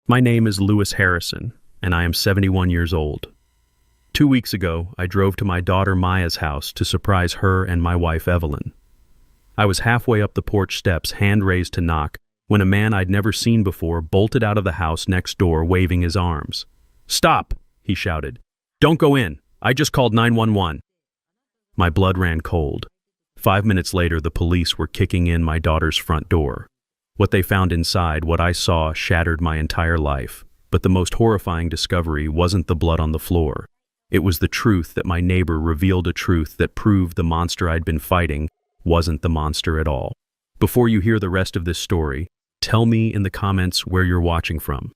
My name is Lewis Harrison, and I am 71 years old. 2 weeks ago, I drove to my daughter Maya's house to surprise her and my wife Evelyn. I was halfway up the porch steps, hand raised to knock, when a man I'd never seen before bolted out of the house next door waving his arms. "Stop!" he shouted. "Don't go in. I just called 911. My blood ran cold. 5 minutes later, the police were kicking in my daughter's front door. What they found inside, what I saw, shattered my entire life. But the most horrifying discovery wasn't the blood on the floor. It was the truth that my neighbor revealed, a truth that proved the monster I'd been fighting wasn't the monster at all. Before you hear the rest of this story, tell me in the comments where you're watching from.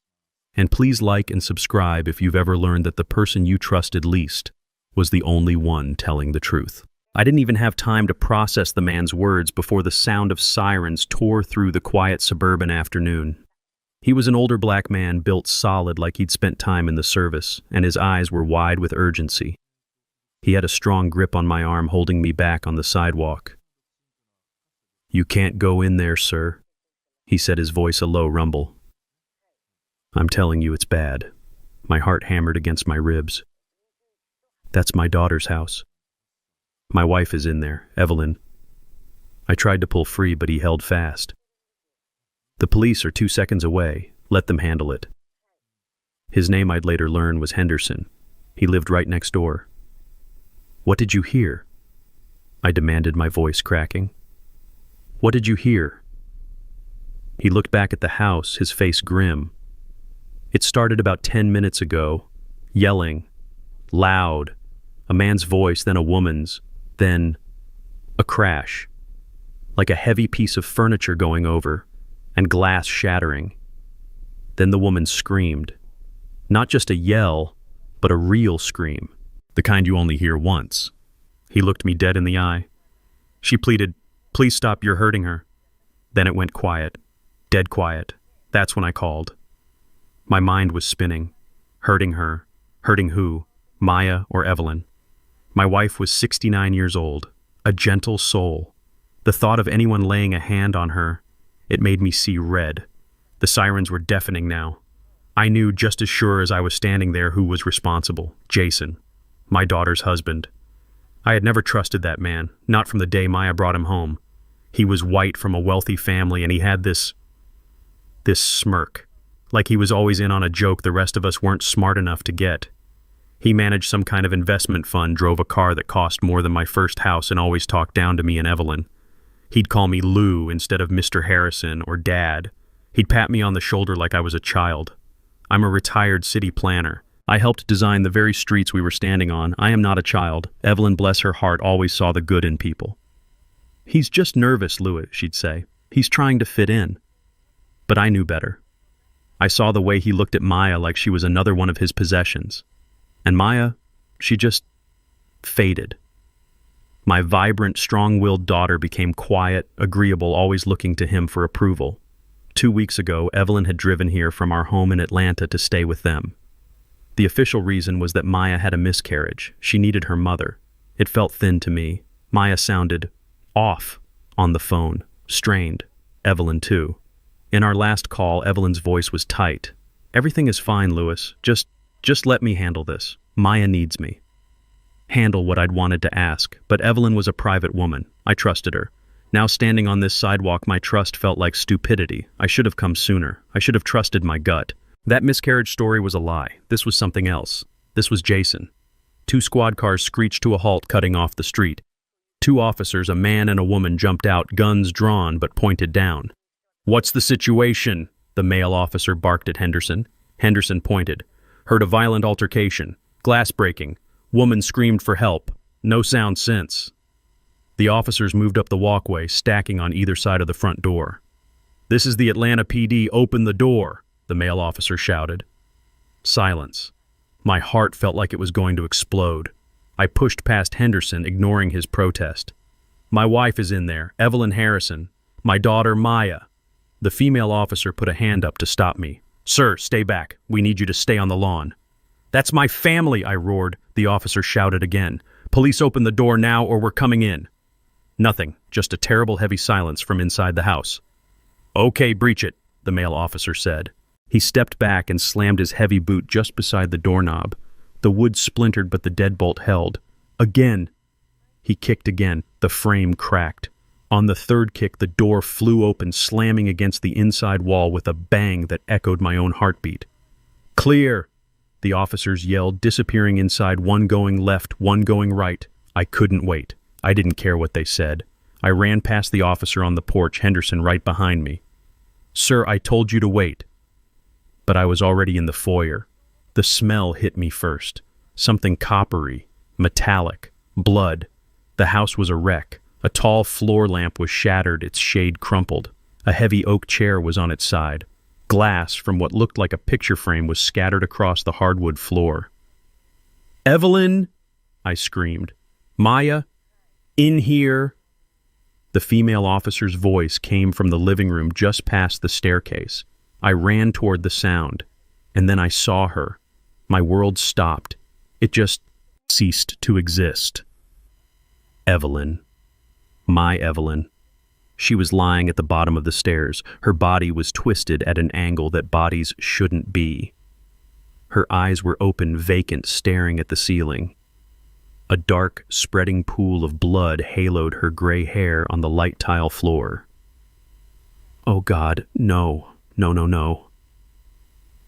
And please like and subscribe if you've ever learned that the person you trusted least was the only one telling the truth. I didn't even have time to process the man's words before the sound of sirens tore through the quiet suburban afternoon. He was an older black man, built solid like he'd spent time in the service, and his eyes were wide with urgency. He had a strong grip on my arm, holding me back on the sidewalk. "You can't go in there, sir," he said, his voice a low rumble. "I'm telling you, it's bad." My heart hammered against my ribs. "That's my daughter's house. My wife is in there, Evelyn." I tried to pull free, but he held fast. "The police are 2 seconds away. Let them handle it." His name, I'd later learn, was Henderson. He lived right next door. "What did you hear?" I demanded, my voice cracking. "What did you hear?" He looked back at the house, his face grim. "It started about 10 minutes ago. Yelling. Loud. A man's voice, then a woman's. Then a crash. Like a heavy piece of furniture going over, and glass shattering. Then the woman screamed. Not just a yell, but a real scream. The kind you only hear once." He looked me dead in the eye. "She pleaded, 'Please stop, you're hurting her.' Then it went quiet. Dead quiet. That's when I called." My mind was spinning. Hurting her. Hurting who? Maya or Evelyn? My wife was 69 years old. A gentle soul. The thought of anyone laying a hand on her, it made me see red. The sirens were deafening now. I knew just as sure as I was standing there who was responsible. Jason. My daughter's husband. I had never trusted that man, not from the day Maya brought him home. He was white, from a wealthy family, and he had this smirk. Like he was always in on a joke the rest of us weren't smart enough to get. He managed some kind of investment fund, drove a car that cost more than my first house, and always talked down to me and Evelyn. He'd call me Lou instead of Mr. Harrison or Dad. He'd pat me on the shoulder like I was a child. I'm a retired city planner. I helped design the very streets we were standing on. I am not a child. Evelyn, bless her heart, always saw the good in people. "He's just nervous, Louis," she'd say. "He's trying to fit in." But I knew better. I saw the way he looked at Maya like she was another one of his possessions. And Maya, she just faded. My vibrant, strong-willed daughter became quiet, agreeable, always looking to him for approval. 2 weeks ago, Evelyn had driven here from our home in Atlanta to stay with them. The official reason was that Maya had a miscarriage. She needed her mother. It felt thin to me. Maya sounded off on the phone, strained. Evelyn too. In our last call, Evelyn's voice was tight. "Everything is fine, Louis. Just let me handle this. Maya needs me." Handle what I'd wanted to ask, but Evelyn was a private woman. I trusted her. Now standing on this sidewalk, my trust felt like stupidity. I should have come sooner. I should have trusted my gut. That miscarriage story was a lie. This was something else. This was Jason. 2 squad cars screeched to a halt, cutting off the street. 2 officers, a man and a woman, jumped out, guns drawn but pointed down. "What's the situation?" the male officer barked at Henderson. Henderson pointed. "Heard a violent altercation. Glass breaking. Woman screamed for help. No sound since." The officers moved up the walkway, stacking on either side of the front door. "This is the Atlanta PD. Open the door," the male officer shouted. Silence. My heart felt like it was going to explode. I pushed past Henderson, ignoring his protest. "My wife is in there, Evelyn Harrison. My daughter, Maya." The female officer put a hand up to stop me. "Sir, stay back. We need you to stay on the lawn." "That's my family," I roared. The officer shouted again. "Police, open the door now or we're coming in." Nothing, just a terrible heavy silence from inside the house. "Okay, breach it," the male officer said. He stepped back and slammed his heavy boot just beside the doorknob. The wood splintered, but the deadbolt held. Again! He kicked again. The frame cracked. On the third kick, the door flew open, slamming against the inside wall with a bang that echoed my own heartbeat. "Clear!" the officers yelled, disappearing inside, one going left, one going right. I couldn't wait. I didn't care what they said. I ran past the officer on the porch, Henderson right behind me. "Sir, I told you to wait." But I was already in the foyer. The smell hit me first. Something coppery, metallic, blood. The house was a wreck. A tall floor lamp was shattered, its shade crumpled. A heavy oak chair was on its side. Glass from what looked like a picture frame was scattered across the hardwood floor. "Evelyn!" I screamed. "Maya! In here!" The female officer's voice came from the living room just past the staircase. I ran toward the sound, and then I saw her. My world stopped. It just ceased to exist. Evelyn. My Evelyn. She was lying at the bottom of the stairs. Her body was twisted at an angle that bodies shouldn't be. Her eyes were open, vacant, staring at the ceiling. A dark, spreading pool of blood haloed her gray hair on the light tile floor. Oh God, no, no, no, no.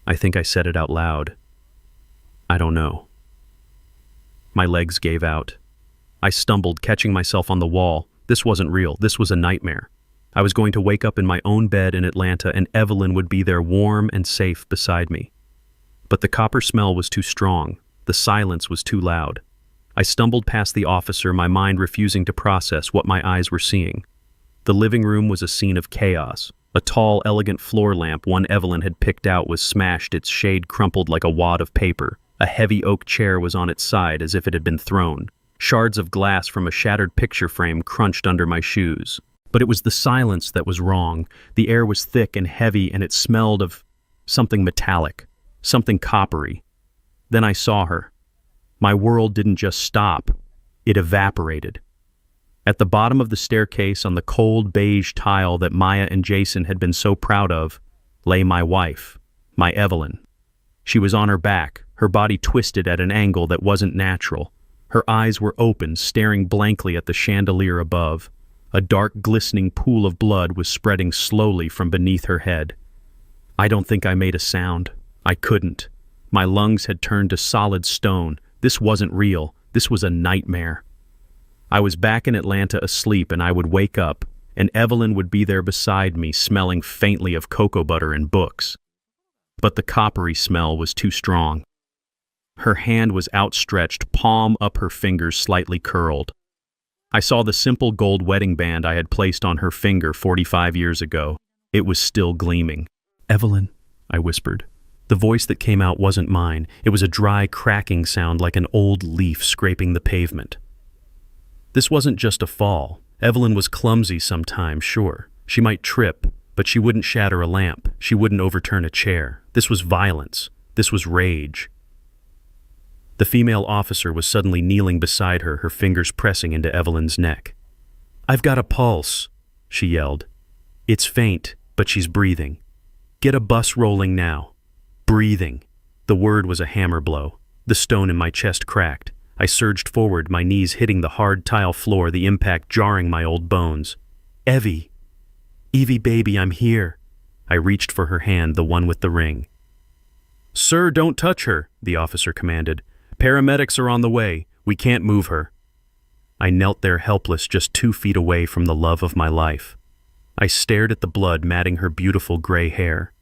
I think I said it out loud. I don't know. My legs gave out. I stumbled, catching myself on the wall. This wasn't real. This was a nightmare. I was going to wake up in my own bed in Atlanta, and Evelyn would be there warm and safe beside me. But the copper smell was too strong. The silence was too loud. I stumbled past the officer, my mind refusing to process what my eyes were seeing. The living room was a scene of chaos. A tall, elegant floor lamp one Evelyn had picked out was smashed, its shade crumpled like a wad of paper. A heavy oak chair was on its side as if it had been thrown. Shards of glass from a shattered picture frame crunched under my shoes. But it was the silence that was wrong. The air was thick and heavy, and it smelled of something metallic, something coppery. Then I saw her. My world didn't just stop. It evaporated. At the bottom of the staircase, on the cold beige tile that Maya and Jason had been so proud of, lay my wife, my Evelyn. She was on her back, her body twisted at an angle that wasn't natural. Her eyes were open, staring blankly at the chandelier above. A dark, glistening pool of blood was spreading slowly from beneath her head. I don't think I made a sound. I couldn't. My lungs had turned to solid stone. This wasn't real. This was a nightmare. I was back in Atlanta asleep, and I would wake up, and Evelyn would be there beside me, smelling faintly of cocoa butter and books. But the coppery smell was too strong. Her hand was outstretched, palm up, her fingers slightly curled. I saw the simple gold wedding band I had placed on her finger 45 years ago. It was still gleaming. "Evelyn," I whispered. The voice that came out wasn't mine. It was a dry, cracking sound like an old leaf scraping the pavement. This wasn't just a fall. Evelyn was clumsy sometimes, sure. She might trip, but she wouldn't shatter a lamp. She wouldn't overturn a chair. This was violence. This was rage. The female officer was suddenly kneeling beside her, her fingers pressing into Evelyn's neck. "I've got a pulse," she yelled. "It's faint, but she's breathing. Get a bus rolling now." Breathing. The word was a hammer blow. The stone in my chest cracked. I surged forward, my knees hitting the hard tile floor, the impact jarring my old bones. "Evie! Evie, baby, I'm here." I reached for her hand, the one with the ring. "Sir, don't touch her," the officer commanded. "Paramedics are on the way. We can't move her." I knelt there helpless, just 2 feet away from the love of my life. I stared at the blood matting her beautiful gray hair.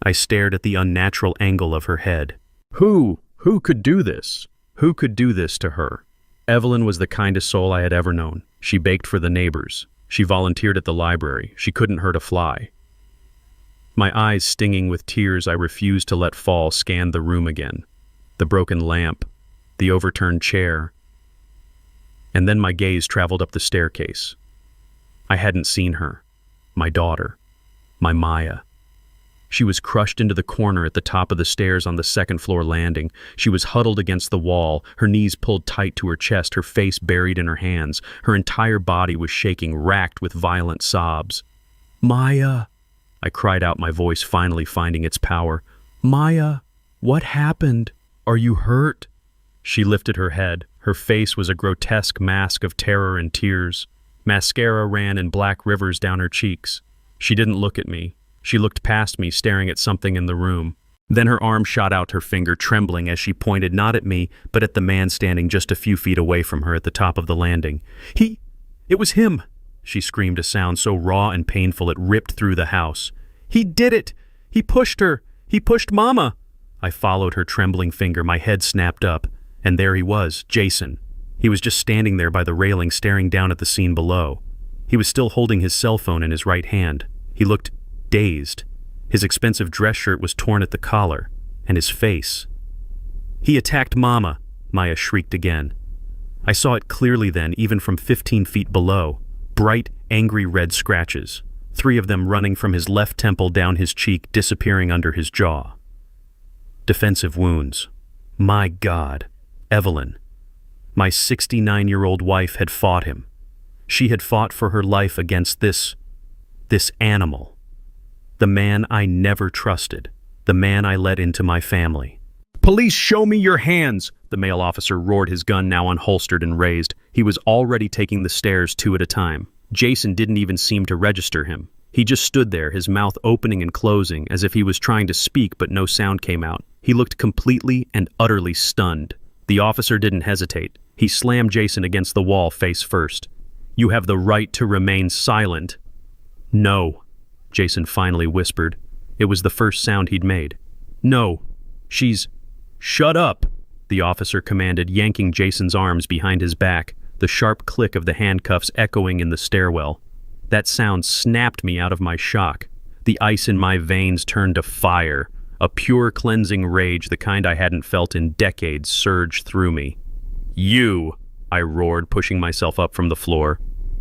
I stared at the unnatural angle of her head. Who could do this? Who could do this to her? Evelyn was the kindest soul I had ever known. She baked for the neighbors. She volunteered at the library. She couldn't hurt a fly. My eyes stinging with tears I refused to let fall scanned the room again. The broken lamp, the overturned chair. And then my gaze traveled up the staircase. I hadn't seen her. My daughter. My Maya. She was crushed into the corner at the top of the stairs on the second-floor landing. She was huddled against the wall, her knees pulled tight to her chest, her face buried in her hands. Her entire body was shaking, racked with violent sobs. "Maya!" I cried out, my voice finally finding its power. "Maya, what happened? Are you hurt?" She lifted her head. Her face was a grotesque mask of terror and tears. Mascara ran in black rivers down her cheeks. She didn't look at me. She looked past me, staring at something in the room. Then her arm shot out, her finger trembling as she pointed not at me, but at the man standing just a few feet away from her at the top of the landing. It was him!" She screamed, a sound so raw and painful it ripped through the house. "He did it! He pushed her! He pushed Mama!" I followed her trembling finger, my head snapped up, and there he was, Jason. He was just standing there by the railing, staring down at the scene below. He was still holding his cell phone in his right hand. He looked dazed. His expensive dress shirt was torn at the collar, and his face. "He attacked Mama," Maya shrieked again. I saw it clearly then, even from 15 feet below. Bright, angry red scratches, 3 of them running from his left temple down his cheek, disappearing under his jaw. Defensive wounds. My God, Evelyn. My 69-year-old wife had fought him. She had fought for her life against this animal. The man I never trusted. The man I let into my family. "Police, show me your hands!" The male officer roared, his gun now unholstered and raised. He was already taking the stairs 2 at a time. Jason didn't even seem to register him. He just stood there, his mouth opening and closing, as if he was trying to speak but no sound came out. He looked completely and utterly stunned. The officer didn't hesitate. He slammed Jason against the wall face first. "You have the right to remain silent." "No," Jason finally whispered. It was the first sound he'd made. "No, she's..." "Shut up," the officer commanded, yanking Jason's arms behind his back, the sharp click of the handcuffs echoing in the stairwell. That sound snapped me out of my shock. The ice in my veins turned to fire. A pure cleansing rage, the kind I hadn't felt in decades, surged through me. "You," I roared, pushing myself up from the floor.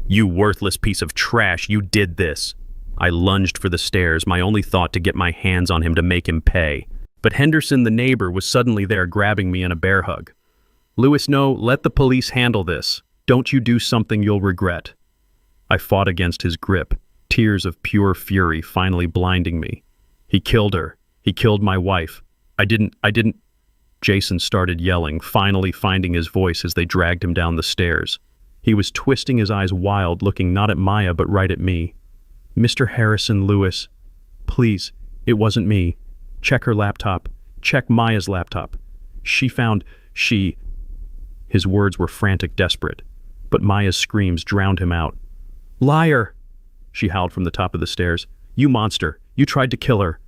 "You worthless piece of trash, you did this." I lunged for the stairs, my only thought to get my hands on him to make him pay. But Henderson, the neighbor, was suddenly there, grabbing me in a bear hug. "Lewis, no, let the police handle this. Don't you do something you'll regret." I fought against his grip, tears of pure fury finally blinding me. "He killed her. He killed my wife. I didn't..." Jason started yelling, finally finding his voice as they dragged him down the stairs. He was twisting his eyes wild, looking not at Maya but right at me. "Mr. Harrison, Lewis, please, it wasn't me. Check her laptop. Check Maya's laptop. His words were frantic, desperate, but Maya's screams drowned him out. "Liar!" she howled from the top of the stairs. "You monster! You tried to kill her!"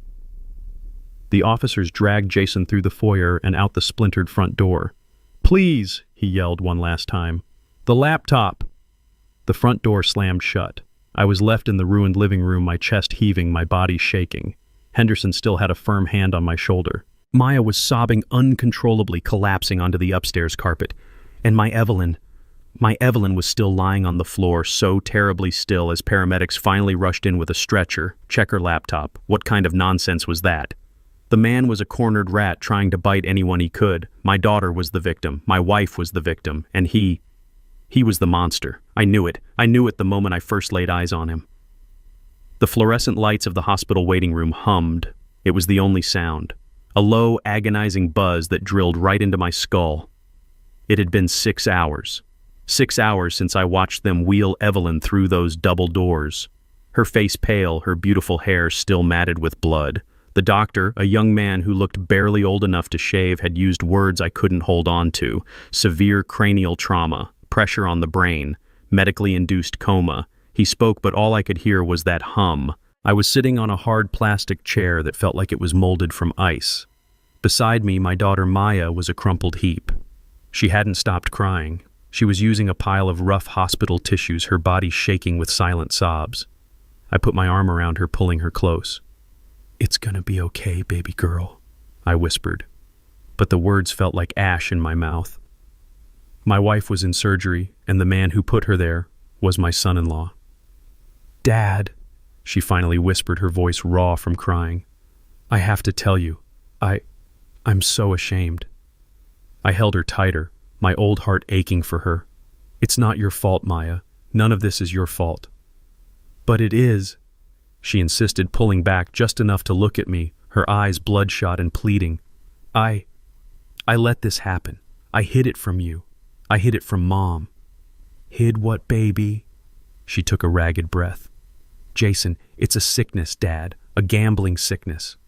The officers dragged Jason through the foyer and out the splintered front door. "Please!" he yelled one last time. "The laptop!" The front door slammed shut. I was left in the ruined living room, my chest heaving, my body shaking. Henderson still had a firm hand on my shoulder. Maya was sobbing uncontrollably, collapsing onto the upstairs carpet. And my Evelyn was still lying on the floor, so terribly still, as paramedics finally rushed in with a stretcher. Check her laptop. What kind of nonsense was that? The man was a cornered rat trying to bite anyone he could. My daughter was the victim. My wife was the victim. And he was the monster. I knew it. I knew it the moment I first laid eyes on him. The fluorescent lights of the hospital waiting room hummed. It was the only sound. A low, agonizing buzz that drilled right into my skull. It had been 6 hours. 6 hours since I watched them wheel Evelyn through those double doors. Her face pale, her beautiful hair still matted with blood. The doctor, a young man who looked barely old enough to shave, had used words I couldn't hold on to. Severe cranial trauma, pressure on the brain, medically induced coma. He spoke, but all I could hear was that hum. I was sitting on a hard plastic chair that felt like it was molded from ice. Beside me, my daughter Maya was a crumpled heap. She hadn't stopped crying. She was using a pile of rough hospital tissues, her body shaking with silent sobs. I put my arm around her, pulling her close. "It's gonna be okay, baby girl," I whispered. But the words felt like ash in my mouth. My wife was in surgery, and the man who put her there was my son-in-law. "Dad," she finally whispered, her voice raw from crying. "I have to tell you, I'm so ashamed." I held her tighter, my old heart aching for her. "It's not your fault, Maya. None of this is your fault." "But it is." she insisted, pulling back just enough to look at me, her eyes bloodshot and pleading. I let this happen. I hid it from you. I hid it from Mom. Hid what, baby? She took a ragged breath. Jason, it's a sickness, Dad, a gambling sickness.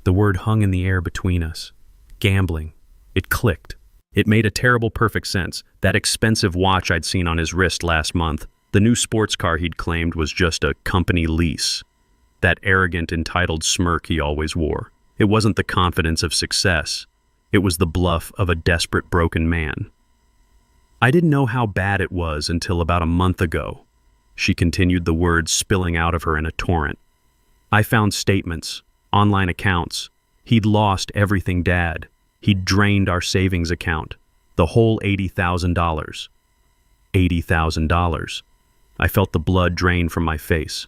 The word hung in the air between us. Gambling. It clicked. It made a terrible perfect sense. That expensive watch I'd seen on his wrist last month, the new sports car he'd claimed was just a company lease. That arrogant, entitled smirk he always wore. It wasn't the confidence of success. It was the bluff of a desperate, broken man. I didn't know how bad it was until about a month ago. She continued, the words spilling out of her in a torrent. I found statements, online accounts. He'd lost everything, Dad. He'd drained our savings account. The whole $80,000. $80,000. I felt the blood drain from my face.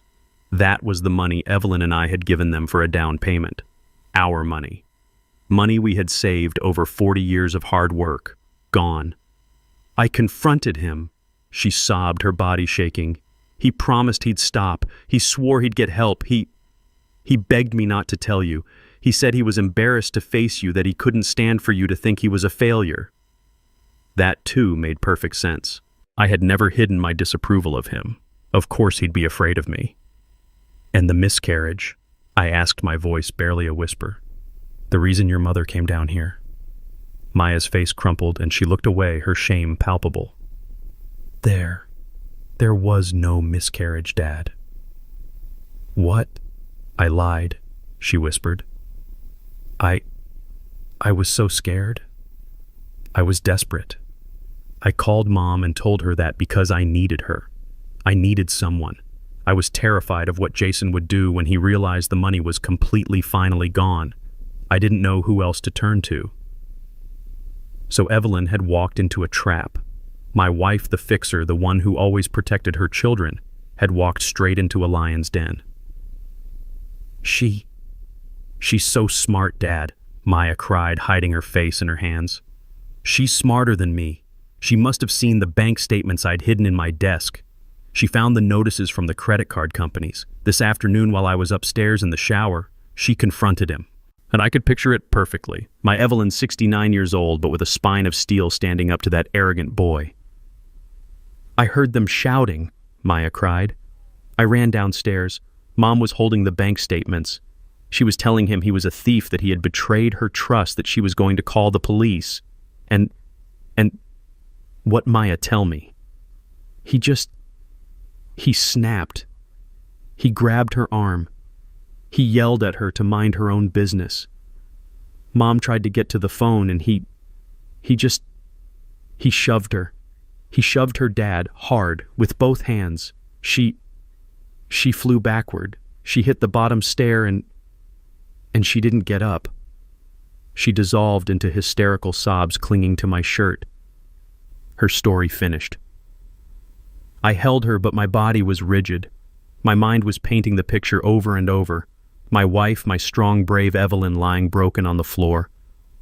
That was the money Evelyn and I had given them for a down payment. Our money. Money we had saved over 40 years of hard work. Gone. I confronted him. She sobbed, her body shaking. He promised he'd stop. He swore he'd get help. He begged me not to tell you. He said he was embarrassed to face you, that he couldn't stand for you to think he was a failure. That, too, made perfect sense. I had never hidden my disapproval of him. Of course he'd be afraid of me. And the miscarriage? I asked, my voice barely a whisper. The reason your mother came down here. Maya's face crumpled and she looked away, her shame palpable. There was no miscarriage, Dad. What? I lied, she whispered. I was so scared. I was desperate. I called Mom and told her that because I needed her. I needed someone. I was terrified of what Jason would do when he realized the money was completely, finally gone. I didn't know who else to turn to. So Evelyn had walked into a trap. My wife, the fixer, the one who always protected her children, had walked straight into a lion's den. She's so smart, Dad, Maya cried, hiding her face in her hands. She's smarter than me. She must have seen the bank statements I'd hidden in my desk. She found the notices from the credit card companies. This afternoon, while I was upstairs in the shower, she confronted him. And I could picture it perfectly. My Evelyn, 69 years old, but with a spine of steel, standing up to that arrogant boy. I heard them shouting, Maya cried. I ran downstairs. Mom was holding the bank statements. She was telling him he was a thief, that he had betrayed her trust, that she was going to call the police. And what, Maya, tell me? He snapped. He grabbed her arm. He yelled at her to mind her own business. Mom tried to get to the phone and he shoved her. He shoved her dad hard with both hands. She flew backward. She hit the bottom stair and she didn't get up. She dissolved into hysterical sobs, clinging to my shirt. Her story finished. I held her, but my body was rigid. My mind was painting the picture over and over. My wife, my strong, brave Evelyn, lying broken on the floor.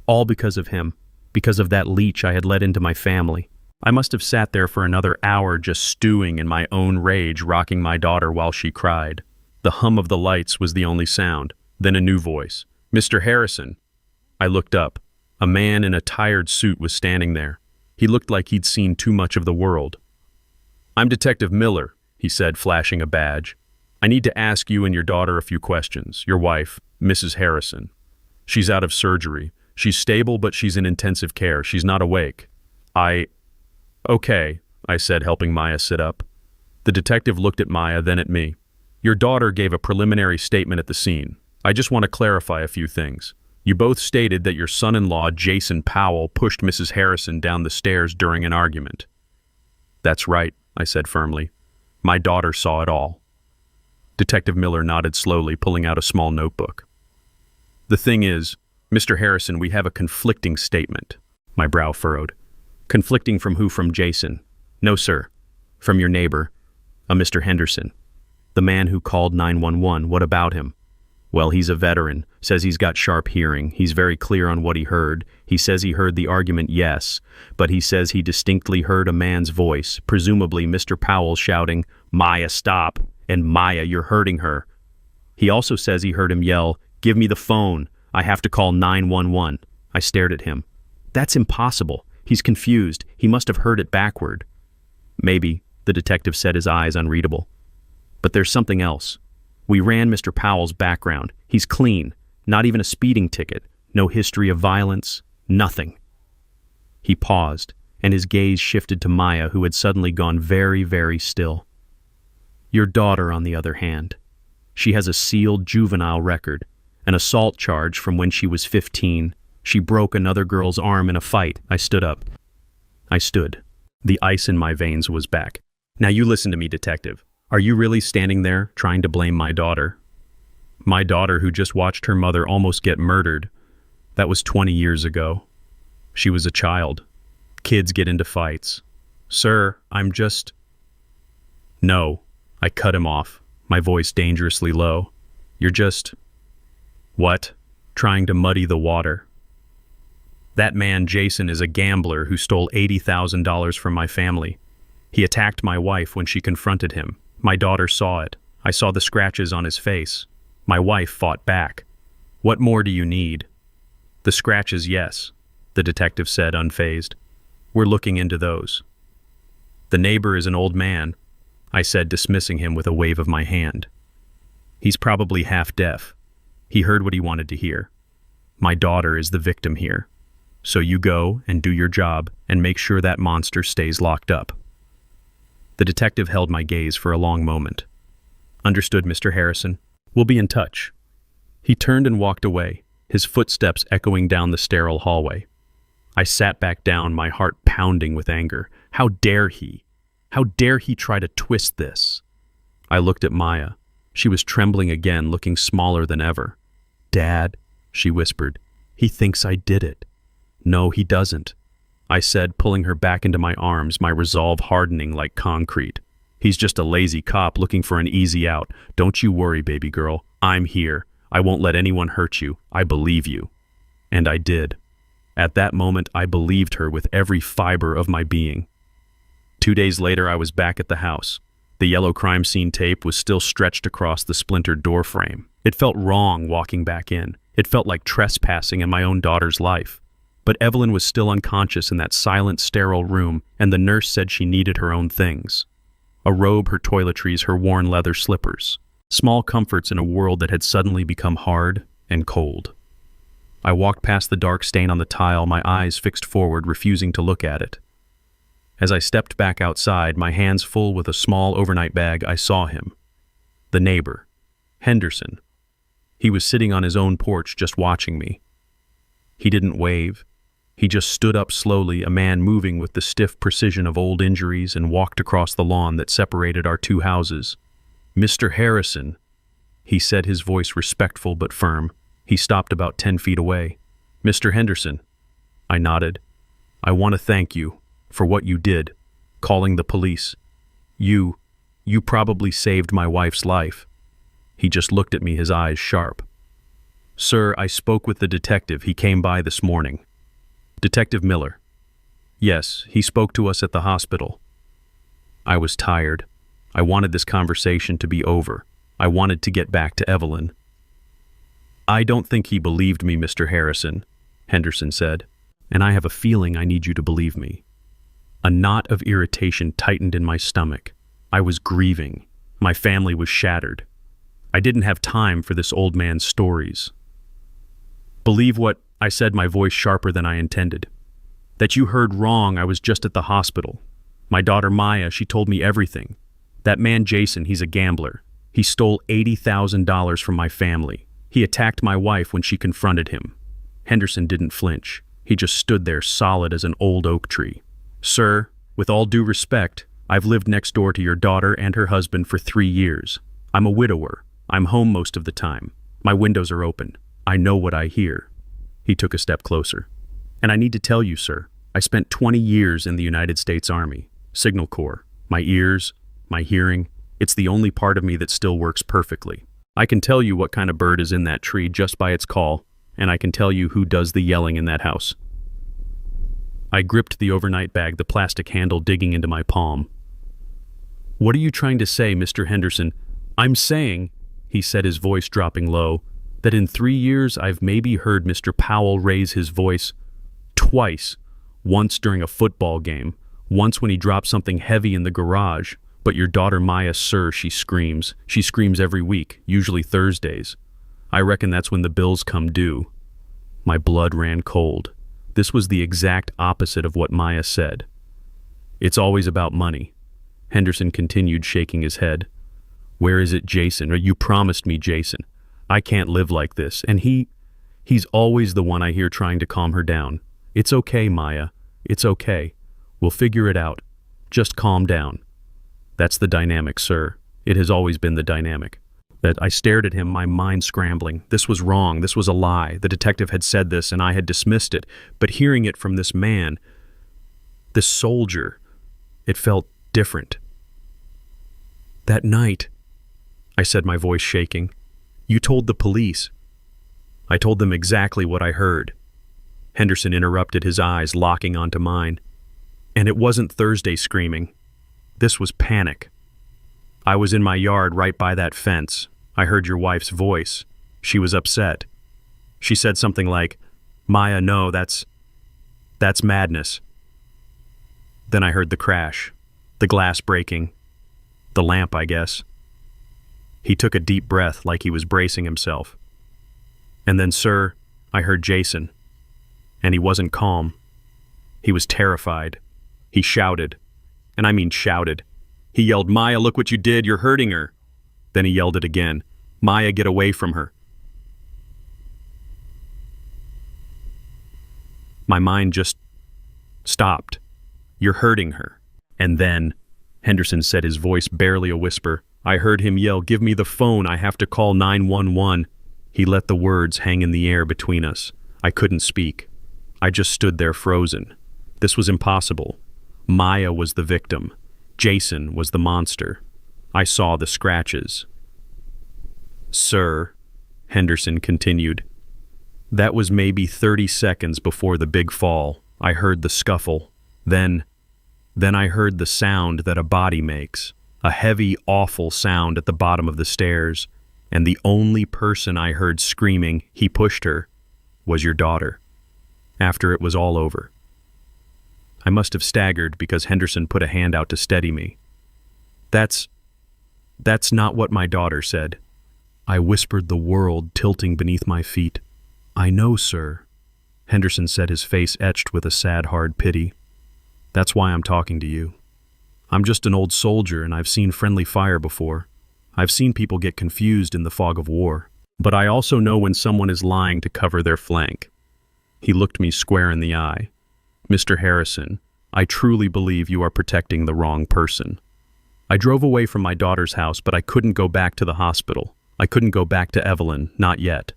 All because of him, because of that leech I had let into my family. I must have sat there for another hour just stewing in my own rage, rocking my daughter while she cried. The hum of the lights was the only sound. Then a new voice. Mr. Harrison. I looked up. A man in a tired suit was standing there. He looked like he'd seen too much of the world. I'm Detective Miller, he said, flashing a badge. I need to ask you and your daughter a few questions. Your wife, Mrs. Harrison. She's out of surgery. She's stable, but she's in intensive care. She's not awake. Okay, I said, helping Maya sit up. The detective looked at Maya, then at me. Your daughter gave a preliminary statement at the scene. I just want to clarify a few things. You both stated that your son-in-law, Jason Powell, pushed Mrs. Harrison down the stairs during an argument. That's right, I said firmly. My daughter saw it all. Detective Miller nodded slowly, pulling out a small notebook. The thing is, Mr. Harrison, we have a conflicting statement. My brow furrowed. Conflicting from who? From Jason? No, sir. From your neighbor, a Mr. Henderson. The man who called 911. What about him? Well, he's a veteran, says he's got sharp hearing. He's very clear on what he heard. He says he heard the argument, yes, but he says he distinctly heard a man's voice, presumably Mr. Powell, shouting, Maya, stop, and Maya, you're hurting her. He also says he heard him yell, "Give me the phone. I have to call 911." I stared at him. That's impossible. He's confused. He must have heard it backward. Maybe, the detective said, his eyes unreadable. But there's something else. We ran Mr. Powell's background. He's clean. Not even a speeding ticket. No history of violence. Nothing. He paused, and his gaze shifted to Maya, who had suddenly gone very, very still. Your daughter, on the other hand. She has a sealed juvenile record, an assault charge from when she was 15. She broke another girl's arm in a fight. I stood up. I stood. The ice in my veins was back. Now you listen to me, detective. Are you really standing there, trying to blame my daughter? My daughter, who just watched her mother almost get murdered. That was 20 years ago. She was a child. Kids get into fights. Sir, I'm just... No. I cut him off, my voice dangerously low. You're just... What? Trying to muddy the water. That man, Jason, is a gambler who stole $80,000 from my family. He attacked my wife when she confronted him. My daughter saw it. I saw the scratches on his face. My wife fought back. What more do you need? The scratches, yes, the detective said, unfazed. We're looking into those. The neighbor is an old man, I said, dismissing him with a wave of my hand. He's probably half deaf. He heard what he wanted to hear. My daughter is the victim here. So you go and do your job and make sure that monster stays locked up. The detective held my gaze for a long moment. Understood, Mr. Harrison. We'll be in touch. He turned and walked away, his footsteps echoing down the sterile hallway. I sat back down, my heart pounding with anger. How dare he? How dare he try to twist this? I looked at Maya. She was trembling again, looking smaller than ever. Dad, she whispered, he thinks I did it. No, he doesn't, I said, pulling her back into my arms, my resolve hardening like concrete. He's just a lazy cop looking for an easy out. Don't you worry, baby girl. I'm here. I won't let anyone hurt you. I believe you. And I did. At that moment, I believed her with every fiber of my being. 2 days later, I was back at the house. The yellow crime scene tape was still stretched across the splintered door frame. It felt wrong walking back in. It felt like trespassing in my own daughter's life. But Evelyn was still unconscious in that silent, sterile room, and the nurse said she needed her own things. A robe, her toiletries, her worn leather slippers. Small comforts in a world that had suddenly become hard and cold. I walked past the dark stain on the tile, my eyes fixed forward, refusing to look at it. As I stepped back outside, my hands full with a small overnight bag, I saw him. The neighbor, Henderson. He was sitting on his own porch just watching me. He didn't wave. He just stood up slowly, a man moving with the stiff precision of old injuries, and walked across the lawn that separated our two houses. Mr. Harrison, he said, his voice respectful but firm. He stopped about 10 feet away. Mr. Henderson. I nodded. I want to thank you for what you did, calling the police. You probably saved my wife's life. He just looked at me, his eyes sharp. Sir, I spoke with the detective. He came by this morning. Detective Miller. Yes, he spoke to us at the hospital. I was tired. I wanted this conversation to be over. I wanted to get back to Evelyn. I don't think he believed me, Mr. Harrison, Henderson said, and I have a feeling I need you to believe me. A knot of irritation tightened in my stomach. I was grieving. My family was shattered. I didn't have time for this old man's stories. Believe what I said, my voice sharper than I intended. That you heard wrong. I was just at the hospital. My daughter Maya, she told me everything. That man Jason, he's a gambler. He stole $80,000 from my family. He attacked my wife when she confronted him. Henderson didn't flinch. He just stood there solid as an old oak tree. Sir, with all due respect, I've lived next door to your daughter and her husband for 3 years. I'm a widower. I'm home most of the time. My windows are open. I know what I hear. He took a step closer. And I need to tell you, sir, I spent 20 years in the United States Army, Signal Corps. My ears, my hearing, it's the only part of me that still works perfectly. I can tell you what kind of bird is in that tree just by its call, and I can tell you who does the yelling in that house. I gripped the overnight bag, the plastic handle digging into my palm. What are you trying to say, Mr. Henderson? I'm saying he said, his voice dropping low, that in 3 years I've maybe heard Mr. Powell raise his voice twice, once during a football game, once when he dropped something heavy in the garage. But your daughter Maya, sir, she screams. She screams every week, usually Thursdays. I reckon that's when the bills come due. My blood ran cold. This was the exact opposite of what Maya said. It's always about money. Henderson continued, shaking his head. Where is it, Jason? Or you promised me, Jason. I can't live like this. And he's always the one I hear trying to calm her down. It's okay, Maya. It's okay. We'll figure it out. Just calm down. That's the dynamic, sir. It has always been the dynamic. That I stared at him, my mind scrambling. This was wrong. This was a lie. The detective had said this, and I had dismissed it. But hearing it from this man, this soldier, it felt different. That night, I said, my voice shaking, you told the police. I told them exactly what I heard. Henderson interrupted, his eyes locking onto mine. And it wasn't Thursday screaming. This was panic. I was in my yard right by that fence. I heard your wife's voice. She was upset. She said something like, Maya, no, that's madness. Then I heard the crash, the glass breaking, the lamp, I guess. He took a deep breath like he was bracing himself. And then, sir, I heard Jason. And he wasn't calm. He was terrified. He shouted. And I mean shouted. He yelled, Maya, look what you did, you're hurting her. Then he yelled it again. Maya, get away from her. My mind just stopped. You're hurting her. And then, Henderson said, his voice barely a whisper, I heard him yell, give me the phone, I have to call 911. He let the words hang in the air between us. I couldn't speak. I just stood there frozen. This was impossible. Maya was the victim. Jason was the monster. I saw the scratches. Sir, Henderson continued, that was maybe 30 seconds before the big fall. I heard the scuffle. Then I heard the sound that a body makes, a heavy, awful sound at the bottom of the stairs, and the only person I heard screaming, he pushed her, was your daughter. After it was all over. I must have staggered because Henderson put a hand out to steady me. That's not what my daughter said. I whispered the world tilting beneath my feet. I know, sir. Henderson said, his face etched with a sad, hard pity. That's why I'm talking to you. I'm just an old soldier and I've seen friendly fire before. I've seen people get confused in the fog of war. But I also know when someone is lying to cover their flank. He looked me square in the eye. Mr. Harrison, I truly believe you are protecting the wrong person. I drove away from my daughter's house, but I couldn't go back to the hospital. I couldn't go back to Evelyn, not yet.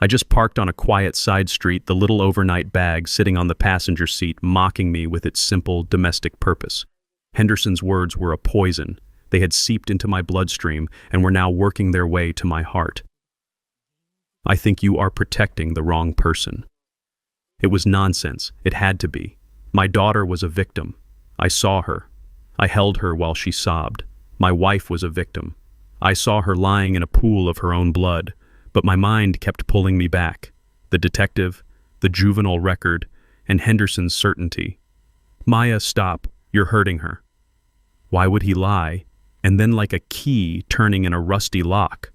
I just parked on a quiet side street, the little overnight bag sitting on the passenger seat, mocking me with its simple domestic purpose. Henderson's words were a poison. They had seeped into my bloodstream and were now working their way to my heart. I think you are protecting the wrong person. It was nonsense. It had to be. My daughter was a victim. I saw her. I held her while she sobbed. My wife was a victim. I saw her lying in a pool of her own blood, but my mind kept pulling me back. The detective, the juvenile record, and Henderson's certainty. Maya, stop. You're hurting her. Why would he lie? And then like a key turning in a rusty lock.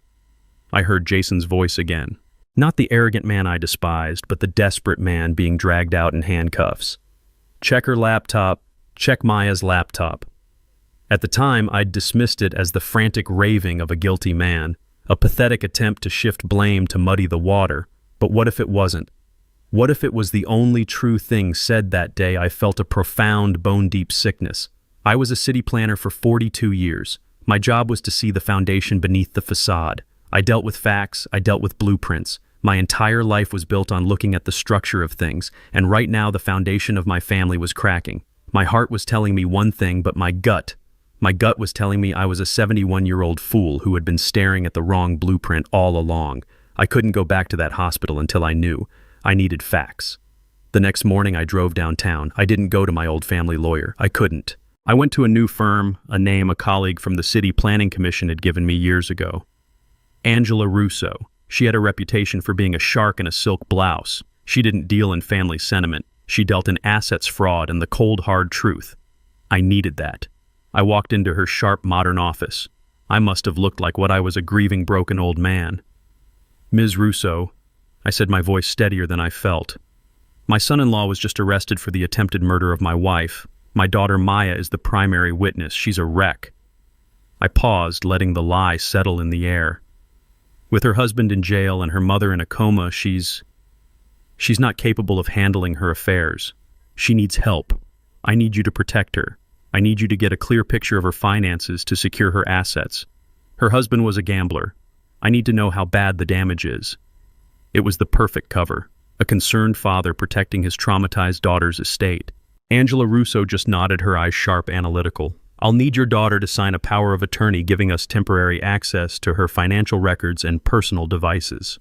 I heard Jason's voice again. Not the arrogant man I despised, but the desperate man being dragged out in handcuffs. Check her laptop. Check Maya's laptop. At the time, I'd dismissed it as the frantic raving of a guilty man, a pathetic attempt to shift blame to muddy the water. But what if it wasn't? What if it was the only true thing said that day? I felt a profound, bone-deep sickness. I was a city planner for 42 years. My job was to see the foundation beneath the facade. I dealt with facts, I dealt with blueprints. My entire life was built on looking at the structure of things, and right now the foundation of my family was cracking. My heart was telling me one thing, but my gut was telling me I was a 71-year-old fool who had been staring at the wrong blueprint all along. I couldn't go back to that hospital until I knew. I needed facts. The next morning I drove downtown. I didn't go to my old family lawyer. I couldn't. I went to a new firm, a name a colleague from the City Planning Commission had given me years ago. Angela Russo. She had a reputation for being a shark in a silk blouse. She didn't deal in family sentiment. She dealt in assets fraud and the cold, hard truth. I needed that. I walked into her sharp, modern office. I must have looked like what I was, a grieving, broken old man. "Ms. Russo," I said, my voice steadier than I felt. "My son-in-law was just arrested for the attempted murder of my wife. My daughter Maya is the primary witness. She's a wreck." I paused, letting the lie settle in the air. With her husband in jail and her mother in a coma, she's not capable of handling her affairs. She needs help. I need you to protect her. I need you to get a clear picture of her finances to secure her assets. Her husband was a gambler. I need to know how bad the damage is. It was the perfect cover. A concerned father protecting his traumatized daughter's estate. Angela Russo just nodded, her eyes sharp, analytical. "I'll need your daughter to sign a power of attorney giving us temporary access to her financial records and personal devices."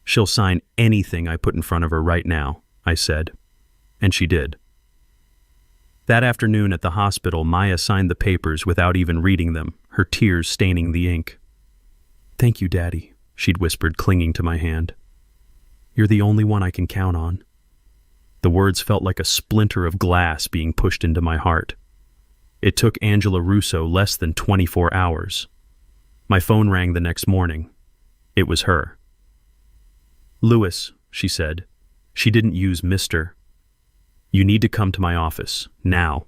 "She'll sign anything I put in front of her right now," I said. And she did. That afternoon at the hospital, Maya signed the papers without even reading them, her tears staining the ink. "Thank you, Daddy," she'd whispered, clinging to my hand. "You're the only one I can count on." The words felt like a splinter of glass being pushed into my heart. It took Angela Russo less than 24 hours. My phone rang the next morning. It was her. "Louis," she said. She didn't use Mr. "You need to come to my office, now."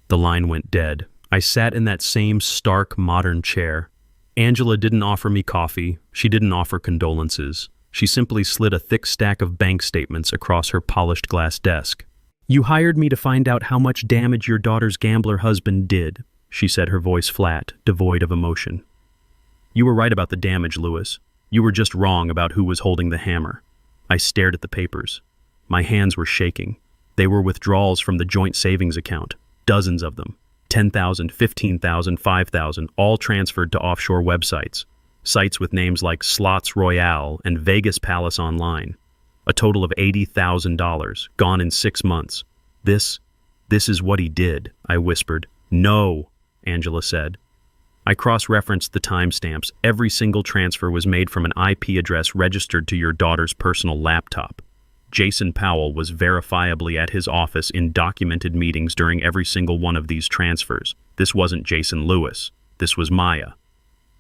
The line went dead. I sat in that same stark, modern chair. Angela didn't offer me coffee. She didn't offer condolences. She simply slid a thick stack of bank statements across her polished glass desk. "You hired me to find out how much damage your daughter's gambler husband did," she said, her voice flat, devoid of emotion. "You were right about the damage, Louis. You were just wrong about who was holding the hammer." I stared at the papers. My hands were shaking. They were withdrawals from the joint savings account, dozens of them, 10,000, 15,000, 5,000, all transferred to offshore websites, sites with names like Slots Royale and Vegas Palace Online. A total of $80,000, gone in 6 months. This is what he did," I whispered. "No," Angela said. I cross-referenced the timestamps. Every single transfer was made from an IP address registered to your daughter's personal laptop. Jason Powell was verifiably at his office in documented meetings during every single one of these transfers. This wasn't Jason Lewis. This was Maya.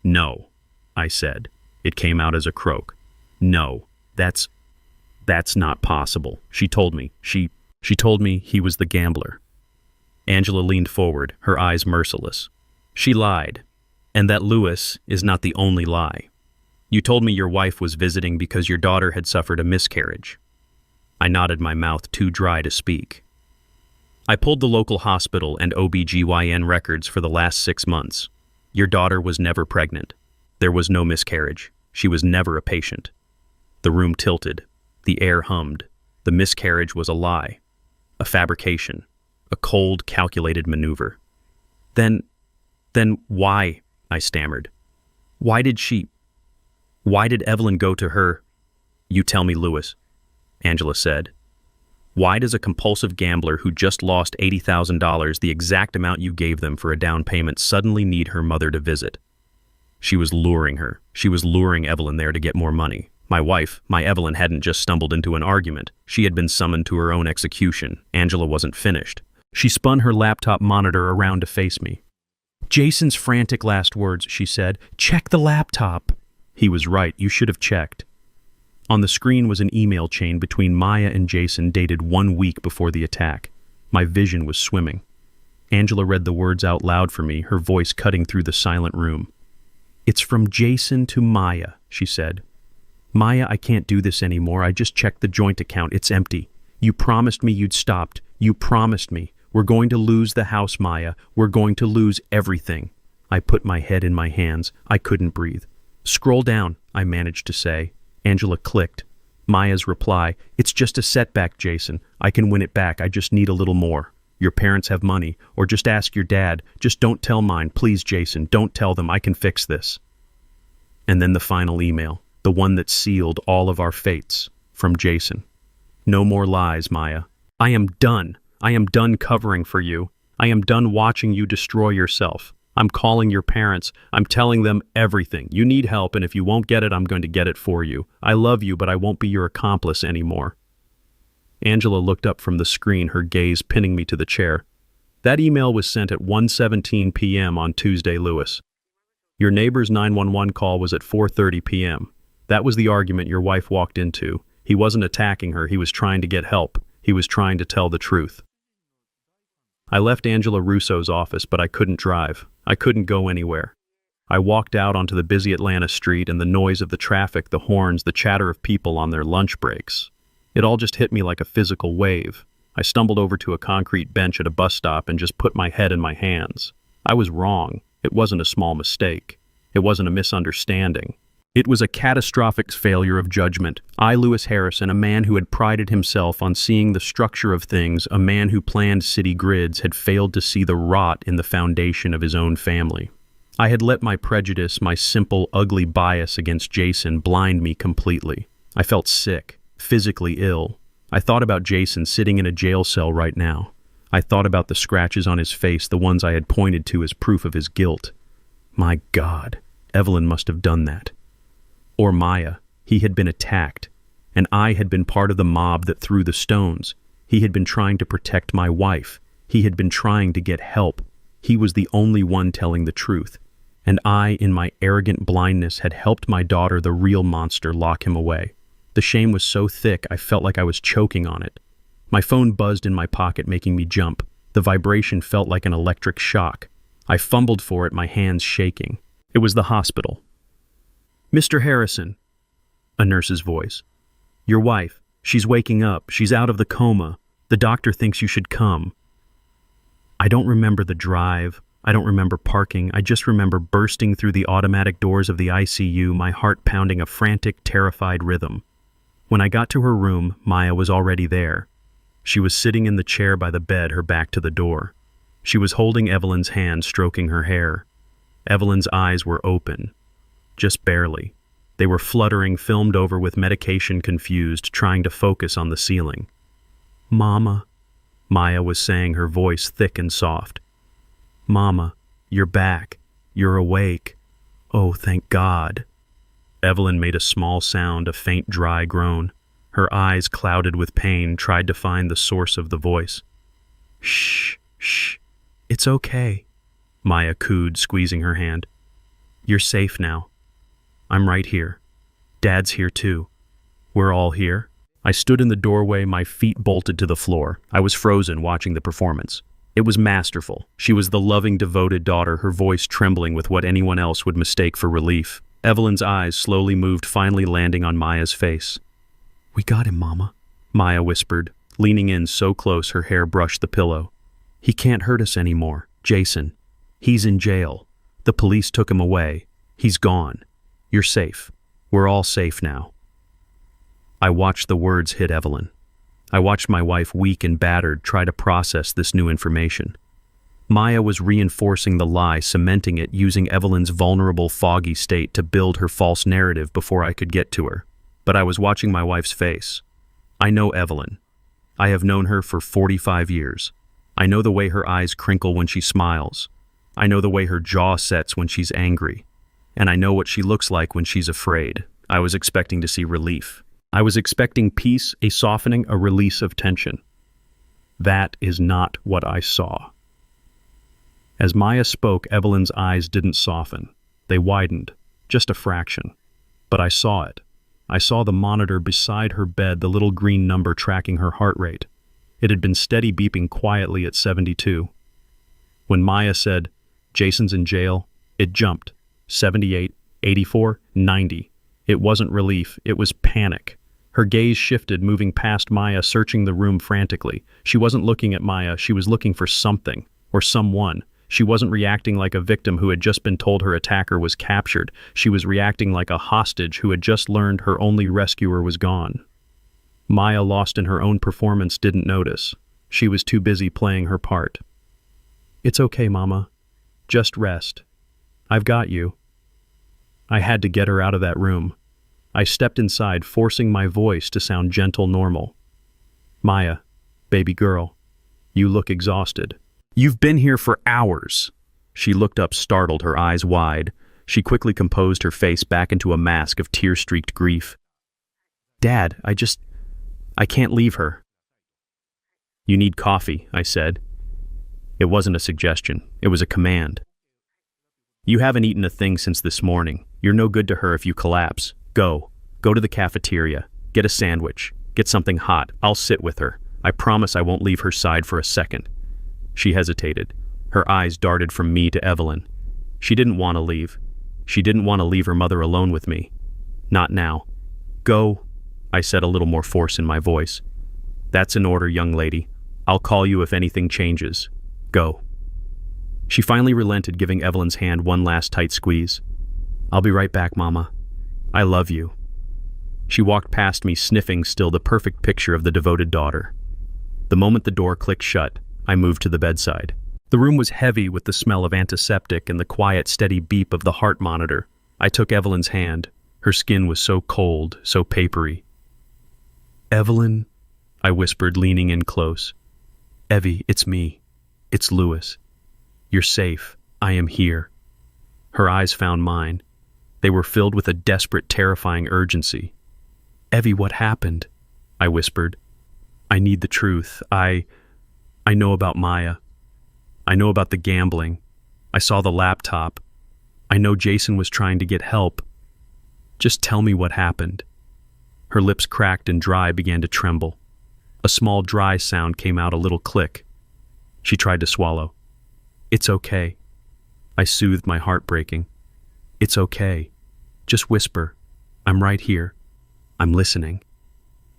"No," I said. It came out as a croak. "No, that's not possible." She told me. She told me he was the gambler. Angela leaned forward, her eyes merciless. "She lied. And that Lewis is not the only lie. You told me your wife was visiting because your daughter had suffered a miscarriage." I nodded, my mouth too dry to speak. "I pulled the local hospital and OB/GYN records for the last 6 months. Your daughter was never pregnant. There was no miscarriage. She was never a patient." The room tilted. The air hummed. The miscarriage was a lie. A fabrication. A cold, calculated maneuver. Then why?" I stammered. Why did Evelyn go to her?" "You tell me, Louis," Angela said. "Why does a compulsive gambler who just lost $80,000, the exact amount you gave them for a down payment, suddenly need her mother to visit?" She was luring her. She was luring Evelyn there to get more money. My wife, my Evelyn, hadn't just stumbled into an argument. She had been summoned to her own execution. Angela wasn't finished. She spun her laptop monitor around to face me. "Jason's frantic last words," she said. "Check the laptop." He was right. You should have checked. On the screen was an email chain between Maya and Jason dated 1 week before the attack. My vision was swimming. Angela read the words out loud for me, her voice cutting through the silent room. "It's from Jason to Maya," she said. "Maya, I can't do this anymore. I just checked the joint account. It's empty. You promised me you'd stopped. You promised me. We're going to lose the house, Maya. We're going to lose everything." I put my head in my hands. I couldn't breathe. "Scroll down," I managed to say. Angela clicked. Maya's reply, "It's just a setback, Jason. I can win it back. I just need a little more. Your parents have money. Or just ask your dad. Just don't tell mine. Please, Jason, don't tell them. I can fix this." And then the final email, the one that sealed all of our fates, from Jason. "No more lies, Maya. I am done. I am done covering for you. I am done watching you destroy yourself. I'm calling your parents. I'm telling them everything. You need help, and if you won't get it, I'm going to get it for you. I love you, but I won't be your accomplice anymore." Angela looked up from the screen, her gaze pinning me to the chair. "That email was sent at 1:17 p.m. on Tuesday, Lewis. Your neighbor's 911 call was at 4:30 p.m. That was the argument your wife walked into. He wasn't attacking her. He was trying to get help. He was trying to tell the truth." I left Angela Russo's office, but I couldn't drive. I couldn't go anywhere. I walked out onto the busy Atlanta street, and the noise of the traffic, the horns, the chatter of people on their lunch breaks. It all just hit me like a physical wave. I stumbled over to a concrete bench at a bus stop and just put my head in my hands. I was wrong. It wasn't a small mistake. It wasn't a misunderstanding. It was a catastrophic failure of judgment. I, Lewis Harrison, a man who had prided himself on seeing the structure of things, a man who planned city grids, had failed to see the rot in the foundation of his own family. I had let my prejudice, my simple, ugly bias against Jason, blind me completely. I felt sick, physically ill. I thought about Jason sitting in a jail cell right now. I thought about the scratches on his face, the ones I had pointed to as proof of his guilt. My God, Evelyn must have done that. Or Maya. He had been attacked, and I had been part of the mob that threw the stones. He had been trying to protect my wife. He had been trying to get help. He was the only one telling the truth. And I, in my arrogant blindness, had helped my daughter, the real monster, lock him away. The shame was so thick I felt like I was choking on it. My phone buzzed in my pocket, making me jump. The vibration felt like an electric shock. I fumbled for it, my hands shaking. It was the hospital. "Mr. Harrison," a nurse's voice. "Your wife, she's waking up. She's out of the coma. The doctor thinks you should come." I don't remember the drive. I don't remember parking. I just remember bursting through the automatic doors of the ICU, my heart pounding a frantic, terrified rhythm. When I got to her room, Maya was already there. She was sitting in the chair by the bed, her back to the door. She was holding Evelyn's hand, stroking her hair. Evelyn's eyes were open. Just barely. They were fluttering, filmed over with medication confused, trying to focus on the ceiling. "Mama," Maya was saying, her voice thick and soft. "Mama, you're back. You're awake. Oh, thank God." Evelyn made a small sound, a faint, dry groan. Her eyes, clouded with pain, tried to find the source of the voice. "Shh, shh. It's okay," Maya cooed, squeezing her hand. "You're safe now. I'm right here. Dad's here too. We're all here." I stood in the doorway, my feet bolted to the floor. I was frozen watching the performance. It was masterful. She was the loving, devoted daughter, her voice trembling with what anyone else would mistake for relief. Evelyn's eyes slowly moved, finally landing on Maya's face. "We got him, Mama," Maya whispered, leaning in so close her hair brushed the pillow. "He can't hurt us anymore. Jason. He's in jail. The police took him away. He's gone. You're safe. We're all safe now." I watched the words hit Evelyn. I watched my wife, weak and battered, try to process this new information. Maya was reinforcing the lie, cementing it, using Evelyn's vulnerable, foggy state to build her false narrative before I could get to her. But I was watching my wife's face. I know Evelyn. I have known her for 45 years. I know the way her eyes crinkle when she smiles. I know the way her jaw sets when she's angry. And I know what she looks like when she's afraid. I was expecting to see relief. I was expecting peace, a softening, a release of tension. That is not what I saw. As Maya spoke, Evelyn's eyes didn't soften. They widened, just a fraction. But I saw it. I saw the monitor beside her bed, the little green number tracking her heart rate. It had been steady beeping quietly at 72. When Maya said, "Jason's in jail," it jumped. 78, 84, 90. It wasn't relief, it was panic. Her gaze shifted, moving past Maya, searching the room frantically. She wasn't looking at Maya, she was looking for something, or someone. She wasn't reacting like a victim who had just been told her attacker was captured. She was reacting like a hostage who had just learned her only rescuer was gone. Maya, lost in her own performance, didn't notice. She was too busy playing her part. "It's okay, Mama. Just rest. I've got you." I had to get her out of that room. I stepped inside, forcing my voice to sound gentle, normal. "Maya, baby girl, you look exhausted. You've been here for hours." She looked up startled, her eyes wide. She quickly composed her face back into a mask of tear-streaked grief. "Dad, I can't leave her." "You need coffee," I said. It wasn't a suggestion, it was a command. "You haven't eaten a thing since this morning. You're no good to her if you collapse. Go to the cafeteria, get a sandwich, get something hot. I'll sit with her. I promise I won't leave her side for a second." She hesitated. Her eyes darted from me to Evelyn. She didn't want to leave. She didn't want to leave her mother alone with me. Not now. "Go," I said, a little more force in my voice. "That's an order, young lady. I'll call you if anything changes. Go." She finally relented, giving Evelyn's hand one last tight squeeze. "I'll be right back, Mama. I love you." She walked past me, sniffing still, the perfect picture of the devoted daughter. The moment the door clicked shut, I moved to the bedside. The room was heavy with the smell of antiseptic and the quiet, steady beep of the heart monitor. I took Evelyn's hand. Her skin was so cold, so papery. "Evelyn," I whispered, leaning in close. "Evie, it's me. It's Louis. You're safe. I am here." Her eyes found mine. They were filled with a desperate, terrifying urgency. "Evie, what happened?" I whispered. "I need the truth. I know about Maya. I know about the gambling. I saw the laptop. I know Jason was trying to get help. Just tell me what happened." Her lips cracked and dry began to tremble. A small dry sound came out, a little click. She tried to swallow. "It's okay." I soothed my heart breaking. "It's okay. Just whisper. I'm right here. I'm listening."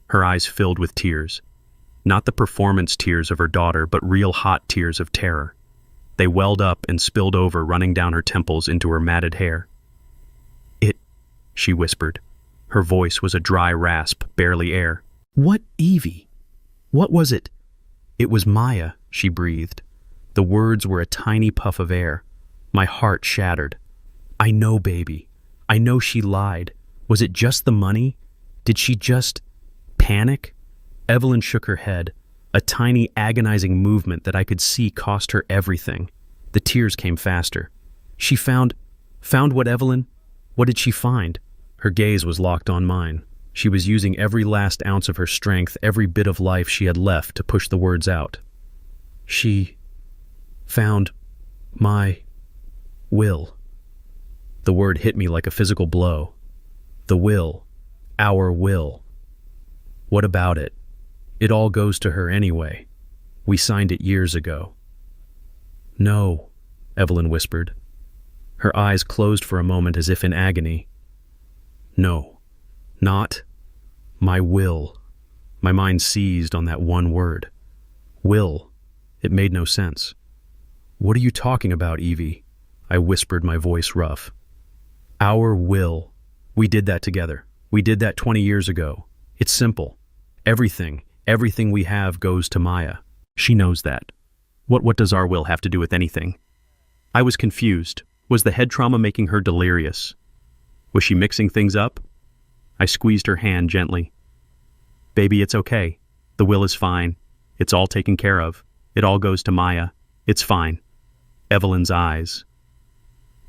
Her eyes filled with tears. Not the performance tears of her daughter, but real hot tears of terror. They welled up and spilled over, running down her temples into her matted hair. She whispered. Her voice was a dry rasp, barely air. "What, Evie? What was it?" "It was Maya," she breathed. The words were a tiny puff of air. My heart shattered. "I know, baby. I know she lied. Was it just the money? Did she just panic?" Evelyn shook her head, a tiny agonizing movement that I could see cost her everything. The tears came faster. "She found what, Evelyn? What did she find?" Her gaze was locked on mine. She was using every last ounce of her strength, every bit of life she had left, to push the words out. "She found my will." The word hit me like a physical blow. The will. Our will. What about it? It all goes to her anyway. We signed it years ago. "No," Evelyn whispered. Her eyes closed for a moment as if in agony. "No, not my will." My mind seized on that one word. Will. It made no sense. "What are you talking about, Evie?" I whispered, my voice rough. "Our will. We did that together. We did that 20 years ago. It's simple. Everything we have goes to Maya. She knows that. What does our will have to do with anything?" I was confused. Was the head trauma making her delirious? Was she mixing things up? I squeezed her hand gently. "Baby, it's okay. The will is fine. It's all taken care of. It all goes to Maya. It's fine." Evelyn's eyes.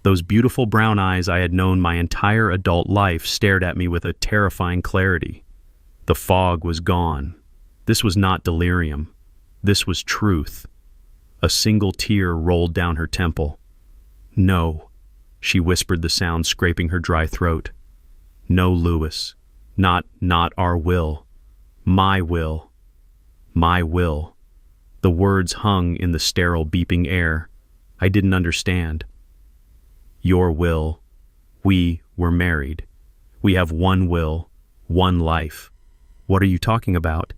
Those beautiful brown eyes I had known my entire adult life stared at me with a terrifying clarity. The fog was gone. This was not delirium. This was truth. A single tear rolled down her temple. "No," she whispered, the sound scraping her dry throat. "No, Louis. Not our will. My will. My will." The words hung in the sterile, beeping air. I didn't understand. "Your will. We were married. We have one will, one life." "What are you talking about?"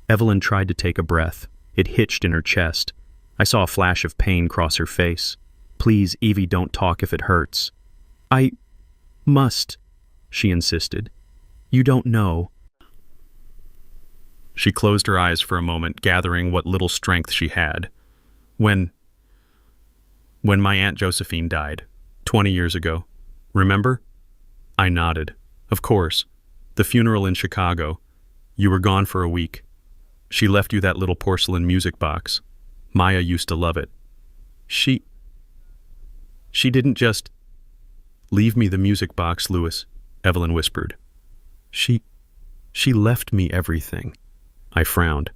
Evelyn tried to take a breath. It hitched in her chest. I saw a flash of pain cross her face. "Please, Evie, don't talk if it hurts." "I must," she insisted. "You don't know." She closed her eyes for a moment, gathering what little strength she had. When my Aunt Josephine died, 20 years ago. Remember? I nodded. "Of course. The funeral in Chicago. You were gone for a week. She left you that little porcelain music box. Maya used to love it. She didn't just leave me the music box, Louis, Evelyn whispered. She left me everything. I frowned.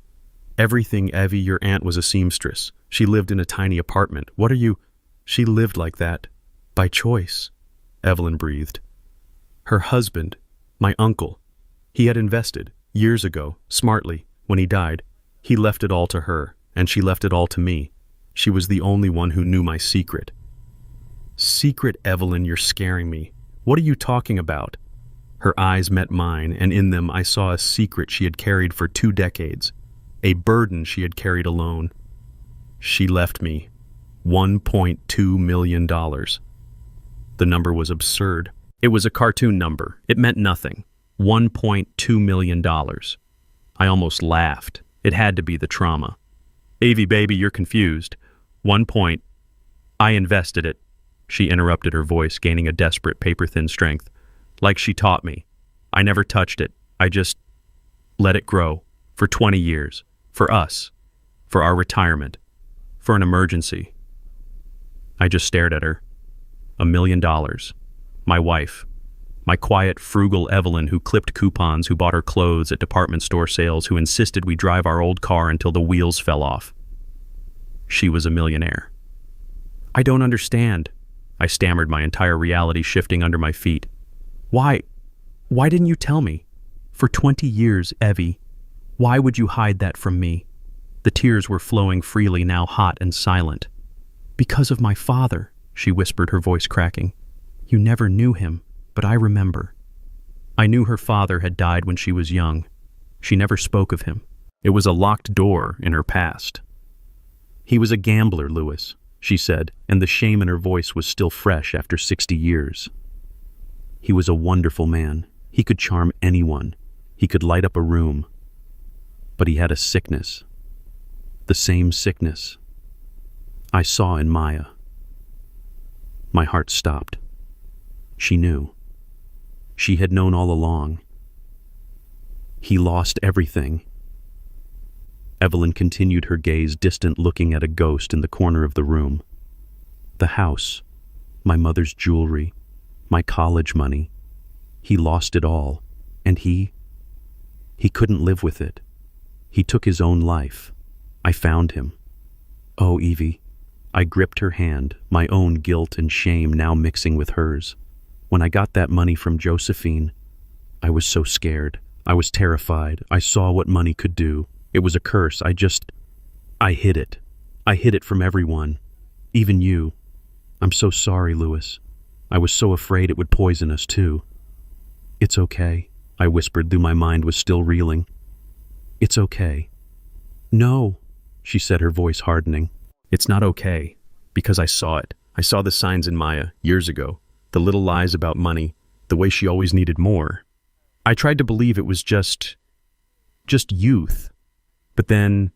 Everything, Evie. Your aunt was a seamstress. She lived in a tiny apartment. What are you? She lived like that. By choice, Evelyn breathed. Her husband, my uncle, he had invested, years ago, smartly, when he died. He left it all to her, and she left it all to me. She was the only one who knew my secret. Secret, Evelyn, you're scaring me. What are you talking about? Her eyes met mine, and in them I saw a secret she had carried for 2 decades, a burden she had carried alone. She left me $1.2 million. The number was absurd. It was a cartoon number. It meant nothing. $1.2 million. I almost laughed. It had to be the trauma. Evie, baby, you're confused. I invested it. She interrupted, her voice gaining a desperate paper-thin strength. Like she taught me. I never touched it. I just let it grow. For 20 years. For us. For our retirement. For an emergency. I just stared at her. $1 million. My wife. My quiet, frugal Evelyn who clipped coupons, who bought her clothes at department store sales, who insisted we drive our old car until the wheels fell off. She was a millionaire. I don't understand. I stammered, my entire reality shifting under my feet. Why didn't you tell me? For 20 years, Evie. Why would you hide that from me? The tears were flowing freely, now hot and silent. Because of my father, she whispered, her voice cracking. You never knew him, but I remember. I knew her father had died when she was young. She never spoke of him. It was a locked door in her past. He was a gambler, Louis, she said, and the shame in her voice was still fresh after 60 years. He was a wonderful man. He could charm anyone. He could light up a room. But he had a sickness. The same sickness I saw in Maya. My heart stopped. She knew. She had known all along. He lost everything. Evelyn continued, her gaze distant, looking at a ghost in the corner of the room. The house, my mother's jewelry, my college money. He lost it all, and he couldn't live with it. He took his own life. I found him. Oh, Evie. I gripped her hand, my own guilt and shame now mixing with hers. When I got that money from Josephine, I was so scared. I was terrified. I saw what money could do. It was a curse. I hid it. I hid it from everyone. Even you. I'm so sorry, Louis. I was so afraid it would poison us too. It's okay, I whispered, though my mind was still reeling. It's okay. No, she said, her voice hardening. It's not okay, because I saw it. I saw the signs in Maya years ago, the little lies about money, the way she always needed more. I tried to believe it was just youth. But then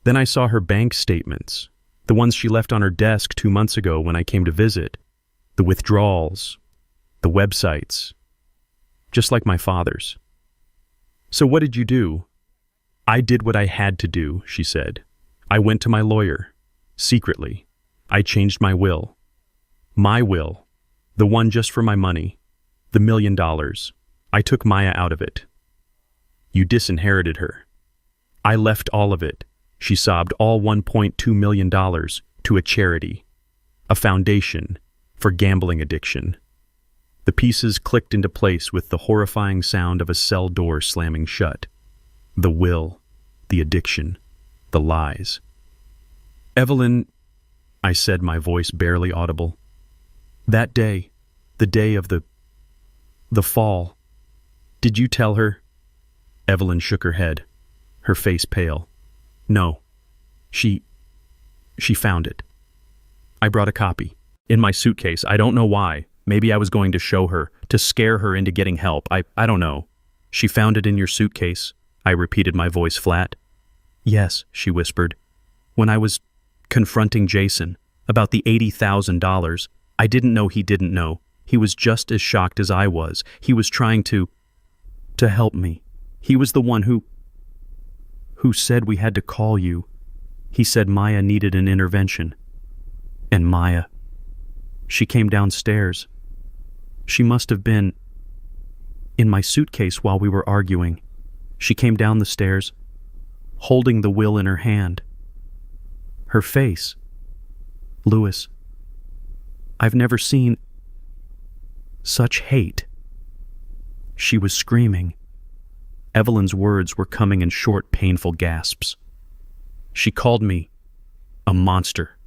I saw her bank statements, the ones she left on her desk 2 months ago when I came to visit, the withdrawals, the websites, just like my father's. So what did you do? I did what I had to do, she said. I went to my lawyer, secretly. I changed my will. My will, the one just for my money, the $1 million. I took Maya out of it. You disinherited her. I left all of it, she sobbed, all $1.2 million to a charity, a foundation for gambling addiction. The pieces clicked into place with the horrifying sound of a cell door slamming shut. The will, the addiction, the lies. Evelyn, I said, my voice barely audible. That day, the day of the fall, did you tell her? Evelyn shook her head, her face pale. No, she found it. I brought a copy. In my suitcase. I don't know why. Maybe I was going to show her, to scare her into getting help. I don't know. She found it in your suitcase, I repeated, my voice flat. Yes, she whispered. When I was confronting Jason about the $80,000, I didn't know he didn't know. He was just as shocked as I was. He was trying to help me. He was the one who said we had to call you. He said Maya needed an intervention. And Maya She came downstairs. She must have been in my suitcase while we were arguing. She came down the stairs, holding the will in her hand. Her face. Louis, I've never seen such hate. She was screaming. Evelyn's words were coming in short, painful gasps. She called me a monster.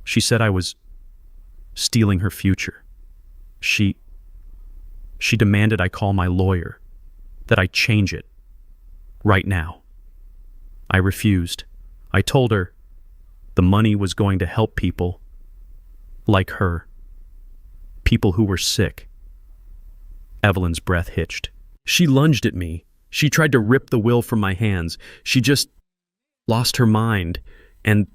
She said I was stealing her future. She demanded I call my lawyer, that I change it, right now. I refused. I told her the money was going to help people like her, people who were sick. Evelyn's breath hitched. She lunged at me. She tried to rip the will from my hands. She just lost her mind, and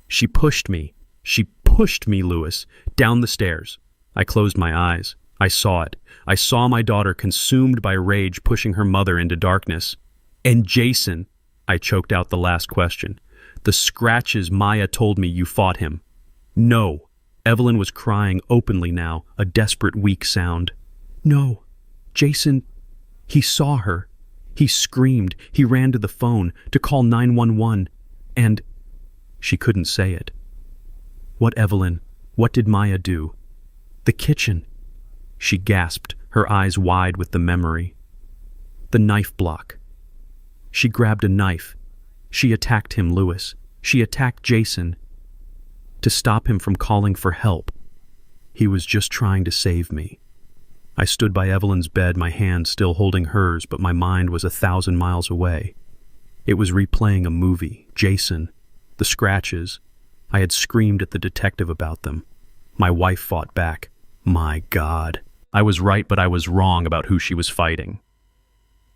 she pushed me. She pushed me, Louis, down the stairs. I closed my eyes. I saw it. I saw my daughter consumed by rage pushing her mother into darkness. And Jason, I choked out the last question. The scratches, Maya told me you fought him. No. Evelyn was crying openly now, a desperate, weak sound. No. Jason, he saw her. He screamed. He ran to the phone to call 911. And she couldn't say it. What, Evelyn? What did Maya do? The kitchen. She gasped, her eyes wide with the memory. The knife block. She grabbed a knife. She attacked him, Louis. She attacked Jason. To stop him from calling for help. He was just trying to save me. I stood by Evelyn's bed, my hand still holding hers, but my mind was 1,000 miles away. It was replaying a movie. Jason. The scratches. I had screamed at the detective about them. My wife fought back. My God. I was right, but I was wrong about who she was fighting.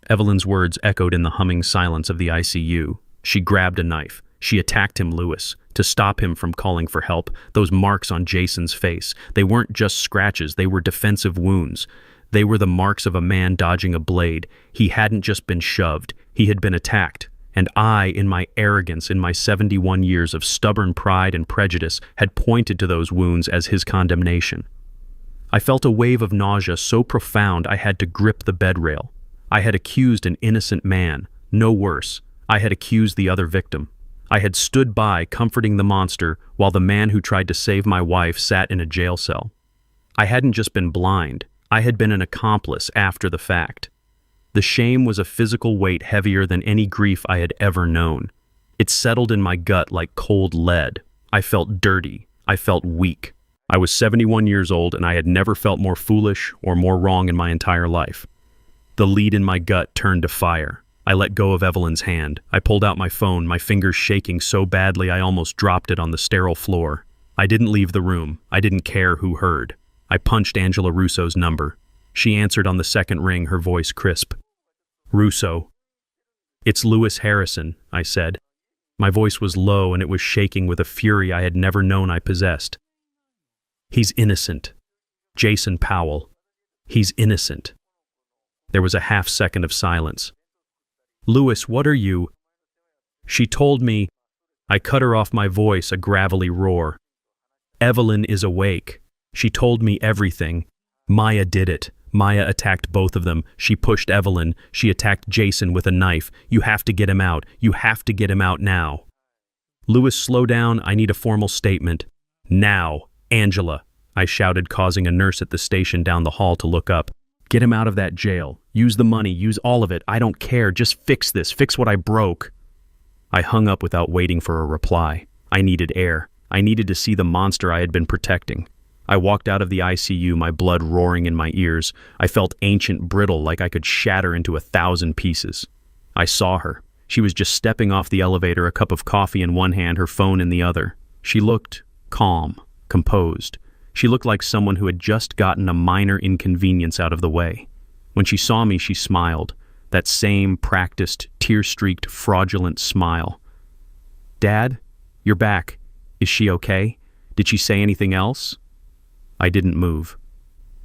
Evelyn's words echoed in the humming silence of the ICU. She grabbed a knife. She attacked him, Louis, to stop him from calling for help. Those marks on Jason's face, they weren't just scratches, they were defensive wounds. They were the marks of a man dodging a blade. He hadn't just been shoved, he had been attacked. And I, in my arrogance, in my 71 years of stubborn pride and prejudice, had pointed to those wounds as his condemnation. I felt a wave of nausea so profound I had to grip the bed rail. I had accused an innocent man, no worse. I had accused the other victim. I had stood by, comforting the monster, while the man who tried to save my wife sat in a jail cell. I hadn't just been blind, I had been an accomplice after the fact. The shame was a physical weight heavier than any grief I had ever known. It settled in my gut like cold lead. I felt dirty. I felt weak. I was 71 years old, and I had never felt more foolish or more wrong in my entire life. The lead in my gut turned to fire. I let go of Evelyn's hand. I pulled out my phone, my fingers shaking so badly I almost dropped it on the sterile floor. I didn't leave the room. I didn't care who heard. I punched Angela Russo's number. She answered on the second ring, her voice crisp. Russo. It's Louis Harrison, I said. My voice was low and it was shaking with a fury I had never known I possessed. He's innocent. Jason Powell. He's innocent. There was a half-second of silence. Louis, what are you? She told me. I cut her off, my voice a gravelly roar. Evelyn is awake. She told me everything. Maya did it. Maya attacked both of them. She pushed Evelyn. She attacked Jason with a knife. You have to get him out. You have to get him out now. Louis, slow down. I need a formal statement. Now. Angela, I shouted, causing a nurse at the station down the hall to look up. Get him out of that jail. Use the money. Use all of it. I don't care. Just fix this. Fix what I broke. I hung up without waiting for a reply. I needed air. I needed to see the monster I had been protecting. I walked out of the ICU, my blood roaring in my ears. I felt ancient, brittle, like I could shatter into 1,000 pieces. I saw her. She was just stepping off the elevator, a cup of coffee in one hand, her phone in the other. She looked calm, composed. She looked like someone who had just gotten a minor inconvenience out of the way. When she saw me, she smiled, that same practiced, tear-streaked, fraudulent smile. Dad, you're back. Is she okay? Did she say anything else? I didn't move.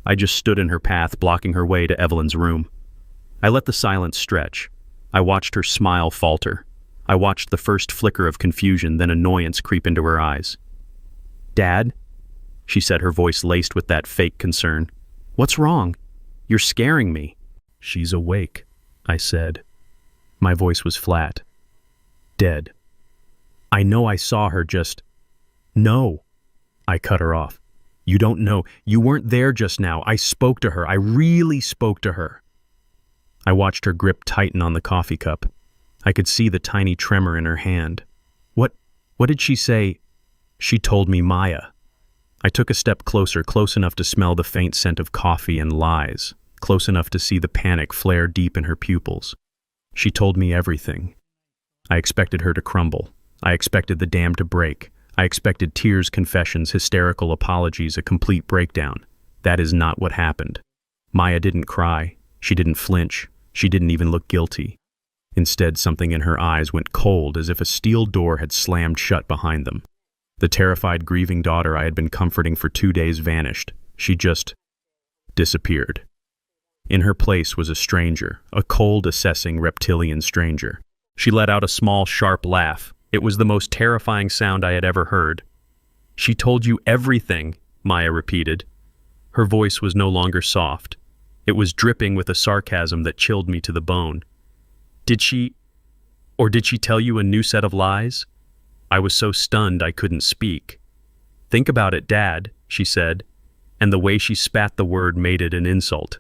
I just stood in her path, blocking her way to Evelyn's room. I let the silence stretch. I watched her smile falter. I watched the first flicker of confusion, then annoyance creep into her eyes. Dad? she said, her voice laced with that fake concern. "What's wrong? You're scaring me." "She's awake," I said. My voice was flat. Dead. "I know I saw her just—" "No." I cut her off. "You don't know. You weren't there just now. I spoke to her. I really spoke to her." I watched her grip tighten on the coffee cup. I could see the tiny tremor in her hand. What did she say?" "She told me Maya." I took a step closer, close enough to smell the faint scent of coffee and lies, close enough to see the panic flare deep in her pupils. "She told me everything." I expected her to crumble. I expected the dam to break. I expected tears, confessions, hysterical apologies, a complete breakdown. That is not what happened. Maya didn't cry. She didn't flinch. She didn't even look guilty. Instead, something in her eyes went cold, as if a steel door had slammed shut behind them. The terrified, grieving daughter I had been comforting for 2 days vanished. She just disappeared. In her place was a stranger, a cold, assessing, reptilian stranger. She let out a small, sharp laugh. It was the most terrifying sound I had ever heard. "She told you everything," Maya repeated. Her voice was no longer soft. It was dripping with a sarcasm that chilled me to the bone. Did she tell you a new set of lies?" I was so stunned I couldn't speak. "Think about it, Dad," she said, and the way she spat the word made it an insult.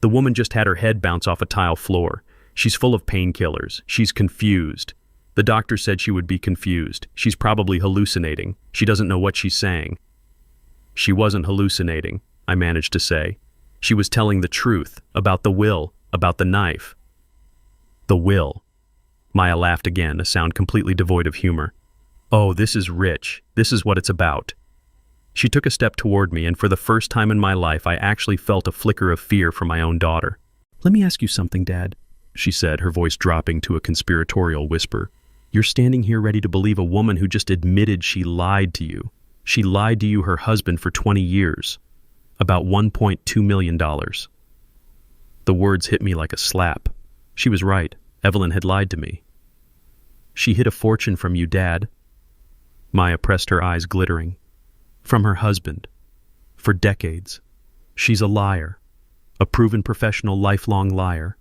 "The woman just had her head bounce off a tile floor. She's full of painkillers. She's confused. The doctor said she would be confused. She's probably hallucinating. She doesn't know what she's saying." "She wasn't hallucinating," I managed to say. "She was telling the truth, about the will, about the knife." "The will." Maya laughed again, a sound completely devoid of humor. "Oh, this is rich. This is what it's about." She took a step toward me, and for the first time in my life, I actually felt a flicker of fear for my own daughter. "Let me ask you something, Dad," she said, her voice dropping to a conspiratorial whisper. "You're standing here ready to believe a woman who just admitted she lied to you. She lied to you, her husband, for 20 years. About $1.2 million. The words hit me like a slap. She was right. Evelyn had lied to me. "She hid a fortune from you, Dad." Maya pressed her eyes glittering. "From her husband. For decades. She's a liar. A proven professional, lifelong liar.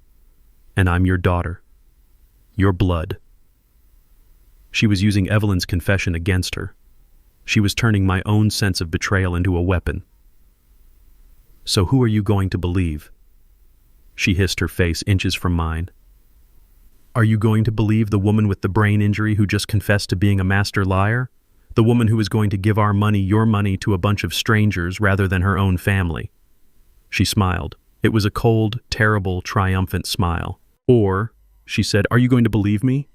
And I'm your daughter. Your blood." She was using Evelyn's confession against her. She was turning my own sense of betrayal into a weapon. "So who are you going to believe?" She hissed, her face inches from mine. "Are you going to believe the woman with the brain injury who just confessed to being a master liar? The woman who is going to give our money, your money, to a bunch of strangers rather than her own family?" She smiled. It was a cold, terrible, triumphant smile. "Or," she said, "are you going to believe me?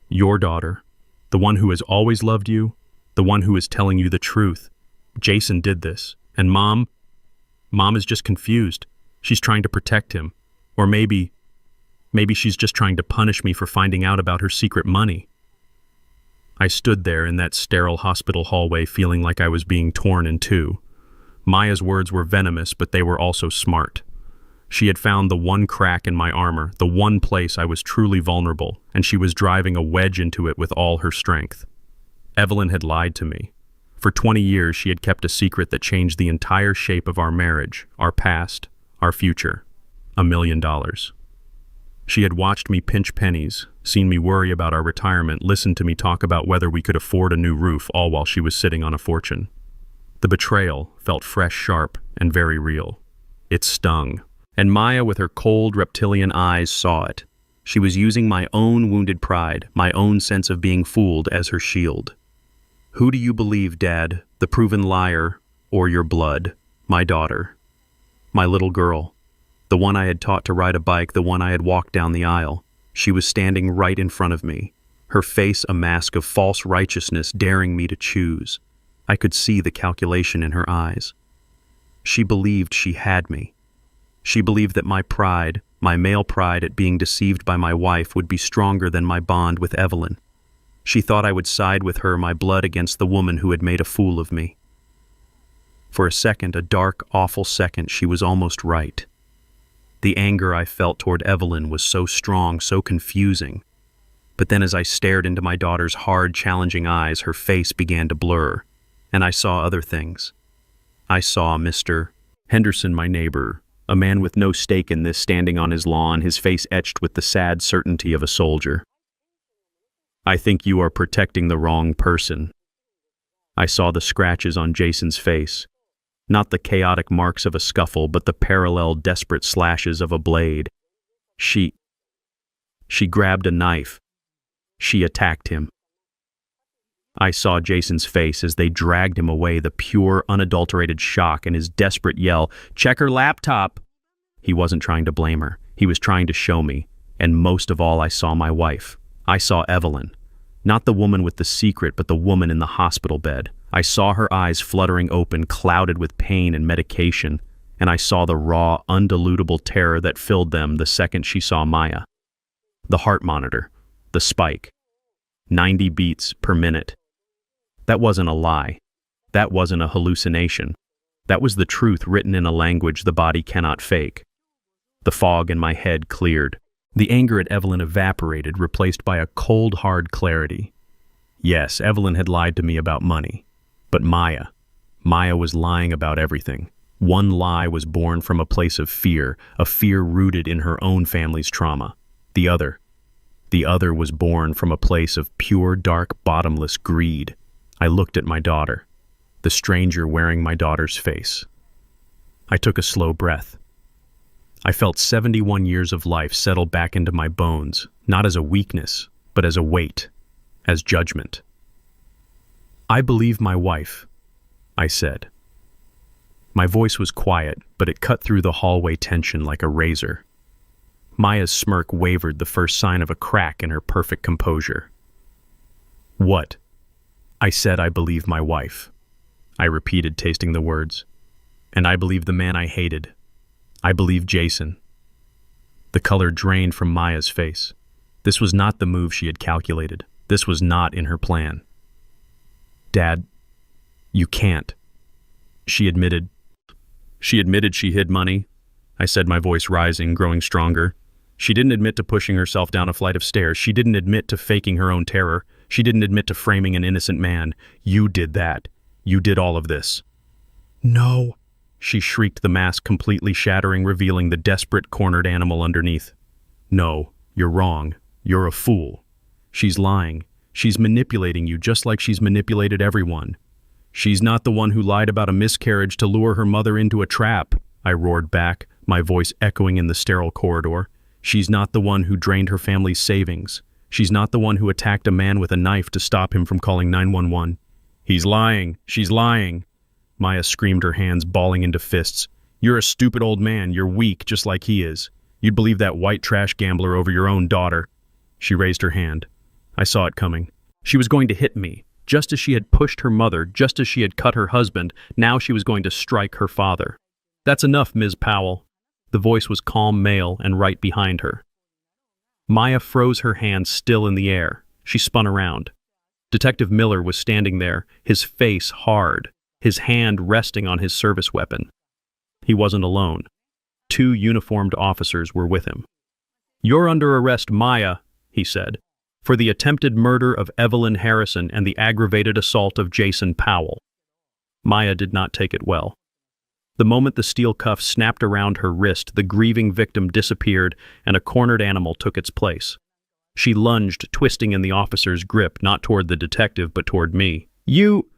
Your daughter, the one who has always loved you, the one who is telling you the truth. Jason did this, and Mom is just confused. She's trying to protect him. Or maybe she's just trying to punish me for finding out about her secret money." I stood there in that sterile hospital hallway feeling like I was being torn in two. Maya's words were venomous, but they were also smart. She had found the one crack in my armor, the one place I was truly vulnerable, and she was driving a wedge into it with all her strength. Evelyn had lied to me. For 20 years, she had kept a secret that changed the entire shape of our marriage, our past, our future. $1 million. She had watched me pinch pennies, seen me worry about our retirement, listened to me talk about whether we could afford a new roof, all while she was sitting on a fortune. The betrayal felt fresh, sharp, and very real. It stung. And Maya, with her cold, reptilian eyes, saw it. She was using my own wounded pride, my own sense of being fooled, as her shield. "Who do you believe, Dad, the proven liar, or your blood? My daughter. My little girl. The one I had taught to ride a bike, the one I had walked down the aisle. She was standing right in front of me, her face a mask of false righteousness, daring me to choose. I could see the calculation in her eyes. She believed she had me. She believed that my pride, my male pride at being deceived by my wife, would be stronger than my bond with Evelyn. She thought I would side with her, my blood against the woman who had made a fool of me. For a second, a dark, awful second, she was almost right. The anger I felt toward Evelyn was so strong, so confusing. But then as I stared into my daughter's hard, challenging eyes, her face began to blur, and I saw other things. I saw Mr. Henderson, my neighbor, a man with no stake in this, standing on his lawn, his face etched with the sad certainty of a soldier. I think you are protecting the wrong person. I saw the scratches on Jason's face, not the chaotic marks of a scuffle, but the parallel, desperate slashes of a blade. She grabbed a knife. She attacked him. I saw Jason's face as they dragged him away, the pure, unadulterated shock and his desperate yell, "Check her laptop!" He wasn't trying to blame her. He was trying to show me. And most of all, I saw my wife. I saw Evelyn. Not the woman with the secret, but the woman in the hospital bed. I saw her eyes fluttering open, clouded with pain and medication, and I saw the raw, undilutable terror that filled them the second she saw Maya. The heart monitor, the spike, 90 beats per minute. That wasn't a lie. That wasn't a hallucination. That was the truth written in a language the body cannot fake. The fog in my head cleared. The anger at Evelyn evaporated, replaced by a cold, hard clarity. Yes, Evelyn had lied to me about money. But Maya was lying about everything. One lie was born from a place of fear, a fear rooted in her own family's trauma. The other was born from a place of pure, dark, bottomless greed. I looked at my daughter, the stranger wearing my daughter's face. I took a slow breath. I felt 71 years of life settle back into my bones, not as a weakness, but as a weight, as judgment. I believe my wife, I said. My voice was quiet, but it cut through the hallway tension like a razor. Maya's smirk wavered, the first sign of a crack in her perfect composure. What? I said I believe my wife. I repeated, tasting the words. And I believe the man I hated. I believe Jason. The color drained from Maya's face. This was not the move she had calculated. This was not in her plan. Dad, you can't. She admitted she hid money. I said, my voice rising, growing stronger. She didn't admit to pushing herself down a flight of stairs. She didn't admit to faking her own terror. She didn't admit to framing an innocent man. You did that. You did all of this. No, she shrieked, the mask completely shattering, revealing the desperate, cornered animal underneath. No, you're wrong. You're a fool. She's lying. She's manipulating you just like she's manipulated everyone. She's not the one who lied about a miscarriage to lure her mother into a trap, I roared back, my voice echoing in the sterile corridor. She's not the one who drained her family's savings. She's not the one who attacked a man with a knife to stop him from calling 911. He's lying. She's lying. Maya screamed, her hands balling into fists. You're a stupid old man. You're weak, just like he is. You'd believe that white trash gambler over your own daughter. She raised her hand. I saw it coming. She was going to hit me. Just as she had pushed her mother, just as she had cut her husband, now she was going to strike her father. That's enough, Ms. Powell. The voice was calm, male, and right behind her. Maya froze, her hand still in the air. She spun around. Detective Miller was standing there, his face hard, his hand resting on his service weapon. He wasn't alone. 2 uniformed officers were with him. You're under arrest, Maya, he said, for the attempted murder of Evelyn Harrison and the aggravated assault of Jason Powell. Maya did not take it well. The moment the steel cuff snapped around her wrist, the grieving victim disappeared and a cornered animal took its place. She lunged, twisting in the officer's grip, not toward the detective, but toward me. You...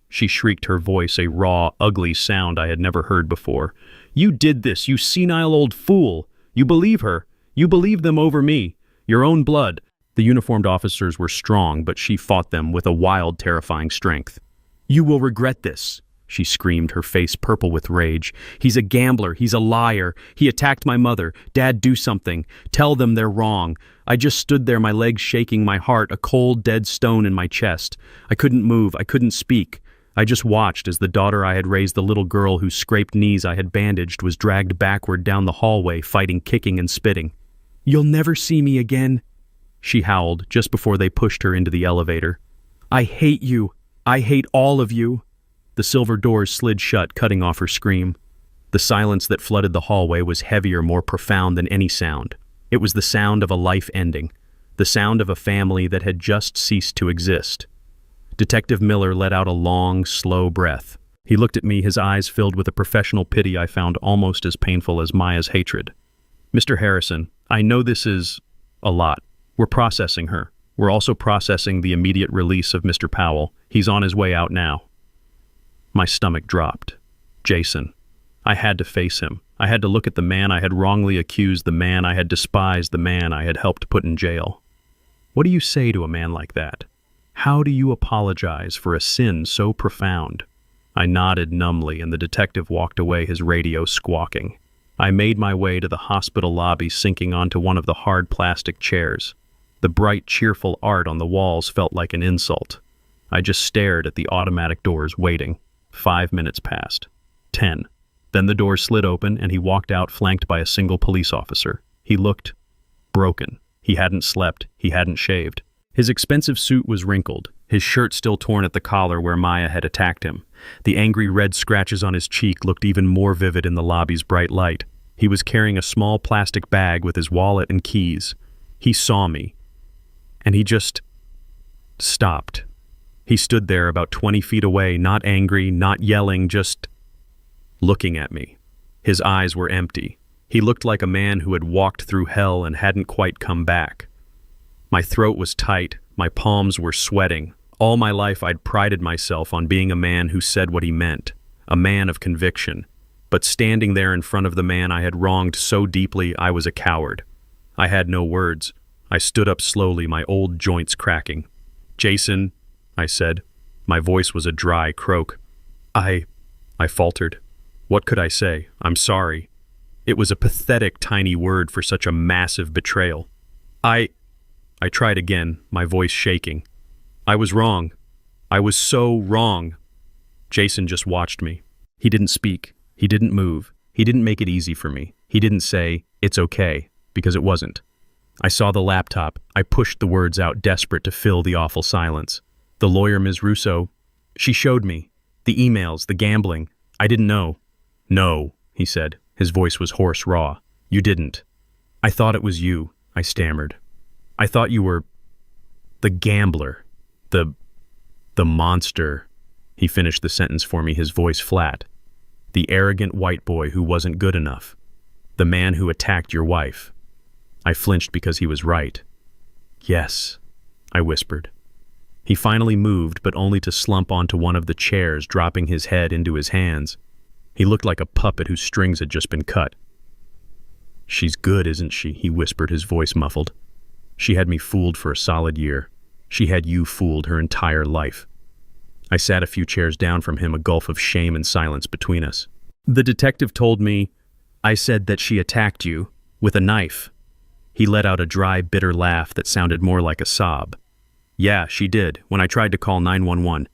She shrieked, her voice a raw, ugly sound I had never heard before. You did this, you senile old fool! You believe her! You believe them over me! Your own blood! The uniformed officers were strong, but she fought them with a wild, terrifying strength. You will regret this, she screamed, her face purple with rage. He's a gambler. He's a liar. He attacked my mother. Dad, do something. Tell them they're wrong. I just stood there, my legs shaking, my heart a cold, dead stone in my chest. I couldn't move. I couldn't speak. I just watched as the daughter I had raised, the little girl whose scraped knees I had bandaged, was dragged backward down the hallway, fighting, kicking, and spitting. You'll never see me again, she howled just before they pushed her into the elevator. I hate you. I hate all of you. The silver doors slid shut, cutting off her scream. The silence that flooded the hallway was heavier, more profound than any sound. It was the sound of a life ending, the sound of a family that had just ceased to exist. Detective Miller let out a long, slow breath. He looked at me, his eyes filled with a professional pity I found almost as painful as Maya's hatred. Mr. Harrison, I know this is a lot. We're processing her. We're also processing the immediate release of Mr. Powell. He's on his way out now. My stomach dropped. Jason. I had to face him. I had to look at the man I had wrongly accused, the man I had despised, the man I had helped put in jail. What do you say to a man like that? How do you apologize for a sin so profound? I nodded numbly, and the detective walked away, his radio squawking. I made my way to the hospital lobby, sinking onto one of the hard plastic chairs. The bright, cheerful art on the walls felt like an insult. I just stared at the automatic doors, waiting. 5 minutes passed. 10. Then the door slid open, and he walked out, flanked by a single police officer. He looked broken. He hadn't slept. He hadn't shaved. His expensive suit was wrinkled, his shirt still torn at the collar where Maya had attacked him. The angry red scratches on his cheek looked even more vivid in the lobby's bright light. He was carrying a small plastic bag with his wallet and keys. He saw me, and he just stopped. He stood there about 20 feet away, not angry, not yelling, just looking at me. His eyes were empty. He looked like a man who had walked through hell and hadn't quite come back. My throat was tight, my palms were sweating. All my life I'd prided myself on being a man who said what he meant, a man of conviction. But standing there in front of the man I had wronged so deeply, I was a coward. I had no words. I stood up slowly, my old joints cracking. "Jason," I said. My voice was a dry croak. I faltered. What could I say? I'm sorry. It was a pathetic, tiny word for such a massive betrayal. I tried again, my voice shaking. I was wrong. I was so wrong. Jason just watched me. He didn't speak. He didn't move. He didn't make it easy for me. He didn't say, "It's okay," because it wasn't. I saw the laptop. I pushed the words out, desperate to fill the awful silence. The lawyer, Ms. Russo, she showed me. The emails, the gambling. I didn't know. "No," he said. His voice was hoarse, raw. "You didn't." "I thought it was you," I stammered. "I thought you were the gambler, the monster." He finished the sentence for me, his voice flat. "The arrogant white boy who wasn't good enough. The man who attacked your wife." I flinched because he was right. "Yes," I whispered. He finally moved, but only to slump onto one of the chairs, dropping his head into his hands. He looked like a puppet whose strings had just been cut. "She's good, isn't she?" he whispered, his voice muffled. "She had me fooled for a solid year. She had you fooled her entire life." I sat a few chairs down from him, a gulf of shame and silence between us. "The detective told me I said that she attacked you with a knife." He let out a dry, bitter laugh that sounded more like a sob. "Yeah, she did, when I tried to call 911.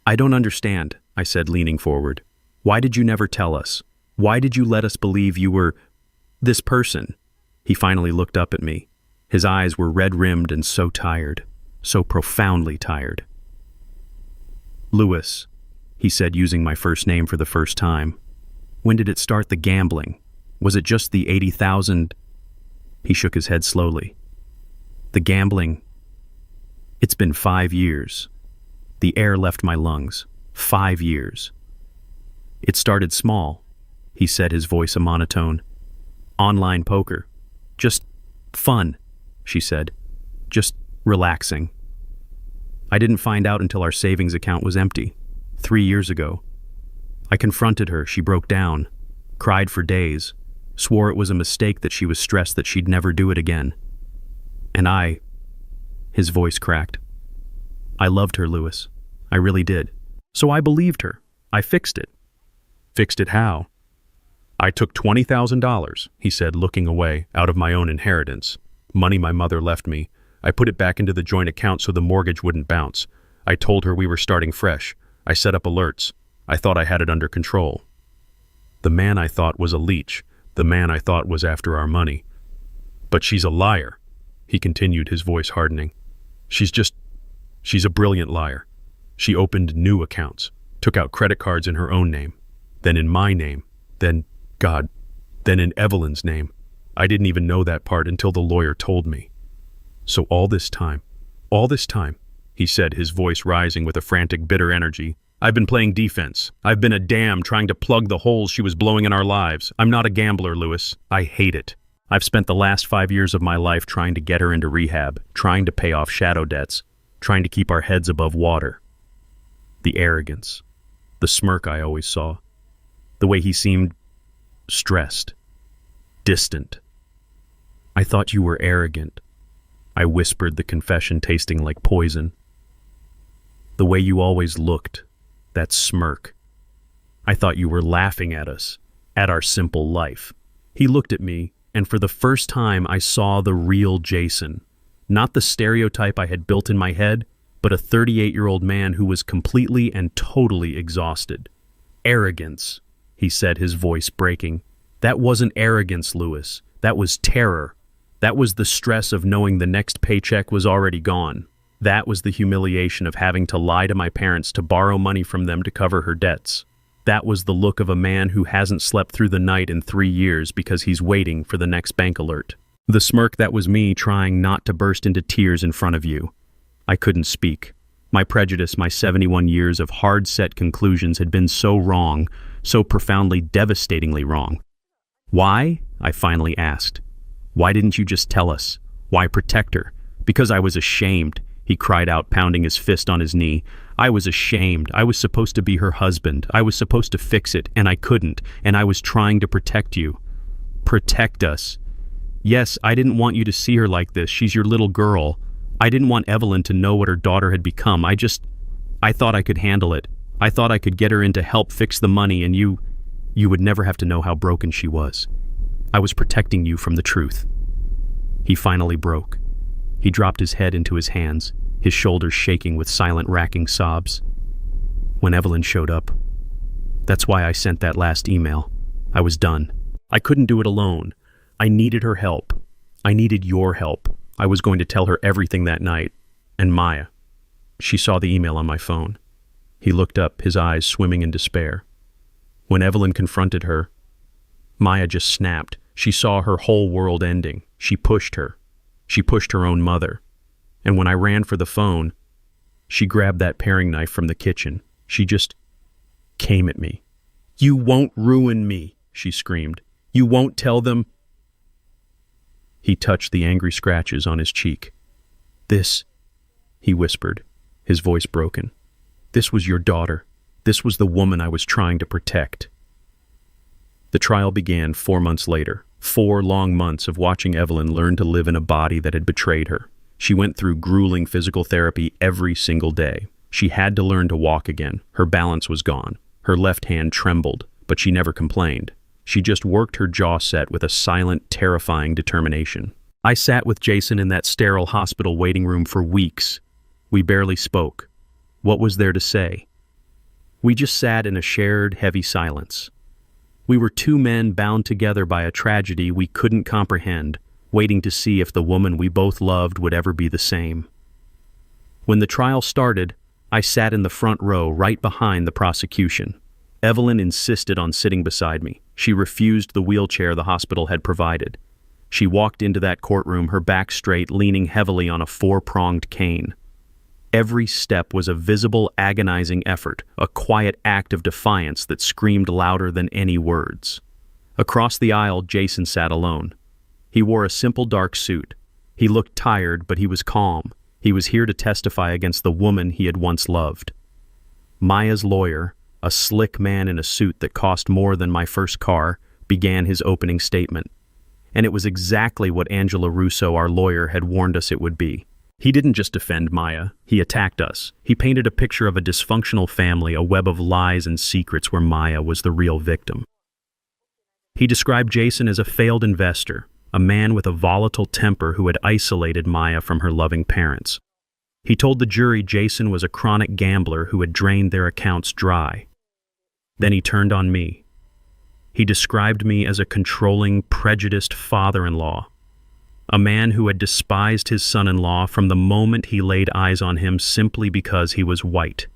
"I don't understand," I said, leaning forward. "Why did you never tell us? Why did you let us believe you were this person?" He finally looked up at me. His eyes were red-rimmed and so tired, so profoundly tired. "Lewis," he said, using my first name for the first time. "When did it start, the gambling? Was it just the 80,000? He shook his head slowly. "The gambling? It's been 5 years. The air left my lungs. 5 years. It started small," he said, his voice a monotone. "Online poker. Just fun," she said. "Just relaxing. I didn't find out until our savings account was empty, 3 years ago. I confronted her, she broke down, cried for days, swore it was a mistake, that she was stressed that she'd never do it again. And his voice cracked. "I loved her, Lewis. I really did. So I believed her. I fixed it." "Fixed it how?" "I took $20,000, he said, looking away, "out of my own inheritance. Money my mother left me. I put it back into the joint account so the mortgage wouldn't bounce. I told her we were starting fresh. I set up alerts. I thought I had it under control. The man I thought was a leech. The man I thought was after our money. But she's a liar," he continued, his voice hardening. She's a brilliant liar. She opened new accounts, took out credit cards in her own name, then in my name, then in Evelyn's name. I didn't even know that part until the lawyer told me. So all this time, he said, his voice rising with a frantic, bitter energy, I've been playing defense. I've been a dam trying to plug the holes she was blowing in our lives. I'm not a gambler, Lewis. I hate it. I've spent the last 5 years of my life trying to get her into rehab, trying to pay off shadow debts, trying to keep our heads above water. The arrogance, the smirk I always saw, the way he seemed stressed, distant. I thought you were arrogant. I whispered, the confession tasting like poison. The way you always looked, that smirk. I thought you were laughing at us, at our simple life. He looked at me, and for the first time I saw the real Jason. Not the stereotype I had built in my head, but a 38-year-old man who was completely and totally exhausted. Arrogance, he said, his voice breaking. That wasn't arrogance, Lewis. That was terror. That was the stress of knowing the next paycheck was already gone. That was the humiliation of having to lie to my parents to borrow money from them to cover her debts. That was the look of a man who hasn't slept through the night in 3 years because he's waiting for the next bank alert. The smirk, that was me trying not to burst into tears in front of you. I couldn't speak. My prejudice, my 71 years of hard-set conclusions had been so wrong, so profoundly, devastatingly wrong. Why? I finally asked. Why didn't you just tell us? Why protect her? Because I was ashamed, he cried out, pounding his fist on his knee. I was ashamed. I was supposed to be her husband. I was supposed to fix it, and I couldn't, and I was trying to protect you. Protect us. Yes, I didn't want you to see her like this. She's your little girl. I didn't want Evelyn to know what her daughter had become. I thought I could handle it. I thought I could get her in to help fix the money, and you would never have to know how broken she was. I was protecting you from the truth. He finally broke. He dropped his head into his hands, his shoulders shaking with silent, racking sobs. When Evelyn showed up, that's why I sent that last email. I was done. I couldn't do it alone. I needed her help. I needed your help. I was going to tell her everything that night. And Maya. She saw the email on my phone. He looked up, his eyes swimming in despair. When Evelyn confronted her, Maya just snapped. She saw her whole world ending. She pushed her. She pushed her own mother. And when I ran for the phone, she grabbed that paring knife from the kitchen. She just came at me. You won't ruin me, she screamed. You won't tell them. He touched the angry scratches on his cheek. This, he whispered, his voice broken. This was your daughter. This was the woman I was trying to protect. The trial began 4 months later. 4 long months of watching Evelyn learn to live in a body that had betrayed her. She went through grueling physical therapy every single day. She had to learn to walk again. Her balance was gone. Her left hand trembled, but she never complained. She just worked her jaw set with a silent, terrifying determination. I sat with Jason in that sterile hospital waiting room for weeks. We barely spoke. What was there to say? We just sat in a shared, heavy silence. We were 2 men bound together by a tragedy we couldn't comprehend, waiting to see if the woman we both loved would ever be the same. When the trial started, I sat in the front row right behind the prosecution. Evelyn insisted on sitting beside me. She refused the wheelchair the hospital had provided. She walked into that courtroom, her back straight, leaning heavily on a 4-pronged cane. Every step was a visible, agonizing effort, a quiet act of defiance that screamed louder than any words. Across the aisle, Jason sat alone. He wore a simple dark suit. He looked tired, but he was calm. He was here to testify against the woman he had once loved. Maya's lawyer, a slick man in a suit that cost more than my first car, began his opening statement. And it was exactly what Angela Russo, our lawyer, had warned us it would be. He didn't just defend Maya, he attacked us. He painted a picture of a dysfunctional family, a web of lies and secrets where Maya was the real victim. He described Jason as a failed investor, a man with a volatile temper who had isolated Maya from her loving parents. He told the jury Jason was a chronic gambler who had drained their accounts dry. Then he turned on me. He described me as a controlling, prejudiced father-in-law, a man who had despised his son-in-law from the moment he laid eyes on him simply because he was white.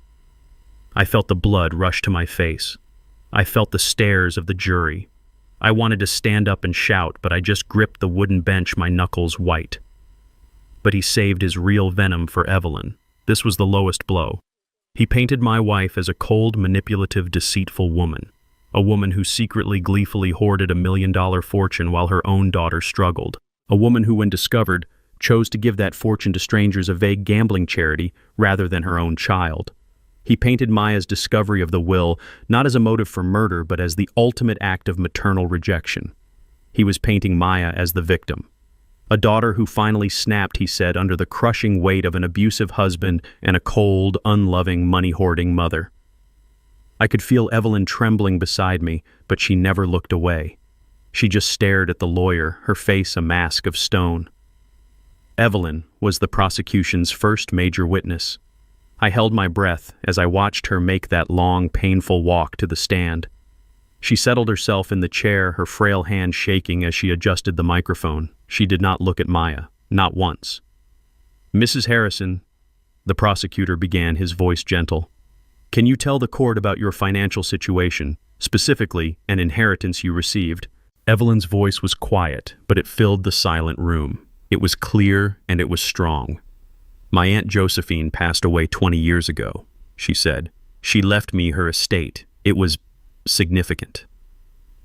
I felt the blood rush to my face. I felt the stares of the jury. I wanted to stand up and shout, but I just gripped the wooden bench, my knuckles white. But he saved his real venom for Evelyn. This was the lowest blow. He painted my wife as a cold, manipulative, deceitful woman, a woman who secretly, gleefully hoarded $1 million fortune while her own daughter struggled, a woman who, when discovered, chose to give that fortune to strangers, a vague gambling charity, rather than her own child. He painted Maya's discovery of the will not as a motive for murder, but as the ultimate act of maternal rejection. He was painting Maya as the victim. A daughter who finally snapped, he said, under the crushing weight of an abusive husband and a cold, unloving, money-hoarding mother. I could feel Evelyn trembling beside me, but she never looked away. She just stared at the lawyer, her face a mask of stone. Evelyn was the prosecution's first major witness. I held my breath as I watched her make that long, painful walk to the stand. She settled herself in the chair, her frail hand shaking as she adjusted the microphone. She did not look at Maya, not once. "Mrs. Harrison," the prosecutor began, his voice gentle, "can you tell the court about your financial situation, specifically an inheritance you received?" Evelyn's voice was quiet, but it filled the silent room. It was clear and it was strong. "My Aunt Josephine passed away 20 years ago," she said. "She left me her estate. It was significant."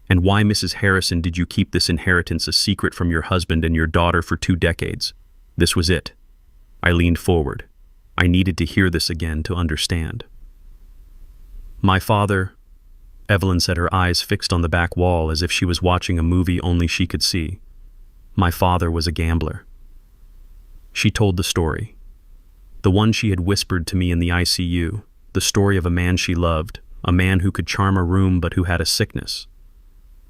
"And why, Mrs. Harrison, did you keep this inheritance a secret from your husband and your daughter for 2 decades? This was it." I leaned forward. I needed to hear this again to understand. "My father," Evelyn said, her eyes fixed on the back wall as if she was watching a movie only she could see. "My father was a gambler." She told the story. The one she had whispered to me in the ICU, the story of a man she loved, a man who could charm a room but who had a sickness.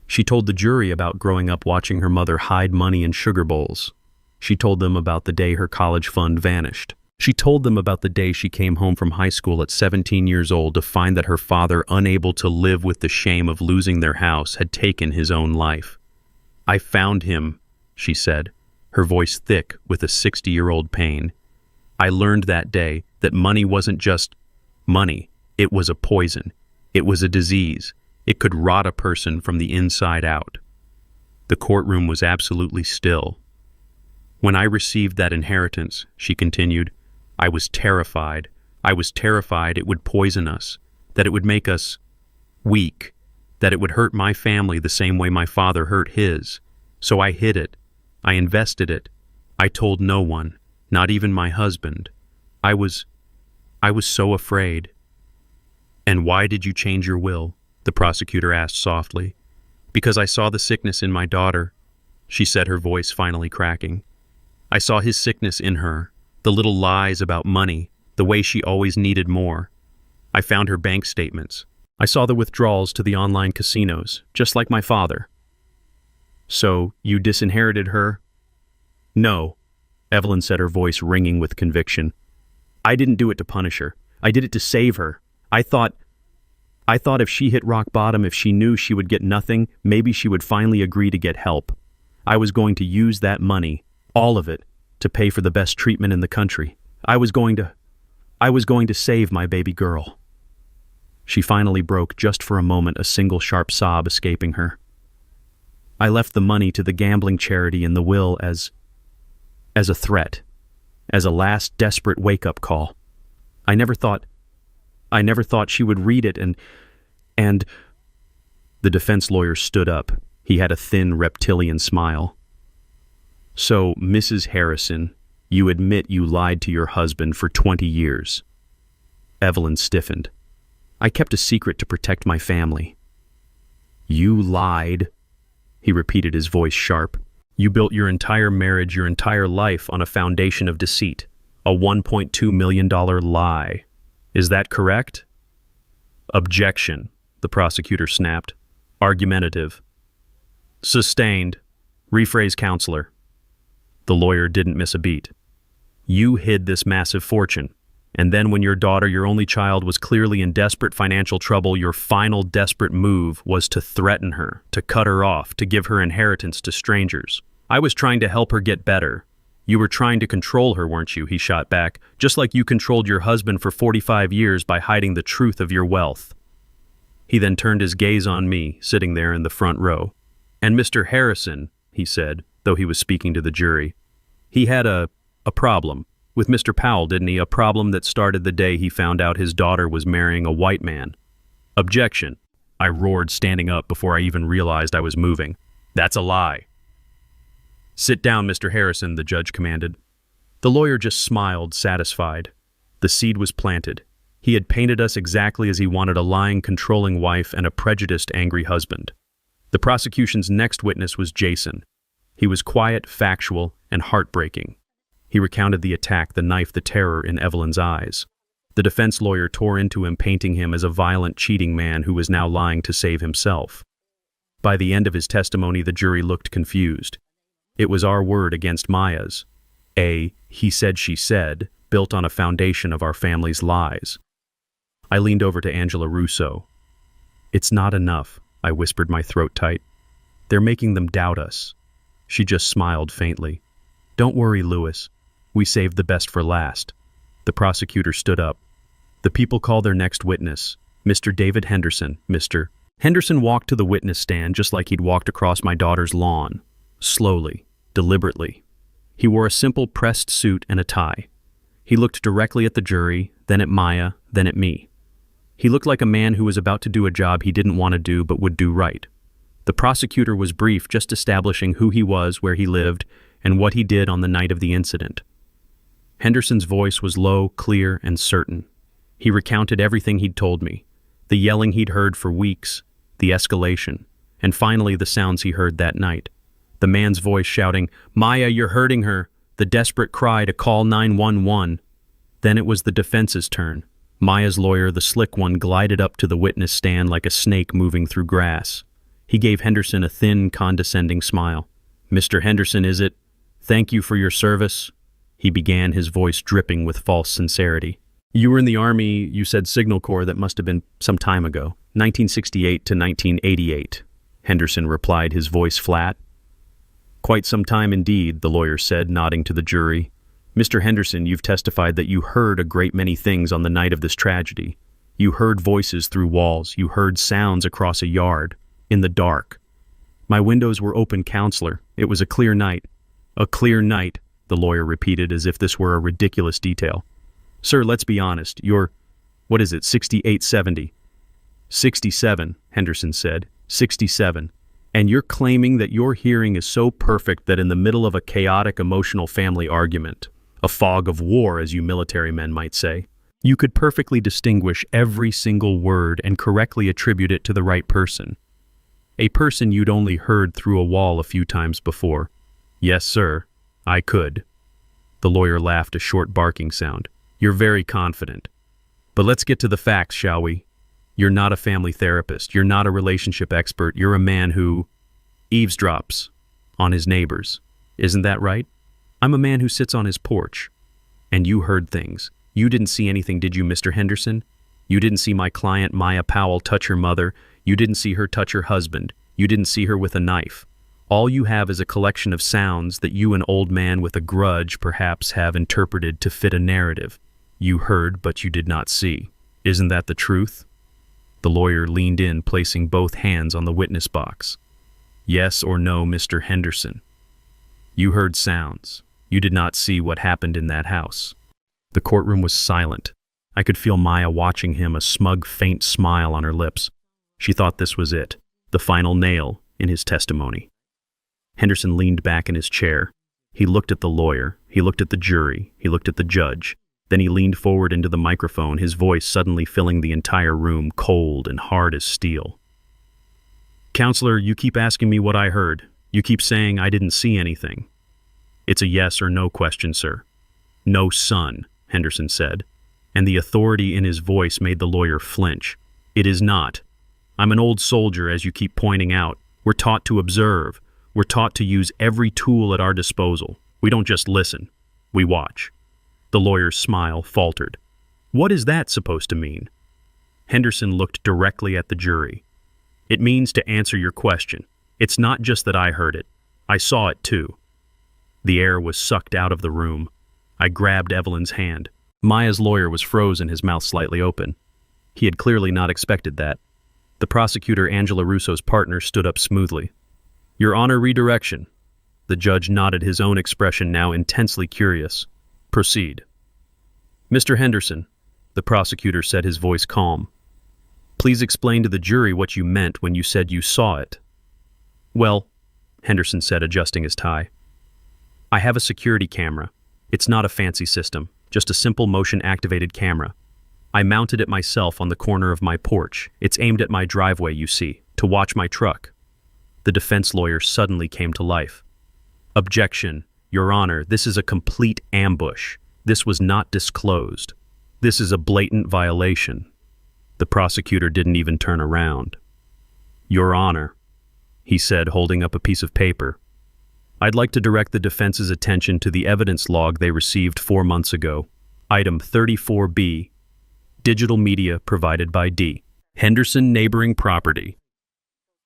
She told the jury about growing up watching her mother hide money in sugar bowls. She told them about the day her college fund vanished. She told them about the day she came home from high school at 17 years old to find that her father, unable to live with the shame of losing their house, had taken his own life. "I found him," she said, her voice thick with a 60-year-old pain. "I learned that day that money wasn't just money. It was a poison. It was a disease. It could rot a person from the inside out." The courtroom was absolutely still. "When I received that inheritance," she continued, "I was terrified. I was terrified it would poison us, that it would make us weak, that it would hurt my family the same way my father hurt his. So I hid it. I invested it. I told no one, not even my husband. I was so afraid." "And why did you change your will?" the prosecutor asked softly. "Because I saw the sickness in my daughter," she said, her voice finally cracking. "I saw his sickness in her, the little lies about money, the way she always needed more. I found her bank statements. I saw the withdrawals to the online casinos, just like my father." "So, you disinherited her?" "No," Evelyn said, her voice ringing with conviction. "I didn't do it to punish her. I did it to save her. I thought if she hit rock bottom, if she knew she would get nothing, maybe she would finally agree to get help. I was going to use that money, all of it, to pay for the best treatment in the country. I was going to save my baby girl." She finally broke, just for a moment, a single sharp sob escaping her. "I left the money to the gambling charity in the will as a threat, as a last desperate wake-up call. I never thought she would read it and the defense lawyer stood up. He had a thin, reptilian smile. "So, Mrs. Harrison, you admit you lied to your husband for 20 years. Evelyn stiffened. "I kept a secret to protect my family." "You lied," he repeated, his voice sharp. "You built your entire marriage, your entire life on a foundation of deceit, a $1.2 million lie. Is that correct?" "Objection," the prosecutor snapped. "Argumentative." "Sustained. Rephrase, counselor." The lawyer didn't miss a beat. "You hid this massive fortune, and then when your daughter, your only child, was clearly in desperate financial trouble, your final desperate move was to threaten her, to cut her off, to give her inheritance to strangers. I was trying to help her get better. You were trying to control her, weren't you?" he shot back, "just like you controlled your husband for 45 years by hiding the truth of your wealth." He then turned his gaze on me, sitting there in the front row. "And Mr. Harrison," he said, though he was speaking to the jury, "he had a problem with Mr. Powell, didn't he? A problem that started the day he found out his daughter was marrying a white man. Objection, I roared, standing up before I even realized I was moving. That's a lie. Sit down, Mr. Harrison, the judge commanded. The lawyer just smiled, satisfied. The seed was planted. He had painted us exactly as he wanted: a lying, controlling wife and a prejudiced, angry husband. The prosecution's next witness was Jason. He was quiet, factual, and heartbreaking. He recounted the attack, the knife, the terror in Evelyn's eyes. The defense lawyer tore into him, painting him as a violent, cheating man who was now lying to save himself. By the end of his testimony, the jury looked confused. It was our word against Maya's. A he said, she said, built on a foundation of our family's lies. I leaned over to Angela Russo. It's not enough, I whispered, my throat tight. They're making them doubt us. She just smiled faintly. Don't worry, Lewis. We saved the best for last. The prosecutor stood up. The people call their next witness, Mr. David Henderson. Mr. Henderson walked to the witness stand just like he'd walked across my daughter's lawn. Slowly, deliberately. He wore a simple pressed suit and a tie. He looked directly at the jury, then at Maya, then at me. He looked like a man who was about to do a job he didn't want to do but would do right. The prosecutor was brief, just establishing who he was, where he lived, and what he did on the night of the incident. Henderson's voice was low, clear, and certain. He recounted everything he'd told me, the yelling he'd heard for weeks, the escalation, and finally the sounds he heard that night. The man's voice shouting, "Maya, you're hurting her," the desperate cry to call 911. Then it was the defense's turn. Maya's lawyer, the slick one, glided up to the witness stand like a snake moving through grass. He gave Henderson a thin, condescending smile. "Mr. Henderson, is it? Thank you for your service," he began, his voice dripping with false sincerity. "You were in the Army, you said Signal Corps. That must have been some time ago. 1968 to 1988, Henderson replied, his voice flat. "Quite some time indeed," the lawyer said, nodding to the jury. "Mr. Henderson, you've testified that you heard a great many things on the night of this tragedy. You heard voices through walls. You heard sounds across a yard, in the dark. My windows were open, counselor. It was a clear night." "A clear night," the lawyer repeated as if this were a ridiculous detail. "Sir, let's be honest. You're, 68, 70? 67, Henderson said. 67. And you're claiming that your hearing is so perfect that in the middle of a chaotic, emotional family argument, a fog of war, as you military men might say, you could perfectly distinguish every single word and correctly attribute it to the right person. A person you'd only heard through a wall a few times before." "Yes, sir, I could." The lawyer laughed, a short barking sound. "You're very confident. But let's get to the facts, shall we? You're not a family therapist. You're not a relationship expert. You're a man who eavesdrops on his neighbors. Isn't that right? I'm a man who sits on his porch. And you heard things. You didn't see anything, did you, Mr. Henderson? You didn't see my client, Maya Powell, touch her mother. You didn't see her touch her husband. You didn't see her with a knife. All you have is a collection of sounds that you, an old man with a grudge, perhaps have interpreted to fit a narrative. You heard, but you did not see. Isn't that the truth?" The lawyer leaned in, placing both hands on the witness box. "Yes or no, Mr. Henderson? You heard sounds. You did not see what happened in that house." The courtroom was silent. I could feel Maya watching him, a smug, faint smile on her lips. She thought this was it, the final nail in his testimony. Henderson leaned back in his chair. He looked at the lawyer. He looked at the jury. He looked at the judge. Then he leaned forward into the microphone, his voice suddenly filling the entire room, cold and hard as steel. "Counselor, you keep asking me what I heard. You keep saying I didn't see anything. It's a yes or no question, sir." "No, son," Henderson said, and the authority in his voice made the lawyer flinch. "It is not. I'm an old soldier, as you keep pointing out. We're taught to observe. We're taught to use every tool at our disposal. We don't just listen. We watch." The lawyer's smile faltered. "What is that supposed to mean?" Henderson looked directly at the jury. "It means to answer your question. It's not just that I heard it. I saw it too." The air was sucked out of the room. I grabbed Evelyn's hand. Maya's lawyer was frozen, his mouth slightly open. He had clearly not expected that. The prosecutor, Angela Russo's partner, stood up smoothly. "Your Honor, redirection." The judge nodded, his own expression now intensely curious. "Proceed." Mr. Henderson, the prosecutor said, his voice calm. Please explain to the jury what you meant when you said you saw it. Well, Henderson said, adjusting his tie, I have a security camera. It's not a fancy system, just a simple motion-activated camera. I mounted it myself on the corner of my porch. It's aimed at my driveway, you see, to watch my truck. The defense lawyer suddenly came to life. Objection, Your Honor, this is a complete ambush. This was not disclosed. This is a blatant violation. The prosecutor didn't even turn around. Your Honor, he said, holding up a piece of paper, I'd like to direct the defense's attention to the evidence log they received 4 months ago. Item 34B, digital media provided by D. Henderson Neighboring Property.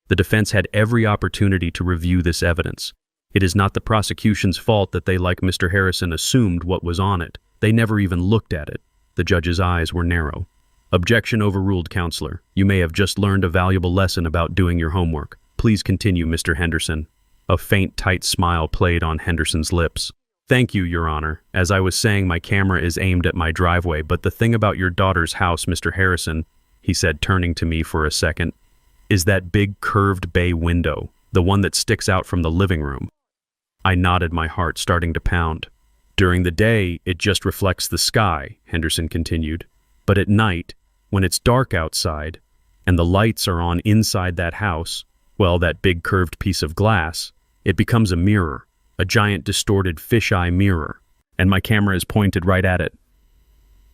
The defense had every opportunity to review this evidence. It is not the prosecution's fault that they, like Mr. Harrison, assumed what was on it. They never even looked at it. The judge's eyes were narrow. Objection overruled, Counselor. You may have just learned a valuable lesson about doing your homework. Please continue, Mr. Henderson. A faint, tight smile played on Henderson's lips. Thank you, Your Honor. As I was saying, my camera is aimed at my driveway, but the thing about your daughter's house, Mr. Harrison, he said, turning to me for a second, is that big curved bay window, the one that sticks out from the living room. I nodded, my heart starting to pound. During the day, it just reflects the sky, Henderson continued. But at night, when it's dark outside, and the lights are on inside that house, well, that big curved piece of glass, it becomes a mirror, a giant distorted fisheye mirror, and my camera is pointed right at it.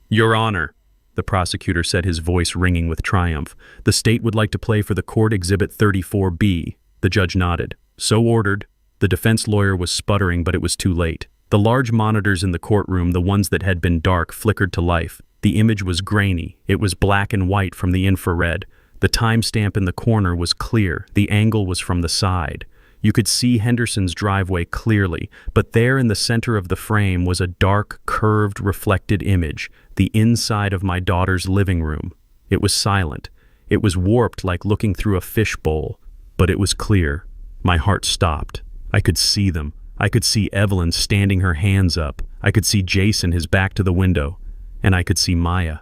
Your Honor, the prosecutor said, his voice ringing with triumph, the state would like to play for the court Exhibit 34B. The judge nodded. So ordered. The defense lawyer was sputtering, but it was too late. The large monitors in the courtroom, the ones that had been dark, flickered to life. The image was grainy. It was black and white from the infrared. The timestamp in the corner was clear. The angle was from the side. You could see Henderson's driveway clearly, but there in the center of the frame was a dark, curved, reflected image, the inside of my daughter's living room. It was silent. It was warped like looking through a fishbowl, but it was clear. My heart stopped. I could see them. I could see Evelyn standing her hands up. I could see Jason, his back to the window, and I could see Maya.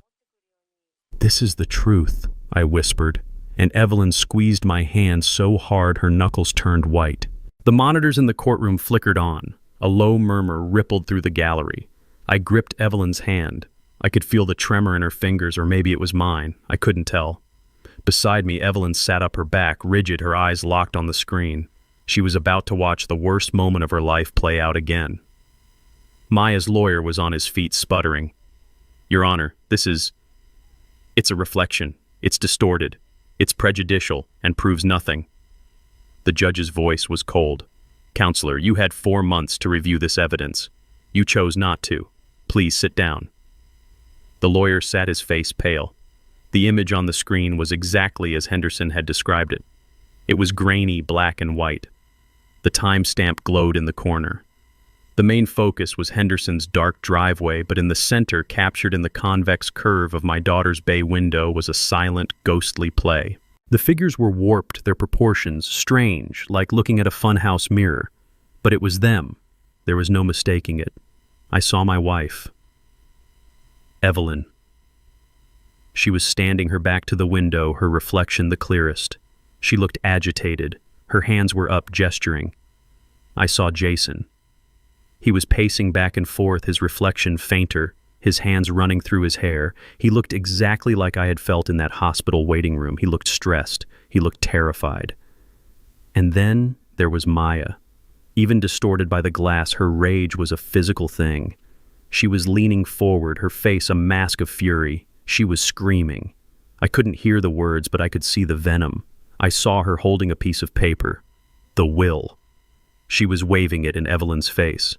This is the truth, I whispered, and Evelyn squeezed my hand so hard her knuckles turned white. The monitors in the courtroom flickered on. A low murmur rippled through the gallery. I gripped Evelyn's hand. I could feel the tremor in her fingers, or maybe it was mine. I couldn't tell. Beside me, Evelyn sat up, her back rigid, her eyes locked on the screen. She was about to watch the worst moment of her life play out again. Maya's lawyer was on his feet, sputtering. Your Honor, it's a reflection. It's distorted. It's prejudicial and proves nothing. The judge's voice was cold. Counselor, you had 4 months to review this evidence. You chose not to. Please sit down. The lawyer sat, his face pale. The image on the screen was exactly as Henderson had described it. It was grainy, black and white. The timestamp glowed in the corner. The main focus was Henderson's dark driveway, but in the center, captured in the convex curve of my daughter's bay window, was a silent, ghostly play. The figures were warped, their proportions strange, like looking at a funhouse mirror. But it was them. There was no mistaking it. I saw my wife. Evelyn. She was standing, her back to the window, her reflection the clearest. She looked agitated. Her hands were up, gesturing. I saw Jason. He was pacing back and forth, his reflection fainter, his hands running through his hair. He looked exactly like I had felt in that hospital waiting room. He looked stressed. He looked terrified. And then there was Maya. Even distorted by the glass, her rage was a physical thing. She was leaning forward, her face a mask of fury. She was screaming. I couldn't hear the words, but I could see the venom. I saw her holding a piece of paper. The will. She was waving it in Evelyn's face.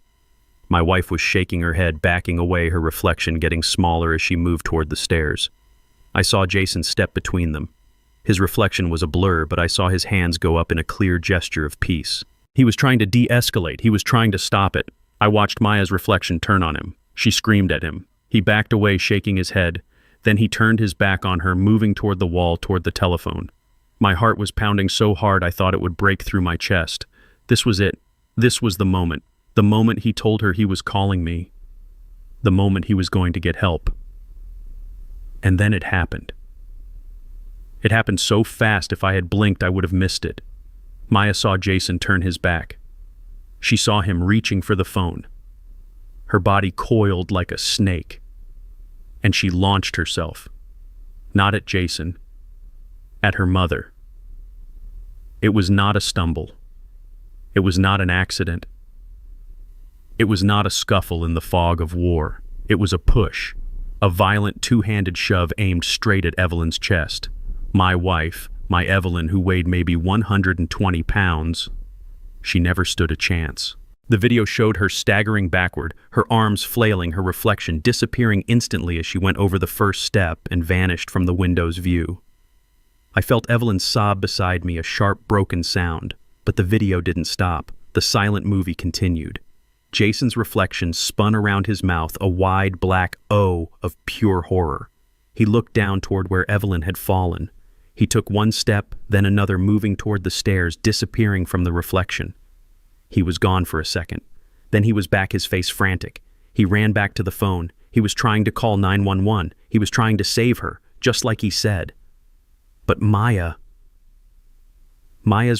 My wife was shaking her head, backing away, her reflection getting smaller as she moved toward the stairs. I saw Jason step between them. His reflection was a blur, but I saw his hands go up in a clear gesture of peace. He was trying to de-escalate. He was trying to stop it. I watched Maya's reflection turn on him. She screamed at him. He backed away, shaking his head. Then he turned his back on her, moving toward the wall, toward the telephone. My heart was pounding so hard I thought it would break through my chest. This was it. This was the moment. The moment he told her he was calling me. the moment he was going to get help. And then it happened. It happened so fast if I had blinked I would have missed it. Maya saw Jason turn his back. She saw him reaching for the phone. Her body coiled like a snake. And she launched herself. Not at Jason. At her mother. It was not a stumble. It was not an accident. It was not a scuffle in the fog of war. It was a push. A violent two-handed shove aimed straight at Evelyn's chest. My wife, my Evelyn, who weighed maybe 120 pounds, she never stood a chance. The video showed her staggering backward, her arms flailing, her reflection disappearing instantly as she went over the first step and vanished from the window's view. I felt Evelyn sob beside me, a sharp, broken sound, but the video didn't stop. The silent movie continued. Jason's reflection spun around his mouth, a wide black O of pure horror. He looked down toward where Evelyn had fallen. He took one step, then another, moving toward the stairs, disappearing from the reflection. He was gone for a second. Then he was back, his face frantic. He ran back to the phone. He was trying to call 911. He was trying to save her, just like he said. But Maya's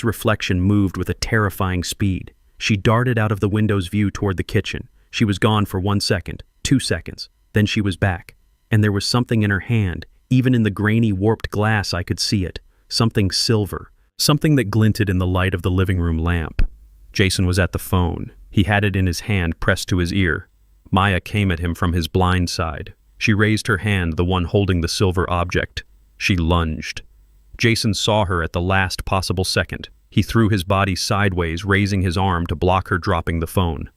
reflection moved with a terrifying speed. She darted out of the window's view toward the kitchen. She was gone for 1 second, 2 seconds. Then she was back. And there was something in her hand. Even in the grainy, warped glass I could see it. Something silver. Something that glinted in the light of the living room lamp. Jason was at the phone. He had it in his hand, pressed to his ear. Maya came at him from his blind side. She raised her hand, the one holding the silver object. She lunged. Jason saw her at the last possible second. He threw his body sideways, raising his arm to block her dropping the phone.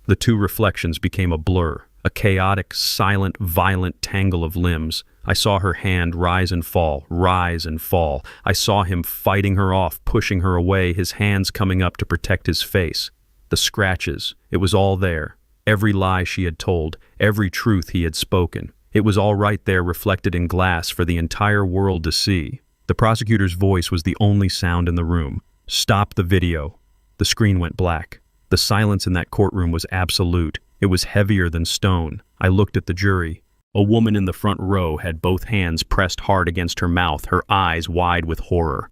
The two reflections became a blur, a chaotic, silent, violent tangle of limbs. I saw her hand rise and fall, rise and fall. I saw him fighting her off, pushing her away, his hands coming up to protect his face. The scratches, it was all there. Every lie she had told, every truth he had spoken. It was all right there, reflected in glass for the entire world to see. The prosecutor's voice was the only sound in the room. Stop the video. The screen went black. The silence in that courtroom was absolute. It was heavier than stone. I looked at the jury. A woman in the front row had both hands pressed hard against her mouth, her eyes wide with horror.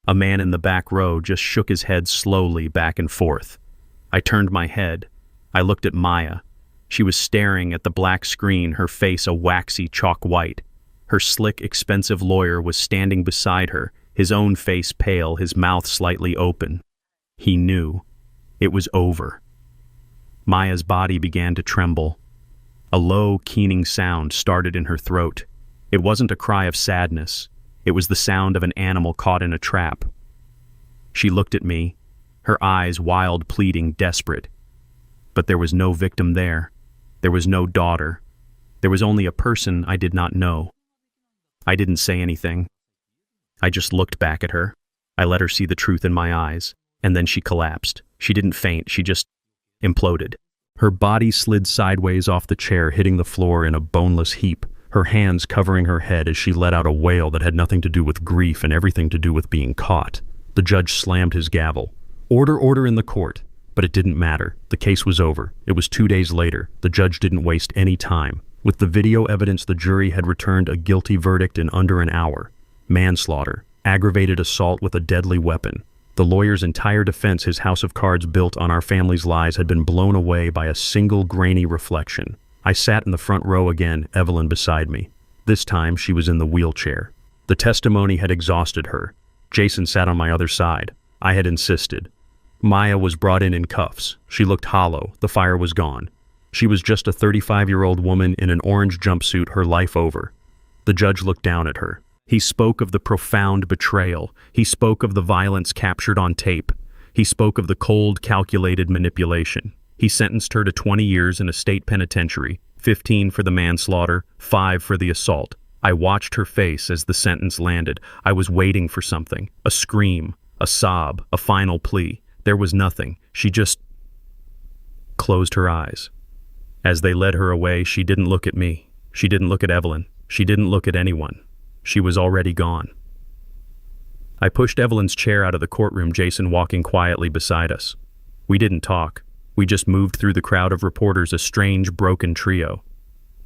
A man in the back row just shook his head slowly back and forth. I turned my head. I looked at Maya. She was staring at the black screen, her face a waxy chalk white. Her slick, expensive lawyer was standing beside her, his own face pale, his mouth slightly open. He knew. It was over. Maya's body began to tremble. A low, keening sound started in her throat. It wasn't a cry of sadness. It was the sound of an animal caught in a trap. She looked at me, her eyes wild, pleading, desperate. But there was no victim there. There was no daughter. There was only a person I did not know. I didn't say anything. I just looked back at her. I let her see the truth in my eyes, and then she collapsed. She didn't faint, she just imploded. Her body slid sideways off the chair, hitting the floor in a boneless heap, her hands covering her head as she let out a wail that had nothing to do with grief and everything to do with being caught. The judge slammed his gavel. Order, order in the court. But it didn't matter. The case was over. It was 2 days later. The judge didn't waste any time. With the video evidence, the jury had returned a guilty verdict in under an hour. Manslaughter, aggravated assault with a deadly weapon. The lawyer's entire defense, his house of cards built on our family's lies, had been blown away by a single grainy reflection. I sat in the front row again, Evelyn beside me. This time, she was in the wheelchair. The testimony had exhausted her. Jason sat on my other side. I had insisted. Maya was brought in cuffs. She looked hollow. The fire was gone. She was just a 35-year-old woman in an orange jumpsuit, her life over. The judge looked down at her. He spoke of the profound betrayal. He spoke of the violence captured on tape. He spoke of the cold, calculated manipulation. He sentenced her to 20 years in a state penitentiary, 15 for the manslaughter, 5 for the assault. I watched her face as the sentence landed. I was waiting for something, a scream, a sob, a final plea. There was nothing. She just closed her eyes. As they led her away, she didn't look at me. She didn't look at Evelyn. She didn't look at anyone. She was already gone. I pushed Evelyn's chair out of the courtroom, Jason walking quietly beside us. We didn't talk. We just moved through the crowd of reporters, a strange, broken trio.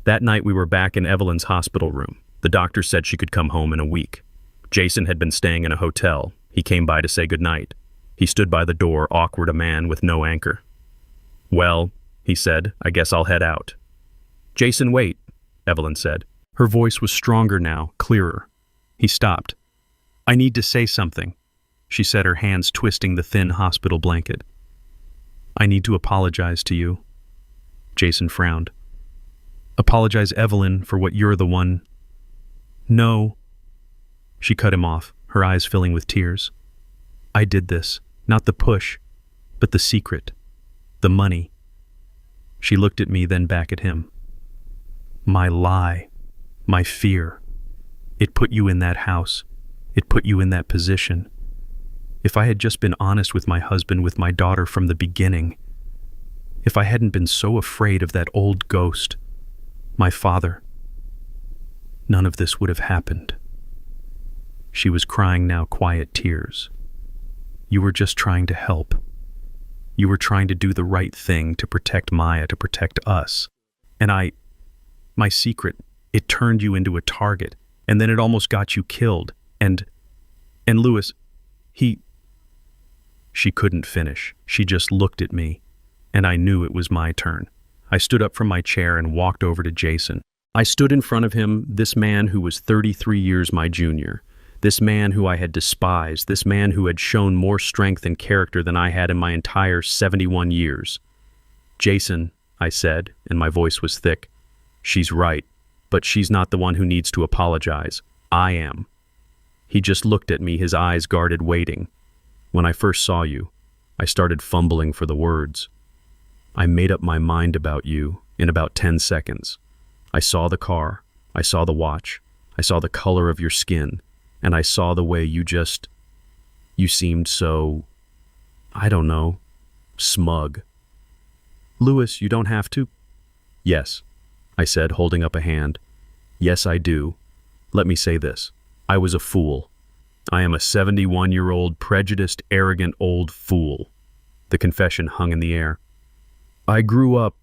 That night we were back in Evelyn's hospital room. The doctor said she could come home in a week. Jason had been staying in a hotel. He came by to say goodnight. He stood by the door, awkward, a man with no anchor. "Well," he said, "I guess I'll head out." "Jason, wait," Evelyn said. Her voice was stronger now, clearer. He stopped. "I need to say something," she said, her hands twisting the thin hospital blanket. "I need to apologize to you." Jason frowned. "Apologize, Evelyn, for what you're the one—" "No." She cut him off, her eyes filling with tears. "I did this, not the push, but the secret, the money." She looked at me, then back at him. "My lie, my fear. It put you in that house. It put you in that position. If I had just been honest with my husband, with my daughter from the beginning, if I hadn't been so afraid of that old ghost, my father, none of this would have happened." She was crying now, quiet tears. "You were just trying to help. You were trying to do the right thing, to protect Maya, to protect us. And my secret, it turned you into a target, and then it almost got you killed. And Louis, he—" She couldn't finish. She just looked at me, and I knew it was my turn. I stood up from my chair and walked over to Jason. I stood in front of him, this man who was 33 years my junior, this man who I had despised, this man who had shown more strength and character than I had in my entire 71 years. "Jason," I said, and my voice was thick, "she's right, but she's not the one who needs to apologize. I am." He just looked at me, his eyes guarded, waiting. "When I first saw you, I started fumbling for the words. I made up my mind about you in about 10 seconds. I saw the car, I saw the watch, I saw the color of your skin, and I saw the way you seemed so, I don't know, smug." "Louis, you don't have to—" "Yes," I said, holding up a hand. "Yes, I do. Let me say this. I was a fool. I am a 71-year-old, prejudiced, arrogant old fool." The confession hung in the air. "I grew up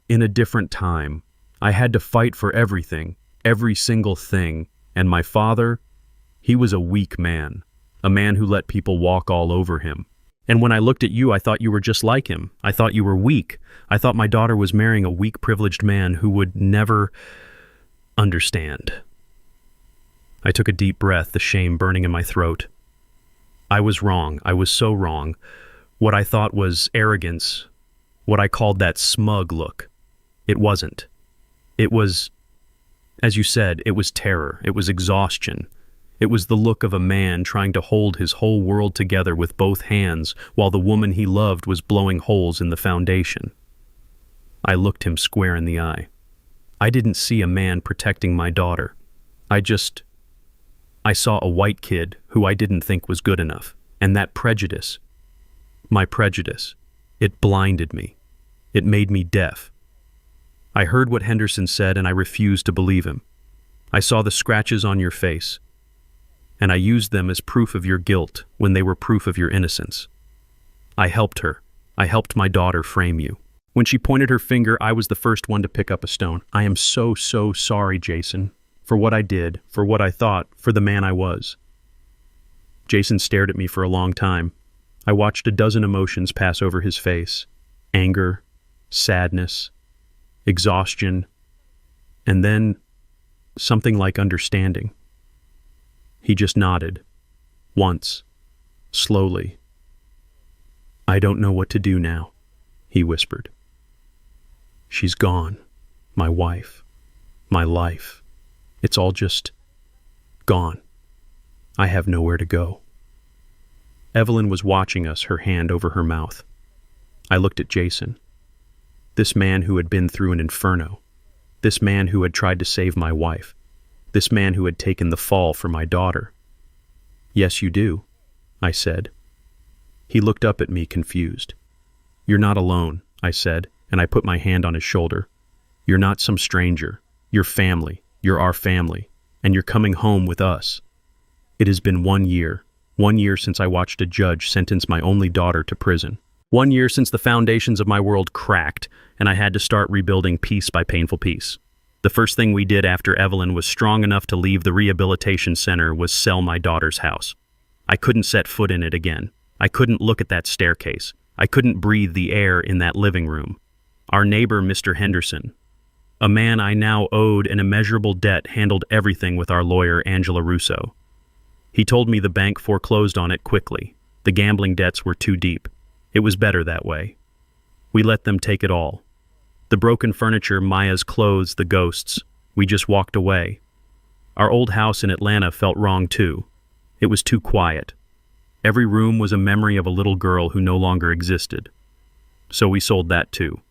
in a different time. I had to fight for everything, every single thing, and my father, he was a weak man, a man who let people walk all over him. And when I looked at you, I thought you were just like him. I thought you were weak. I thought my daughter was marrying a weak, privileged man who would never understand." I took a deep breath, the shame burning in my throat. I was wrong. I was so wrong. What I thought was arrogance, what I called that smug look, it wasn't. It was, as you said, it was terror. It was exhaustion. It was the look of a man trying to hold his whole world together with both hands while the woman he loved was blowing holes in the foundation. I looked him square in the eye. I didn't see a man protecting my daughter. I saw a white kid who I didn't think was good enough. And that prejudice, my prejudice, it blinded me. It made me deaf. I heard what Henderson said and I refused to believe him. I saw the scratches on your face, and I used them as proof of your guilt when they were proof of your innocence. I helped her. I helped my daughter frame you. When she pointed her finger, I was the first one to pick up a stone. I am so sorry, Jason, for what I did, for what I thought, for the man I was. Jason stared at me for a long time. I watched a dozen emotions pass over his face. Anger, sadness, exhaustion, and then something like understanding. He just nodded, once, slowly. "I don't know what to do now," he whispered. "She's gone, my wife, my life. It's all just gone. I have nowhere to go." Evelyn was watching us, her hand over her mouth. I looked at Jason. This man who had been through an inferno. This man who had tried to save my wife. This man who had taken the fall for my daughter. "Yes, you do," I said. He looked up at me, confused. "You're not alone," I said, and I put my hand on his shoulder. "You're not some stranger. You're family. You're our family. And you're coming home with us." It has been 1 year since I watched a judge sentence my only daughter to prison. 1 year since the foundations of my world cracked, and I had to start rebuilding piece by painful piece. The first thing we did after Evelyn was strong enough to leave the rehabilitation center was sell my daughter's house. I couldn't set foot in it again. I couldn't look at that staircase. I couldn't breathe the air in that living room. Our neighbor, Mr. Henderson, a man I now owed an immeasurable debt, handled everything with our lawyer, Angela Russo. He told me the bank foreclosed on it quickly. The gambling debts were too deep. It was better that way. We let them take it all. The broken furniture, Maya's clothes, the ghosts. We just walked away. Our old house in Atlanta felt wrong too. It was too quiet. Every room was a memory of a little girl who no longer existed. So we sold that too.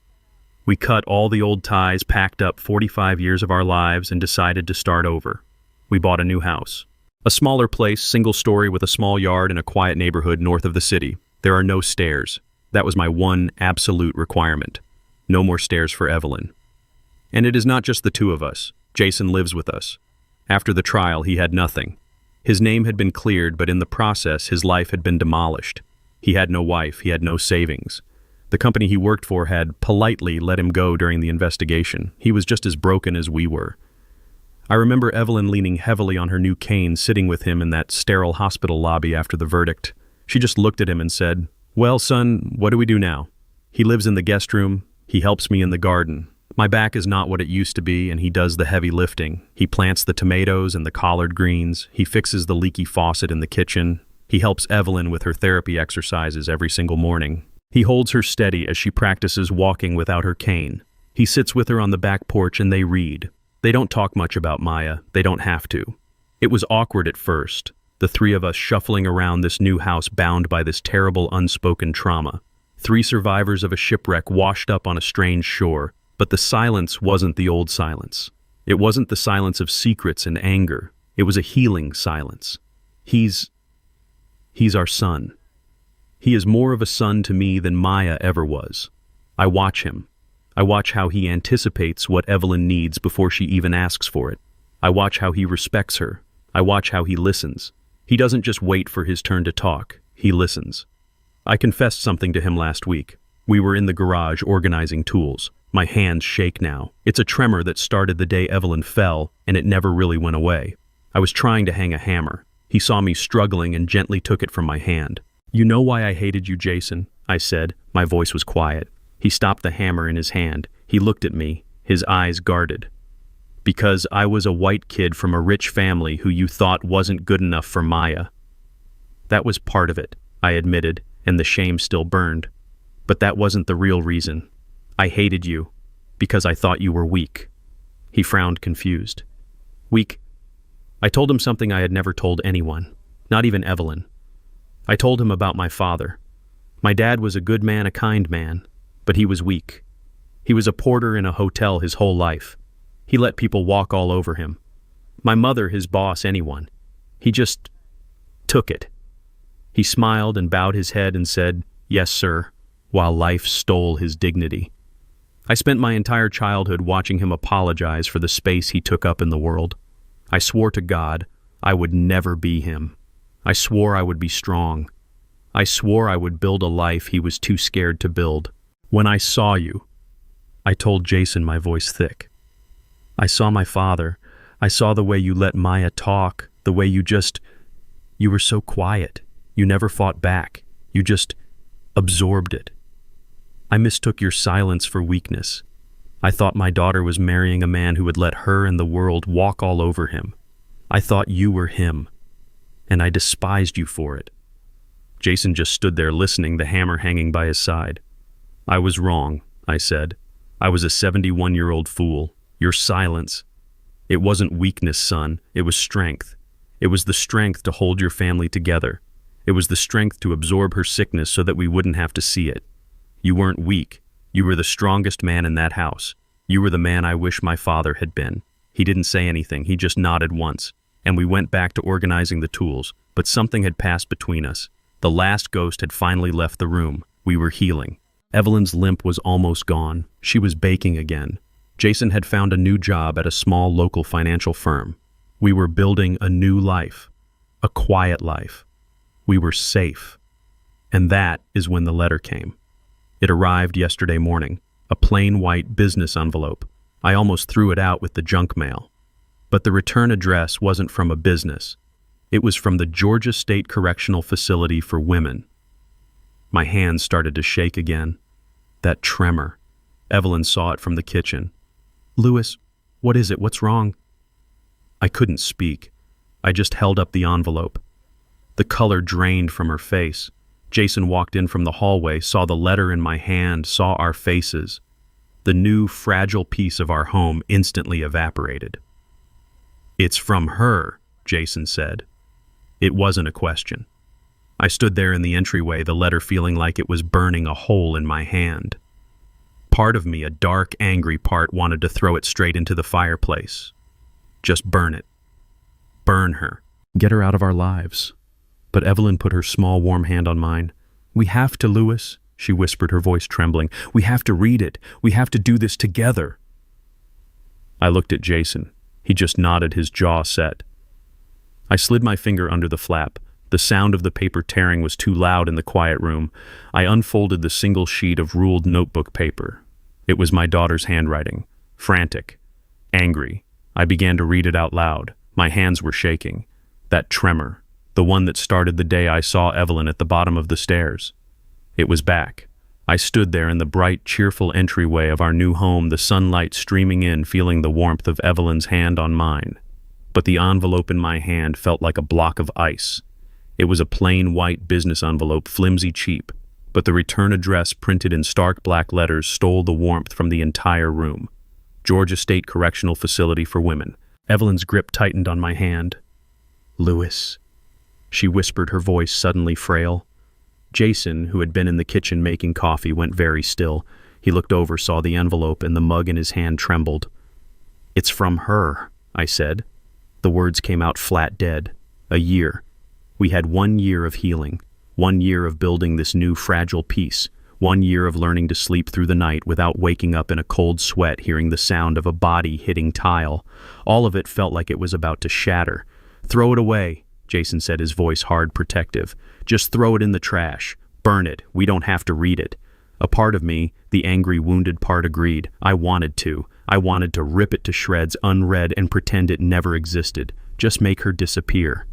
We cut all the old ties, packed up 45 years of our lives, and decided to start over. We bought a new house. A smaller place, single story with a small yard in a quiet neighborhood north of the city. There are no stairs. That was my one absolute requirement. No more stairs for Evelyn. And it is not just the two of us. Jason lives with us. After the trial, he had nothing. His name had been cleared, but in the process, his life had been demolished. He had no wife. He had no savings. The company he worked for had politely let him go during the investigation. He was just as broken as we were. I remember Evelyn leaning heavily on her new cane, sitting with him in that sterile hospital lobby after the verdict. She just looked at him and said, "Well, son, what do we do now? He lives in the guest room. He helps me in the garden. My back is not what it used to be, and he does the heavy lifting. He plants the tomatoes and the collard greens. He fixes the leaky faucet in the kitchen. He helps Evelyn with her therapy exercises every single morning. He holds her steady as she practices walking without her cane. He sits with her on the back porch and they read. They don't talk much about Maya. They don't have to. It was awkward at first, the three of us shuffling around this new house bound by this terrible unspoken trauma. 3 survivors of a shipwreck washed up on a strange shore, but the silence wasn't the old silence. It wasn't the silence of secrets and anger. It was a healing silence. He's our son. He is more of a son to me than Maya ever was. I watch him. I watch how he anticipates what Evelyn needs before she even asks for it. I watch how he respects her. I watch how he listens. He doesn't just wait for his turn to talk. He listens. I confessed something to him last week. We were in the garage organizing tools. My hands shake now. It's a tremor that started the day Evelyn fell, and it never really went away. I was trying to hang a hammer. He saw me struggling and gently took it from my hand. "You know why I hated you, Jason?" I said. My voice was quiet. He stopped the hammer in his hand. He looked at me, his eyes guarded. "Because I was a white kid from a rich family who you thought wasn't good enough for Maya." That was part of it, I admitted, and the shame still burned. But that wasn't the real reason. I hated you because I thought you were weak. He frowned, confused. Weak? I told him something I had never told anyone, not even Evelyn. I told him about my father. My dad was a good man, a kind man, but he was weak. He was a porter in a hotel his whole life. He let people walk all over him. My mother, his boss, anyone. He just took it. He smiled and bowed his head and said, "Yes, sir," while life stole his dignity. I spent my entire childhood watching him apologize for the space he took up in the world. I swore to God I would never be him. I swore I would be strong. I swore I would build a life he was too scared to build. "When I saw you," I told Jason, my voice thick. "I saw my father. I saw the way you let Maya talk, the way you were so quiet. You never fought back. You just absorbed it. I mistook your silence for weakness. I thought my daughter was marrying a man who would let her and the world walk all over him. I thought you were him, and I despised you for it." Jason just stood there listening, the hammer hanging by his side. "I was wrong," I said. "I was a 71-year-old fool. Your silence. It wasn't weakness, son. It was strength. It was the strength to hold your family together. It was the strength to absorb her sickness so that we wouldn't have to see it. You weren't weak. You were the strongest man in that house. You were the man I wish my father had been." He didn't say anything. He just nodded once, and we went back to organizing the tools, but something had passed between us. The last ghost had finally left the room. We were healing. Evelyn's limp was almost gone. She was baking again. Jason had found a new job at a small local financial firm. We were building a new life, a quiet life. We were safe. And that is when the letter came. It arrived yesterday morning, a plain white business envelope. I almost threw it out with the junk mail. But the return address wasn't from a business. It was from the Georgia State Correctional Facility for Women. My hands started to shake again. That tremor. Evelyn saw it from the kitchen. "Louis, what is it? What's wrong?" I couldn't speak. I just held up the envelope. The color drained from her face. Jason walked in from the hallway, saw the letter in my hand, saw our faces. The new, fragile piece of our home instantly evaporated. "It's from her," Jason said. It wasn't a question. I stood there in the entryway, the letter feeling like it was burning a hole in my hand. Part of me, a dark, angry part, wanted to throw it straight into the fireplace. Just burn it. Burn her. Get her out of our lives. But Evelyn put her small, warm hand on mine. "We have to, Louis," she whispered, her voice trembling. "We have to read it. We have to do this together." I looked at Jason. He just nodded, his jaw set. I slid my finger under the flap. The sound of the paper tearing was too loud in the quiet room. I unfolded the single sheet of ruled notebook paper. It was my daughter's handwriting. Frantic. Angry. I began to read it out loud. My hands were shaking. That tremor. The one that started the day I saw Evelyn at the bottom of the stairs. It was back. I stood there in the bright, cheerful entryway of our new home, the sunlight streaming in, feeling the warmth of Evelyn's hand on mine. But the envelope in my hand felt like a block of ice. It was a plain white business envelope, flimsy, cheap, but the return address printed in stark black letters stole the warmth from the entire room. Georgia State Correctional Facility for Women. Evelyn's grip tightened on my hand. "Louis," she whispered, her voice suddenly frail. Jason, who had been in the kitchen making coffee, went very still. He looked over, saw the envelope, and the mug in his hand trembled. "It's from her," I said. The words came out flat dead. A year. We had 1 year of healing, 1 year of building this new fragile piece, 1 year of learning to sleep through the night without waking up in a cold sweat hearing the sound of a body hitting tile. All of it felt like it was about to shatter. "Throw it away," Jason said, his voice hard, protective. "Just throw it in the trash. Burn it. We don't have to read it." A part of me, the angry, wounded part, agreed. I wanted to. I wanted to rip it to shreds, unread, and pretend it never existed. Just make her disappear.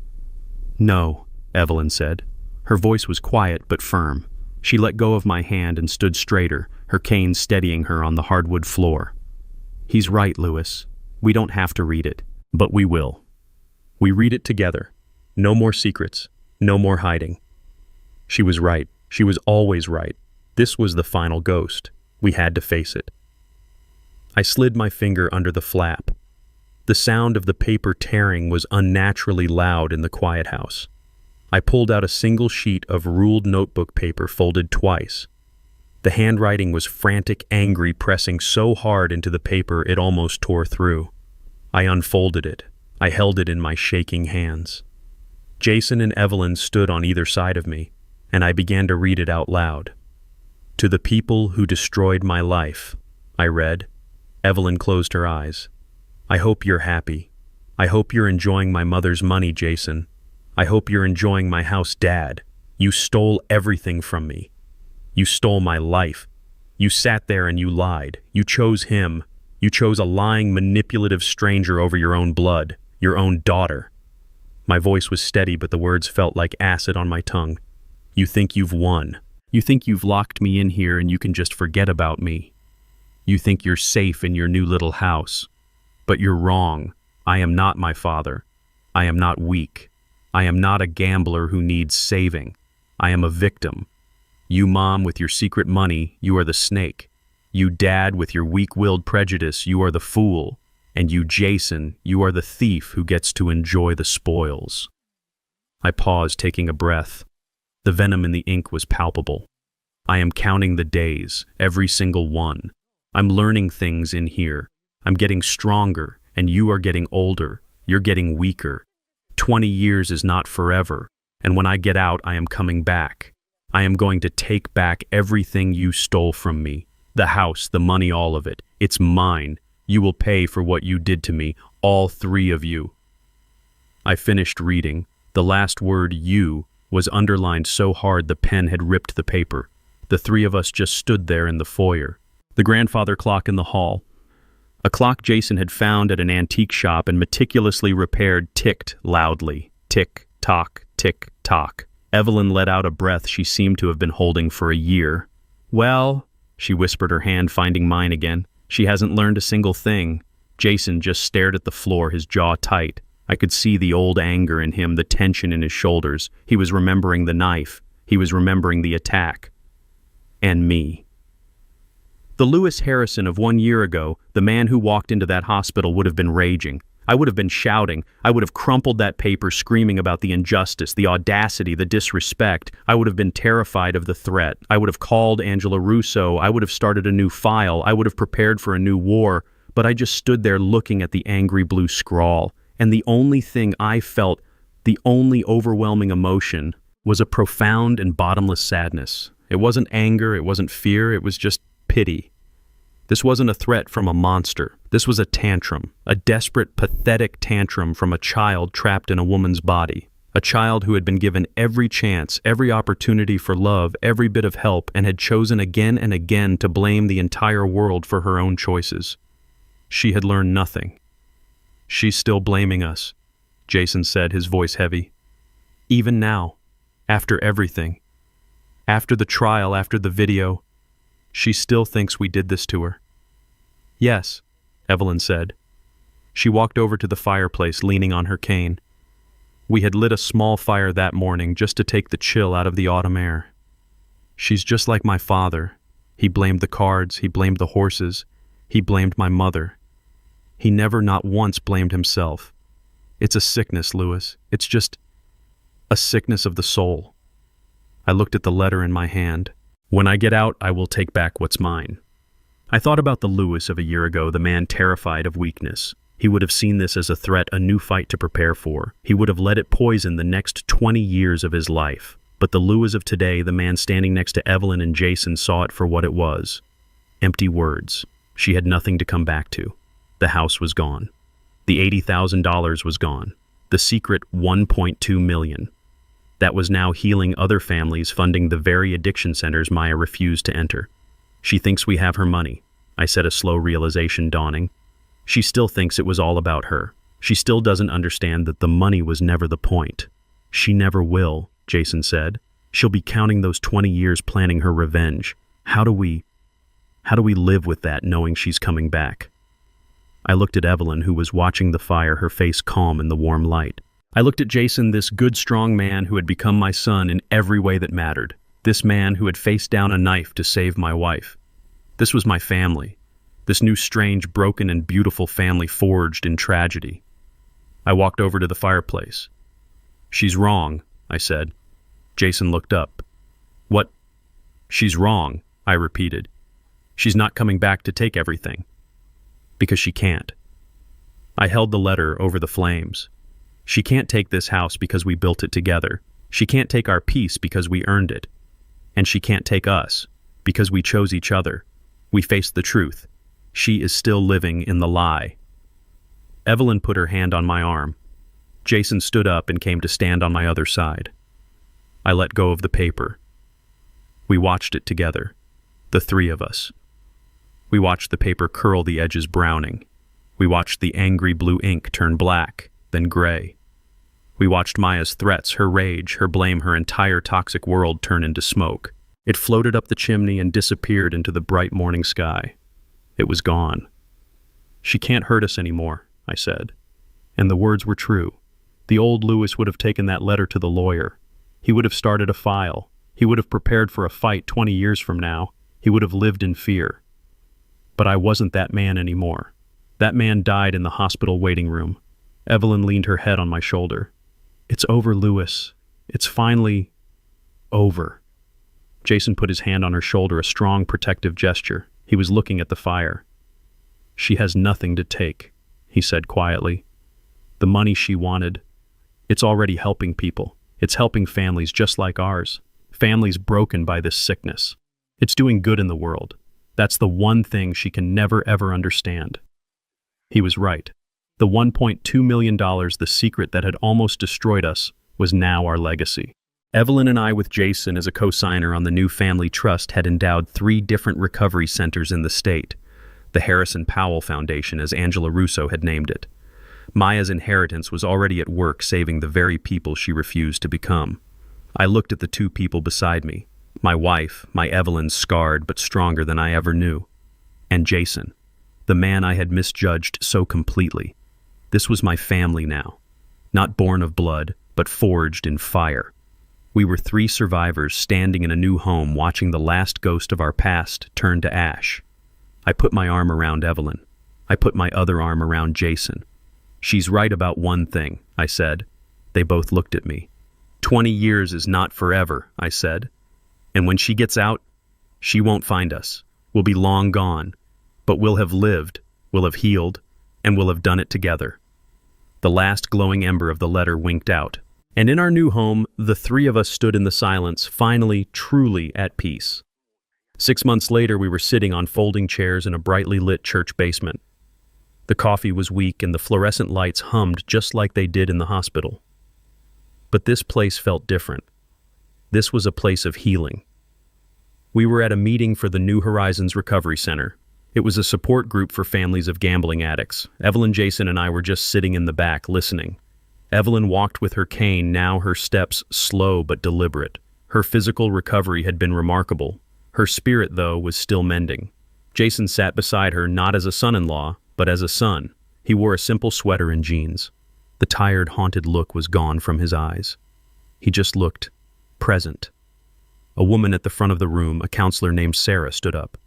"No," Evelyn said. Her voice was quiet but firm. She let go of my hand and stood straighter, her cane steadying her on the hardwood floor. "He's right, Louis. We don't have to read it. But we will. We read it together. No more secrets. No more hiding." She was right. She was always right. This was the final ghost. We had to face it. I slid my finger under the flap. The sound of the paper tearing was unnaturally loud in the quiet house. I pulled out a single sheet of ruled notebook paper folded twice. The handwriting was frantic, angry, pressing so hard into the paper it almost tore through. I unfolded it. I held it in my shaking hands. Jason and Evelyn stood on either side of me, and I began to read it out loud. "To the people who destroyed my life," I read. Evelyn closed her eyes. "I hope you're happy. I hope you're enjoying my mother's money, Jason. I hope you're enjoying my house, Dad. You stole everything from me. You stole my life. You sat there and you lied. You chose him. You chose a lying, manipulative stranger over your own blood, your own daughter." My voice was steady, but the words felt like acid on my tongue. "You think you've won. You think you've locked me in here and you can just forget about me. You think you're safe in your new little house. But you're wrong. I am not my father. I am not weak. I am not a gambler who needs saving. I am a victim. You, Mom, with your secret money, you are the snake. You, Dad, with your weak-willed prejudice, you are the fool. And you, Jason, you are the thief who gets to enjoy the spoils." I paused, taking a breath. The venom in the ink was palpable. I am counting the days, every single one. I'm learning things in here. I'm getting stronger, and you are getting older. You're getting weaker. 20 years is not forever, and when I get out, I am coming back. I am going to take back everything you stole from me. The house, the money, all of it. It's mine. You will pay for what you did to me, all 3 of you. I finished reading. The last word, "you," was underlined so hard the pen had ripped the paper. The three of us just stood there in the foyer. The grandfather clock in the hall, a clock Jason had found at an antique shop and meticulously repaired, ticked loudly. Tick, tock, tick, tock. Evelyn let out a breath she seemed to have been holding for a year. "Well," she whispered, her hand finding mine again. "She hasn't learned a single thing." Jason just stared at the floor, his jaw tight. I could see the old anger in him, the tension in his shoulders. He was remembering the knife. He was remembering the attack. And me. The Lewis Harrison of 1 year ago, the man who walked into that hospital, would have been raging. I would have been shouting. I would have crumpled that paper, screaming about the injustice, the audacity, the disrespect. I would have been terrified of the threat. I would have called Angela Russo. I would have started a new file. I would have prepared for a new war. But I just stood there looking at the angry blue scrawl. And the only thing I felt, the only overwhelming emotion, was a profound and bottomless sadness. It wasn't anger, it wasn't fear, it was just pity. This wasn't a threat from a monster. This was a tantrum, a desperate, pathetic tantrum from a child trapped in a woman's body. A child who had been given every chance, every opportunity for love, every bit of help, and had chosen again and again to blame the entire world for her own choices. She had learned nothing. "She's still blaming us," Jason said, his voice heavy. "Even now, after everything. After the trial, after the video, she still thinks we did this to her." "Yes," Evelyn said. She walked over to the fireplace, leaning on her cane. We had lit a small fire that morning just to take the chill out of the autumn air. "She's just like my father. He blamed the cards, he blamed the horses, he blamed my mother. He never, not once, blamed himself. It's a sickness, Lewis. It's just a sickness of the soul." I looked at the letter in my hand. "When I get out, I will take back what's mine." I thought about the Lewis of a year ago, the man terrified of weakness. He would have seen this as a threat, a new fight to prepare for. He would have let it poison the next 20 years of his life. But the Lewis of today, the man standing next to Evelyn and Jason, saw it for what it was. Empty words. She had nothing to come back to. The house was gone. The $80,000 was gone. The secret $1.2 million. That was now healing other families, funding the very addiction centers Maya refused to enter. "She thinks we have her money," I said, a slow realization dawning. "She still thinks it was all about her. She still doesn't understand that the money was never the point." "She never will," Jason said. "She'll be counting those 20 years planning her revenge. How do we live with that, knowing she's coming back?" I looked at Evelyn, who was watching the fire, her face calm in the warm light. I looked at Jason, this good, strong man who had become my son in every way that mattered. This man who had faced down a knife to save my wife. This was my family. This new, strange, broken, and beautiful family forged in tragedy. I walked over to the fireplace. "She's wrong," I said. Jason looked up. "What?" "She's wrong," I repeated. "She's not coming back to take everything. Because she can't." I held the letter over the flames. "She can't take this house because we built it together. She can't take our peace because we earned it. And she can't take us because we chose each other. We faced the truth. She is still living in the lie." Evelyn put her hand on my arm. Jason stood up and came to stand on my other side. I let go of the paper. We watched it together, the three of us. We watched the paper curl, the edges browning. We watched the angry blue ink turn black, then gray. We watched Maya's threats, her rage, her blame, her entire toxic world turn into smoke. It floated up the chimney and disappeared into the bright morning sky. It was gone. "She can't hurt us anymore," I said. And the words were true. The old Lewis would have taken that letter to the lawyer. He would have started a file. He would have prepared for a fight 20 years from now. He would have lived in fear. But I wasn't that man anymore. That man died in the hospital waiting room. Evelyn leaned her head on my shoulder. "It's over, Lewis. It's finally over." Jason put his hand on her shoulder, a strong, protective gesture. He was looking at the fire. "She has nothing to take," he said quietly. "The money she wanted, it's already helping people. It's helping families just like ours. Families broken by this sickness. It's doing good in the world. That's the one thing she can never ever understand." He was right. The $1.2 million, the secret that had almost destroyed us, was now our legacy. Evelyn and I, with Jason as a co-signer on the new family trust, had endowed 3 different recovery centers in the state. The Harrison Powell Foundation, as Angela Russo had named it. Maya's inheritance was already at work saving the very people she refused to become. I looked at the 2 people beside me. My wife, my Evelyn, scarred but stronger than I ever knew. And Jason, the man I had misjudged so completely. This was my family now. Not born of blood, but forged in fire. We were 3 survivors standing in a new home watching the last ghost of our past turn to ash. I put my arm around Evelyn. I put my other arm around Jason. "She's right about one thing," I said. They both looked at me. 20 years is not forever," I said. "And when she gets out, she won't find us. We'll be long gone. But we'll have lived, we'll have healed, and we'll have done it together." The last glowing ember of the letter winked out. And in our new home, the 3 of us stood in the silence, finally, truly at peace. 6 months later, we were sitting on folding chairs in a brightly lit church basement. The coffee was weak and the fluorescent lights hummed just like they did in the hospital. But this place felt different. This was a place of healing. We were at a meeting for the New Horizons Recovery Center. It was a support group for families of gambling addicts. Evelyn, Jason, and I were just sitting in the back, listening. Evelyn walked with her cane, now her steps slow but deliberate. Her physical recovery had been remarkable. Her spirit, though, was still mending. Jason sat beside her, not as a son-in-law, but as a son. He wore a simple sweater and jeans. The tired, haunted look was gone from his eyes. He just looked present. A woman at the front of the room, a counselor named Sarah, stood up.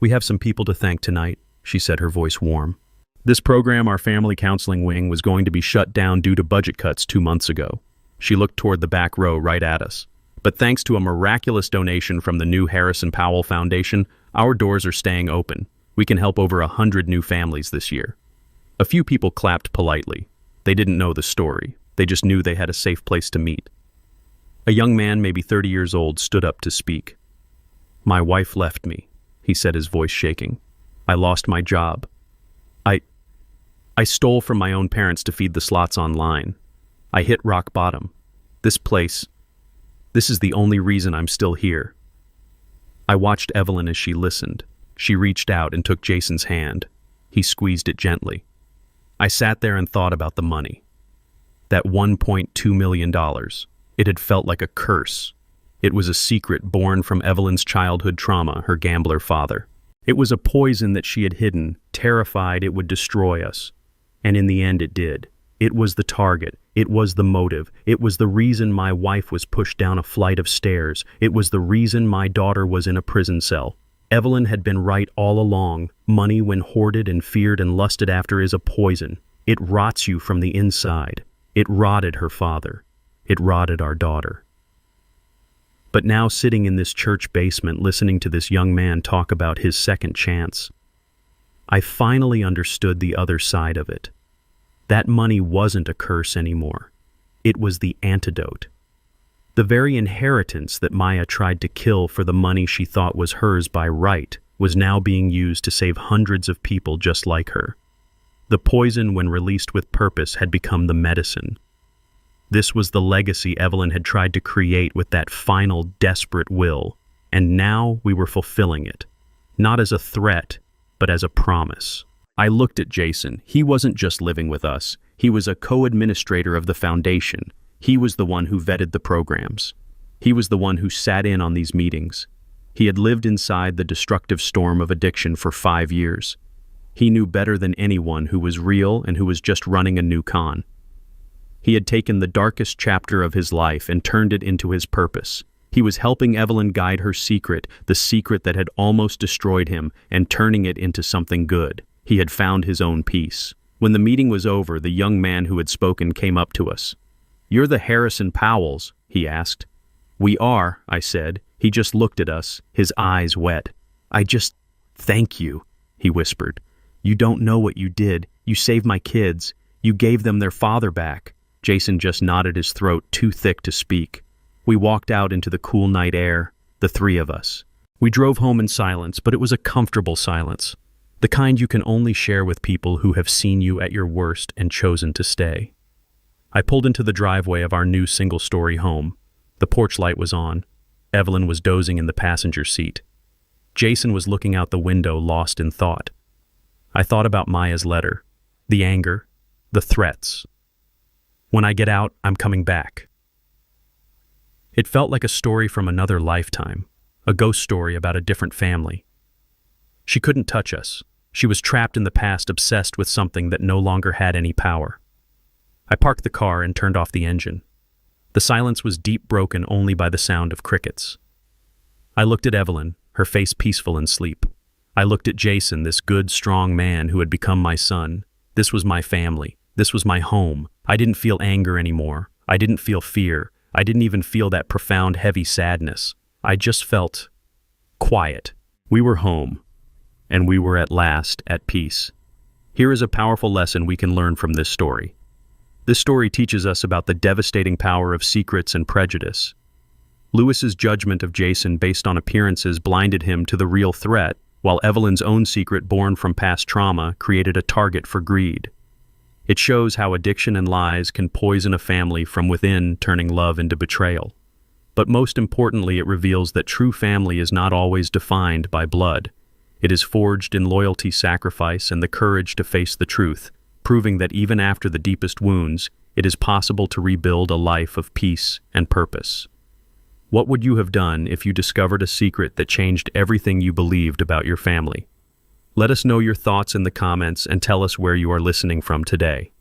"We have some people to thank tonight," she said, her voice warm. "This program, our family counseling wing, was going to be shut down due to budget cuts 2 months ago." She looked toward the back row right at us. "But thanks to a miraculous donation from the new Harrison Powell Foundation, our doors are staying open. We can help over 100 new families this year." A few people clapped politely. They didn't know the story. They just knew they had a safe place to meet. A young man, maybe 30 years old, stood up to speak. "My wife left me," he said, his voice shaking. "I lost my job. I stole from my own parents to feed the slots online. I hit rock bottom. This is the only reason I'm still here." I watched Evelyn as she listened. She reached out and took Jason's hand. He squeezed it gently. I sat there and thought about the money. That $1.2 million. It had felt like a curse. It was a secret born from Evelyn's childhood trauma, her gambler father. It was a poison that she had hidden, terrified it would destroy us. And in the end it did. It was the target. It was the motive. It was the reason my wife was pushed down a flight of stairs. It was the reason my daughter was in a prison cell. Evelyn had been right all along. Money, when hoarded and feared and lusted after, is a poison. It rots you from the inside. It rotted her father. It rotted our daughter. But now, sitting in this church basement, listening to this young man talk about his second chance, I finally understood the other side of it. That money wasn't a curse anymore. It was the antidote. The very inheritance that Maya tried to kill for the money she thought was hers by right was now being used to save hundreds of people just like her. The poison, when released with purpose, had become the medicine. This was the legacy Evelyn had tried to create with that final, desperate will, and now we were fulfilling it, not as a threat, but as a promise. I looked at Jason. He wasn't just living with us. He was a co-administrator of the foundation. He was the one who vetted the programs. He was the one who sat in on these meetings. He had lived inside the destructive storm of addiction for 5 years. He knew better than anyone who was real and who was just running a new con. He had taken the darkest chapter of his life and turned it into his purpose. He was helping Evelyn guide her secret, the secret that had almost destroyed him, and turning it into something good. He had found his own peace. When the meeting was over, the young man who had spoken came up to us. "You're the Harrison Powells?" he asked. "We are," I said. He just looked at us, his eyes wet. "Thank you," he whispered. "You don't know what you did. You saved my kids. You gave them their father back." Jason just nodded, his throat too thick to speak. We walked out into the cool night air, the 3 of us. We drove home in silence, but it was a comfortable silence. The kind you can only share with people who have seen you at your worst and chosen to stay. I pulled into the driveway of our new single-story home. The porch light was on. Evelyn was dozing in the passenger seat. Jason was looking out the window, lost in thought. I thought about Maya's letter, the anger, the threats. When I get out, I'm coming back. It felt like a story from another lifetime, a ghost story about a different family. She couldn't touch us. She was trapped in the past, obsessed with something that no longer had any power. I parked the car and turned off the engine. The silence was deep, broken only by the sound of crickets. I looked at Evelyn, her face peaceful in sleep. I looked at Jason, this good, strong man who had become my son. This was my family. This was my home. I didn't feel anger anymore. I didn't feel fear. I didn't even feel that profound, heavy sadness. I just felt quiet. We were home, and we were at last at peace. Here is a powerful lesson we can learn from this story. This story teaches us about the devastating power of secrets and prejudice. Lewis's judgment of Jason based on appearances blinded him to the real threat, while Evelyn's own secret born from past trauma created a target for greed. It shows how addiction and lies can poison a family from within, turning love into betrayal. But most importantly, it reveals that true family is not always defined by blood. It is forged in loyalty, sacrifice, and the courage to face the truth, proving that even after the deepest wounds, it is possible to rebuild a life of peace and purpose. What would you have done if you discovered a secret that changed everything you believed about your family? Let us know your thoughts in the comments and tell us where you are listening from today.